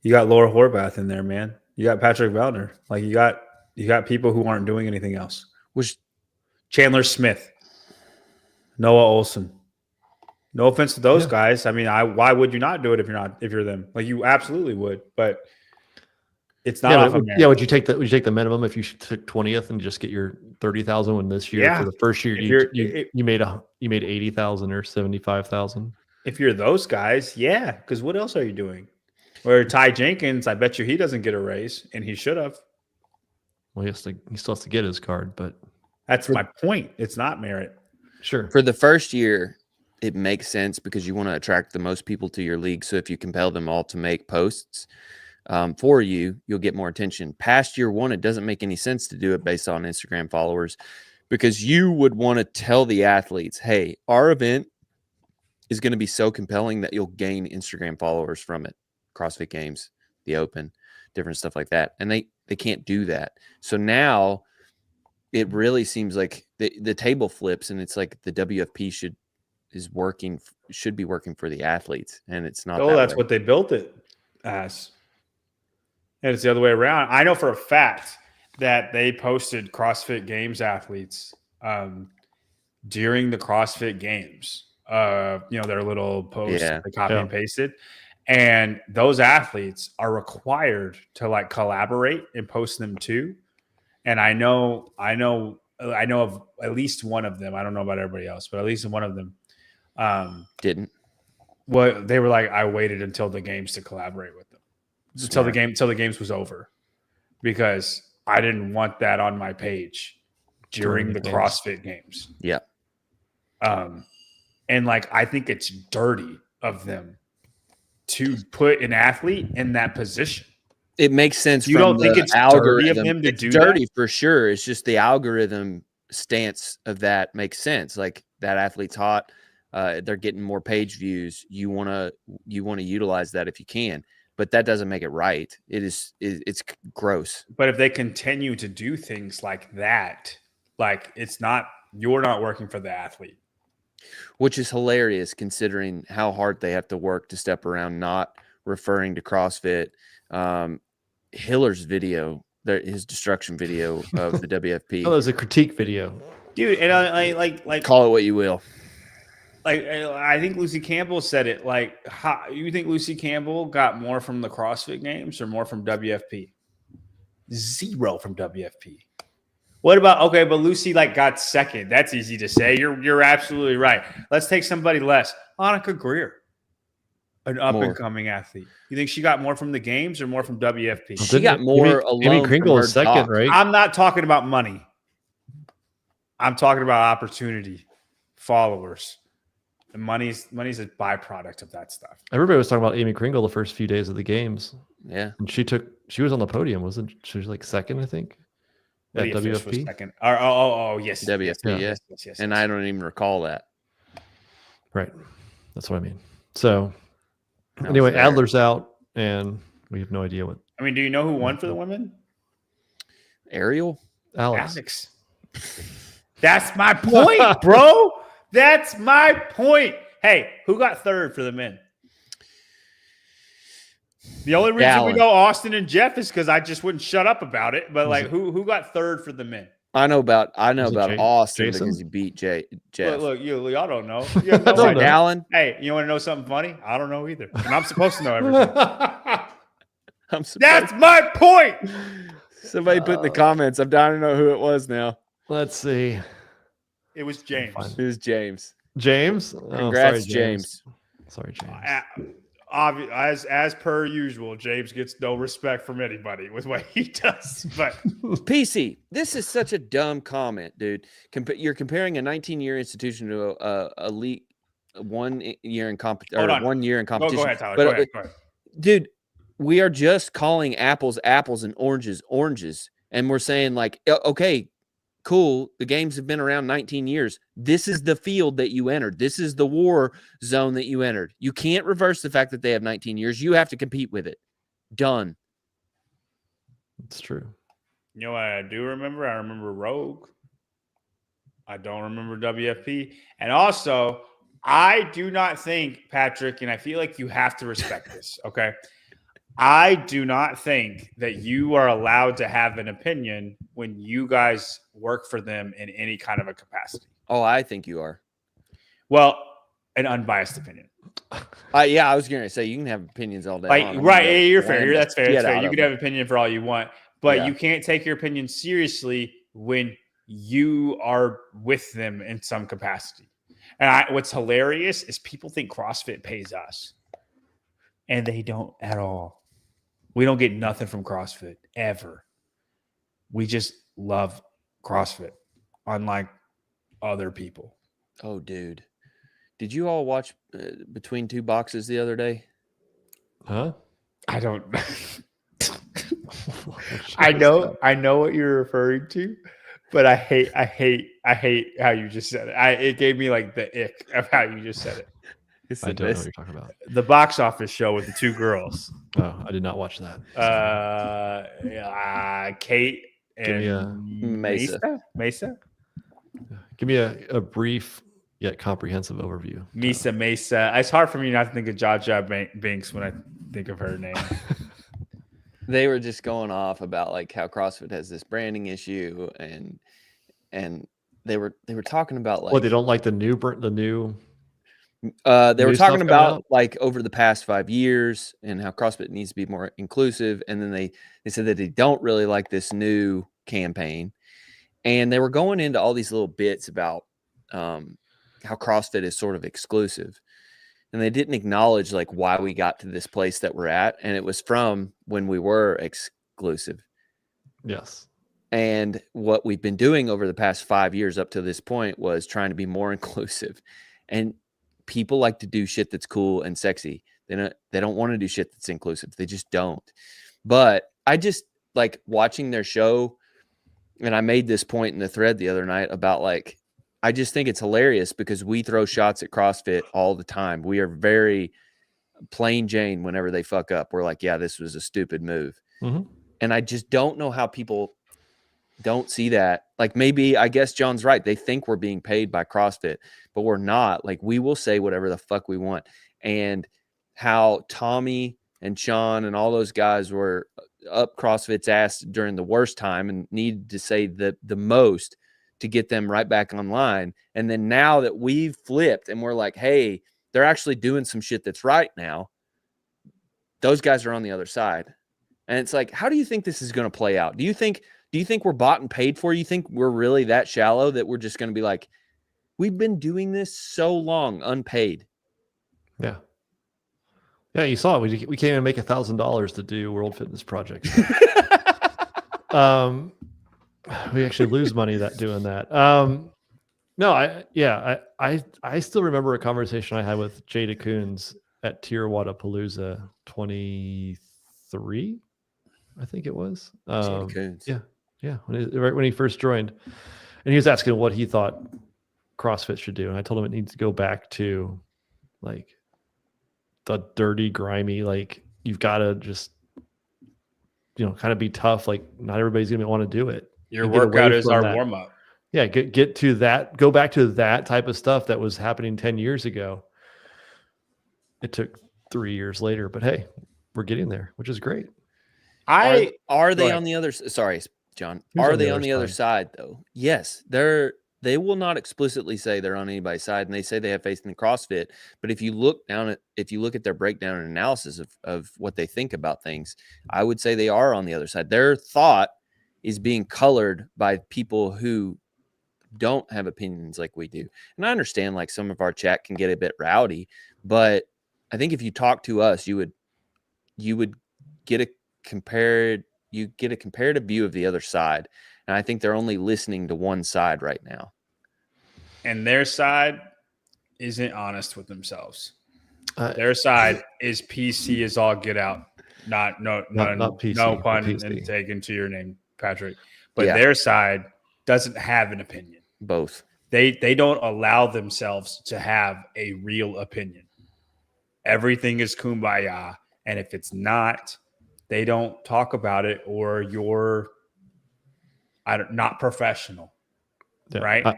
You got Laura Horvath in there, man. You got Patrick Vellner. Like, you got people who aren't doing anything else. Which Chandler Smith, Noah Olson, No offense to those guys. I mean, why would you not do it if you're them? Like, you absolutely would, but it's not off of merit. Yeah, would you take the minimum if you took 20th and just get your 30,000 when this year for the first year you made 80,000 or 75,000? If you're those guys, yeah, because what else are you doing? Or Ty Jenkins, I bet you he doesn't get a raise, and he should have. Well, he still has to get his card, but that's my point. It's not merit. Sure. For the first year, it makes sense because you want to attract the most people to your league. So if you compel them all to make posts for you, you'll get more attention. Past year one, it doesn't make any sense to do it based on Instagram followers, because you would want to tell the athletes, hey, our event is going to be so compelling that you'll gain Instagram followers from it. CrossFit Games, the Open, different stuff like that. And they can't do that. So now it really seems like the table flips, and it's like the WFP should be working for the athletes, and it's not. Oh, that's what they built it as. And it's the other way around. I know for a fact that they posted CrossFit Games athletes during the CrossFit Games. Their little posts, they copy and pasted. And those athletes are required to like collaborate and post them too. And I know of at least one of them. I don't know about everybody else, but at least one of them didn't. Well, they were like, I waited until the games to collaborate with them. Until the games was over, because I didn't want that on my page during the CrossFit Games. Yeah. And like, I think it's dirty of them to put an athlete in that position. It makes sense. You don't think it's dirty of him to do that? Dirty for sure. It's just the algorithm stance of that makes sense. Like, that athlete's hot. They're getting more page views. You want to utilize that if you can, but that doesn't make it right. It's gross. But if they continue to do things like that, like, you're not working for the athlete. Which is hilarious considering how hard they have to work to step around not referring to CrossFit. Hiller's video, his destruction video of the WFP. Oh, there's a critique video, dude. And I like call it what you will. Like, I think Lucy Campbell said it. Like, you think Lucy Campbell got more from the CrossFit Games or more from WFP? 0 from WFP. What about, but Lucy got second. That's easy to say. You're absolutely right. Let's take somebody less. Annika Greer, an up-and-coming athlete. You think she got more from the games or more from WFP? She got more alone. Amy Kringle is second, right? I'm not talking about money. I'm talking about opportunity, followers. And money's a byproduct of that stuff. Everybody was talking about Amy Kringle the first few days of the games. Yeah. And she was on the podium, wasn't she? Was like second, I think. At WFP? Second. Yes. WFP, yes. And I don't even recall that. Right. That's what I mean. So anyway, Adler's out, and we have no idea what. I mean, do you know who won for the women? Ariel? Alex. That's my point, bro. That's my point. Hey, who got third for the men? The only reason we know Austin and Jeff is because I just wouldn't shut up about it. But who got third for the men? I know about Austin Jason? Because he beat Jeff. Look, y'all don't know. Alan. Hey, you want to know something funny? I don't know either. And I'm supposed to know everything. That's my point. Somebody put in the comments. I'm dying to know who it was now. Let's see. It was James. It was James. James? Congrats, James. Sorry, James. As per usual, James gets no respect from anybody with what he does. But PC, this is such a dumb comment, dude. You're comparing a 19-year institution to a elite 1 year in competition. 1 year in competition. Go ahead, Tyler. Go ahead. Dude, we are just calling apples apples and oranges oranges, and we're saying okay, cool. The games have been around 19 years. This is the field that you entered. This is the war zone that you entered. You can't reverse the fact that they have 19 years. You have to compete with it. Done. It's true. You know what I do remember? I remember Rogue. I don't remember WFP. And also, I do not think, Patrick, and I feel like you have to respect this, okay? I do not think that you are allowed to have an opinion when you guys work for them in any kind of a capacity. Oh, I think you are. Well, an unbiased opinion. Yeah, I was going to say you can have opinions all day. Like, long. right? Yeah, you're fair. That's fair. That's fair. You can can have opinion for all you want, but you can't take your opinion seriously when you are with them in some capacity. And what's hilarious is people think CrossFit pays us, and they don't at all. We don't get nothing from CrossFit ever. We just love CrossFit, unlike other people. Oh, dude. Did you all watch Between Two Boxes the other day? Huh? I don't. I know what you're referring to, but I hate how you just said it. It gave me like the ick of how you just said it. I don't know what you're talking about. The box office show with the two girls. Oh, I did not watch that. Kate and Mesa. Give me a brief yet comprehensive overview. Mesa. It's hard for me not to think of Jaja Binks when I think of her name. They were just going off about like how CrossFit has this branding issue, and they were talking about like, they don't like the new. They were talking about like over the past 5 years and how CrossFit needs to be more inclusive, and then they said that they don't really like this new campaign, and they were going into all these little bits about how CrossFit is sort of exclusive, and they didn't acknowledge like why we got to this place that we're at, and it was from when we were exclusive. Yes. And what we've been doing over the past 5 years up to this point was trying to be more inclusive, and people like to do shit that's cool and sexy. They don't want to do shit that's inclusive. They just don't. But I just like watching their show, and I made this point in the thread the other night about like, I just think it's hilarious because we throw shots at CrossFit all the time. We are very plain Jane whenever they fuck up. We're like, yeah, this was a stupid move. Mm-hmm. And I just don't know how people don't see that. Like, maybe, I guess John's right. They think we're being paid by CrossFit, but we're not. Like, we will say whatever the fuck we want. And how Tommy and Sean and all those guys were up CrossFit's ass during the worst time and needed to say the most to get them right back online. And then now that we've flipped and we're like, hey, they're actually doing some shit that's right now, those guys are on the other side. And it's like, how do you think this is going to play out? Do you think we're bought and paid for? You think we're really that shallow that we're just going to be like, we've been doing this so long unpaid? Yeah. Yeah, you saw it. We can't even make $1,000 to do World Fitness projects. We actually lose money doing that. No, I still remember a conversation I had with Jada Coons at Waterpalooza 23, I think it was. Jada Coons. Yeah, right when he first joined, and he was asking what he thought CrossFit should do, and I told him it needs to go back to like the dirty, grimy, like you've got to just kind of be tough. Like not everybody's gonna want to do it. Your workout is our warm up. Yeah, get to that. Go back to that type of stuff that was happening 10 years ago. It took 3 years later, but hey, we're getting there, which is great. Are they on the other? Sorry, John. Are they on the other side though? Yes, they will not explicitly say they're on anybody's side, and they say they have faith in the CrossFit. But if you look at their breakdown and analysis of what they think about things, I would say they are on the other side. Their thought is being colored by people who don't have opinions like we do. And I understand like some of our chat can get a bit rowdy, but I think if you talk to us, you would get a comparative view of the other side. And I think they're only listening to one side right now. And their side isn't honest with themselves. Their side is PC as all get out. Not PC, no pun PC. Taken to your name, Patrick. But their side doesn't have an opinion. Both. They don't allow themselves to have a real opinion. Everything is kumbaya. And if it's not, they don't talk about it, or you're not professional. Yeah, right?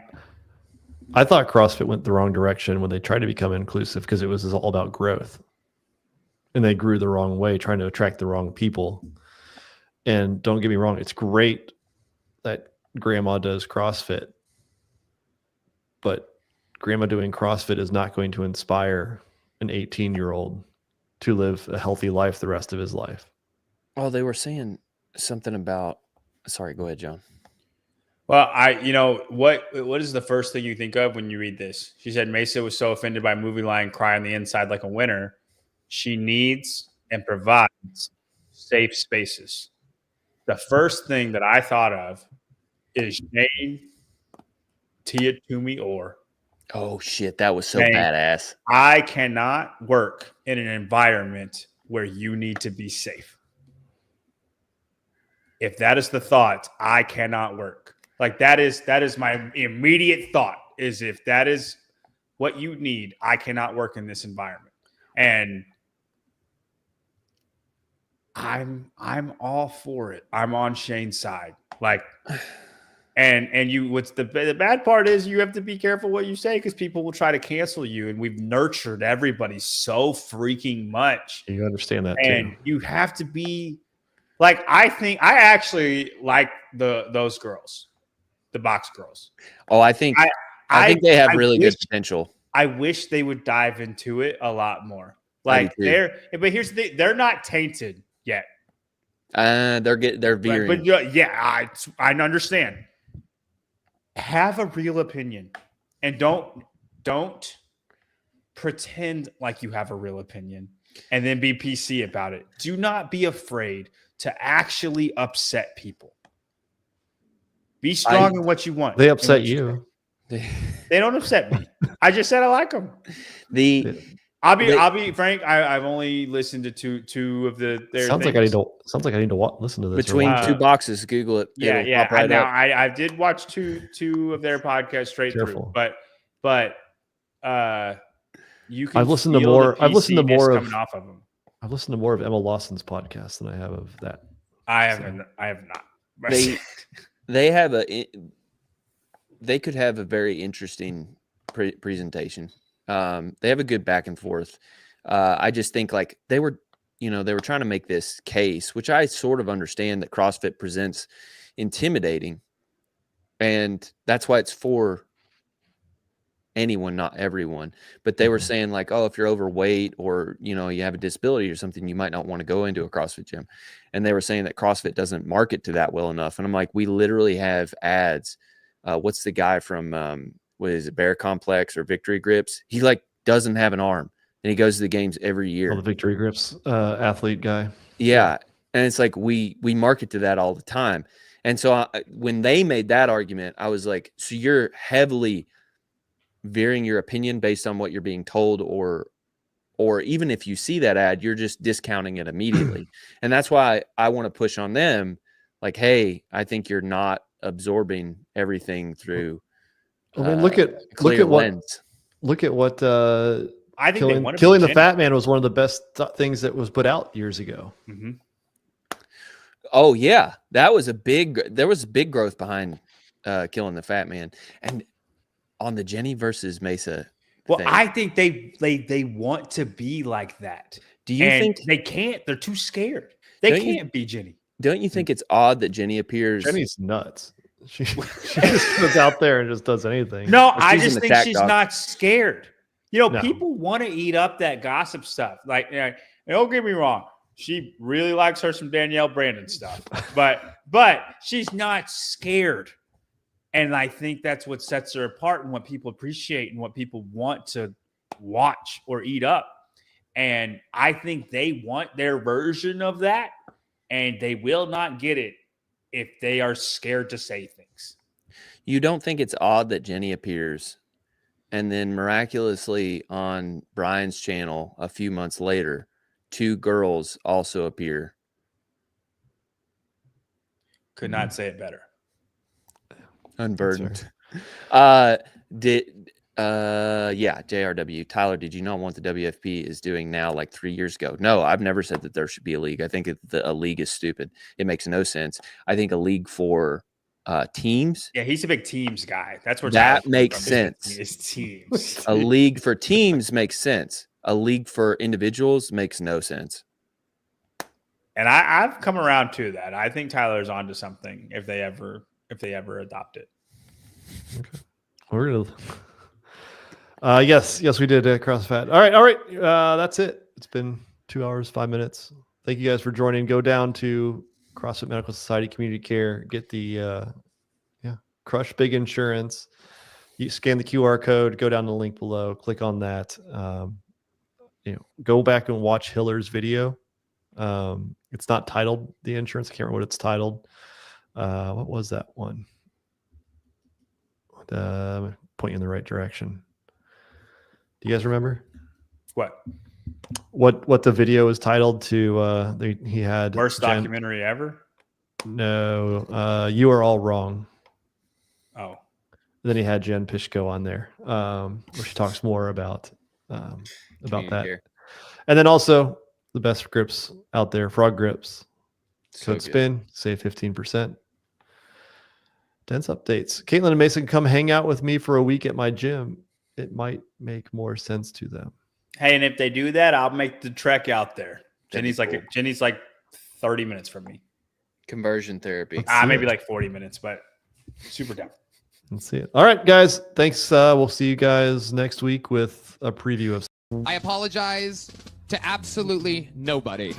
I thought CrossFit went the wrong direction when they tried to become inclusive because it was all about growth. And they grew the wrong way, trying to attract the wrong people. And don't get me wrong, it's great that grandma does CrossFit, but grandma doing CrossFit is not going to inspire an 18-year-old to live a healthy life the rest of his life. Oh, they were saying something about. Sorry, go ahead, John. Well, what is the first thing you think of when you read this? She said Mesa was so offended by movie line cry on the inside like a winner. She needs and provides safe spaces. The first thing that I thought of is Shane Tia Toomey Orr. Oh shit, that was so saying, badass. I cannot work in an environment where you need to be safe. If that is the thought, I cannot work. Like that is my immediate thought, is if that is what you need, I cannot work in this environment. And I'm all for it. I'm on Shane's side. Like, and you, what's the bad part is you have to be careful what you say, because people will try to cancel you. And we've nurtured everybody so freaking much. You understand that and too. You have to be like, I actually like those girls, the box girls. Oh, I think they have really good potential. I wish they would dive into it a lot more. Like but here's the thing, they're not tainted yet. They're veering. But yeah, I understand. Have a real opinion, and don't pretend like you have a real opinion and then be PC about it. Do not be afraid to actually upset people. Be strong in what you want. They upset you. They don't upset me. I just said I like them. I'll be frank. I've only listened to two of their. Sounds like I need to listen to this. Between two boxes, Google it. Yeah. I did watch two of their podcasts straight through, but you can. I've listened to more. I've listened to more coming off of them. I've listened to more of Emma Lawson's podcast than I have of that. I have not. They could have a very interesting presentation. They have a good back and forth. I just think like they were trying to make this case, which I sort of understand, that CrossFit presents intimidating, and that's why it's for anyone, not everyone. But they were saying like, oh, if you're overweight or, you have a disability or something, you might not want to go into a CrossFit gym. And they were saying that CrossFit doesn't market to that well enough. And I'm like, we literally have ads. What's the guy from, what is it, Bear Complex or Victory Grips? He like doesn't have an arm, and he goes to the games every year. Oh, the Victory Grips athlete guy. Yeah. And it's like, we market to that all the time. And so when they made that argument, I was like, so you're heavily veering your opinion based on what you're being told, or even if you see that ad, you're just discounting it immediately. And that's why I want to push on them. Like, hey, I think you're not absorbing everything through. I mean, look at what I think killing the Fat Man was one of the best things that was put out years ago. Mm-hmm. Oh yeah, there was big growth behind killing the Fat Man. And on the Jenny versus Mesa thing, I think they want to be like that. Do you think they can't? They're too scared. They can't be Jenny. Don't you think it's odd that Jenny appears? Jenny's nuts. She just goes out there and just does anything. No, I just think she's not scared. No. People want to eat up that gossip stuff. Like, don't get me wrong. She really likes her some Danielle Brandon stuff, but she's not scared. And I think that's what sets her apart and what people appreciate and what people want to watch or eat up. And I think they want their version of that, and they will not get it if they are scared to say things. You don't think it's odd that Jenny appears and then miraculously on Brian's channel a few months later, two girls also appear? Could not say it better. Unburdened. JRW. Tyler, did you not want the WFP is doing now like 3 years ago? No, I've never said that there should be a league. I think a league is stupid. It makes no sense. I think a league for teams. Yeah, he's a big teams guy. That's where that makes sense. Is teams. A league for teams makes sense. A league for individuals makes no sense. And I've come around to that. I think Tyler's onto something if they ever adopt it. Okay. We're gonna Yes, we did CrossFit. All right. That's it. It's been 2 hours, 5 minutes. Thank you guys for joining. Go down to CrossFit Medical Society Community Care. Get the Crush Big Insurance. You scan the QR code. Go down to the link below. Click on that. Go back and watch Hiller's video. It's not titled The Insurance. I can't remember what it's titled. What was that one? Point you in the right direction. Do you guys remember what the video is titled to? He had worst documentary ever. No, You Are All Wrong. Oh, then he had Jen Pishko on there, where she talks more about that. Here. And then also the best grips out there, Frog Grips. So Code SPIN, save 15%. Dense updates. Caitlin and Mason come hang out with me for a week at my gym. It might make more sense to them. Hey, and if they do that, I'll make the trek out there. Jenny's like 30 minutes from me. Conversion therapy. Maybe like 40 minutes, but super down. Let's see it. All right, guys. Thanks. We'll see you guys next week with a preview of. I apologize to absolutely nobody.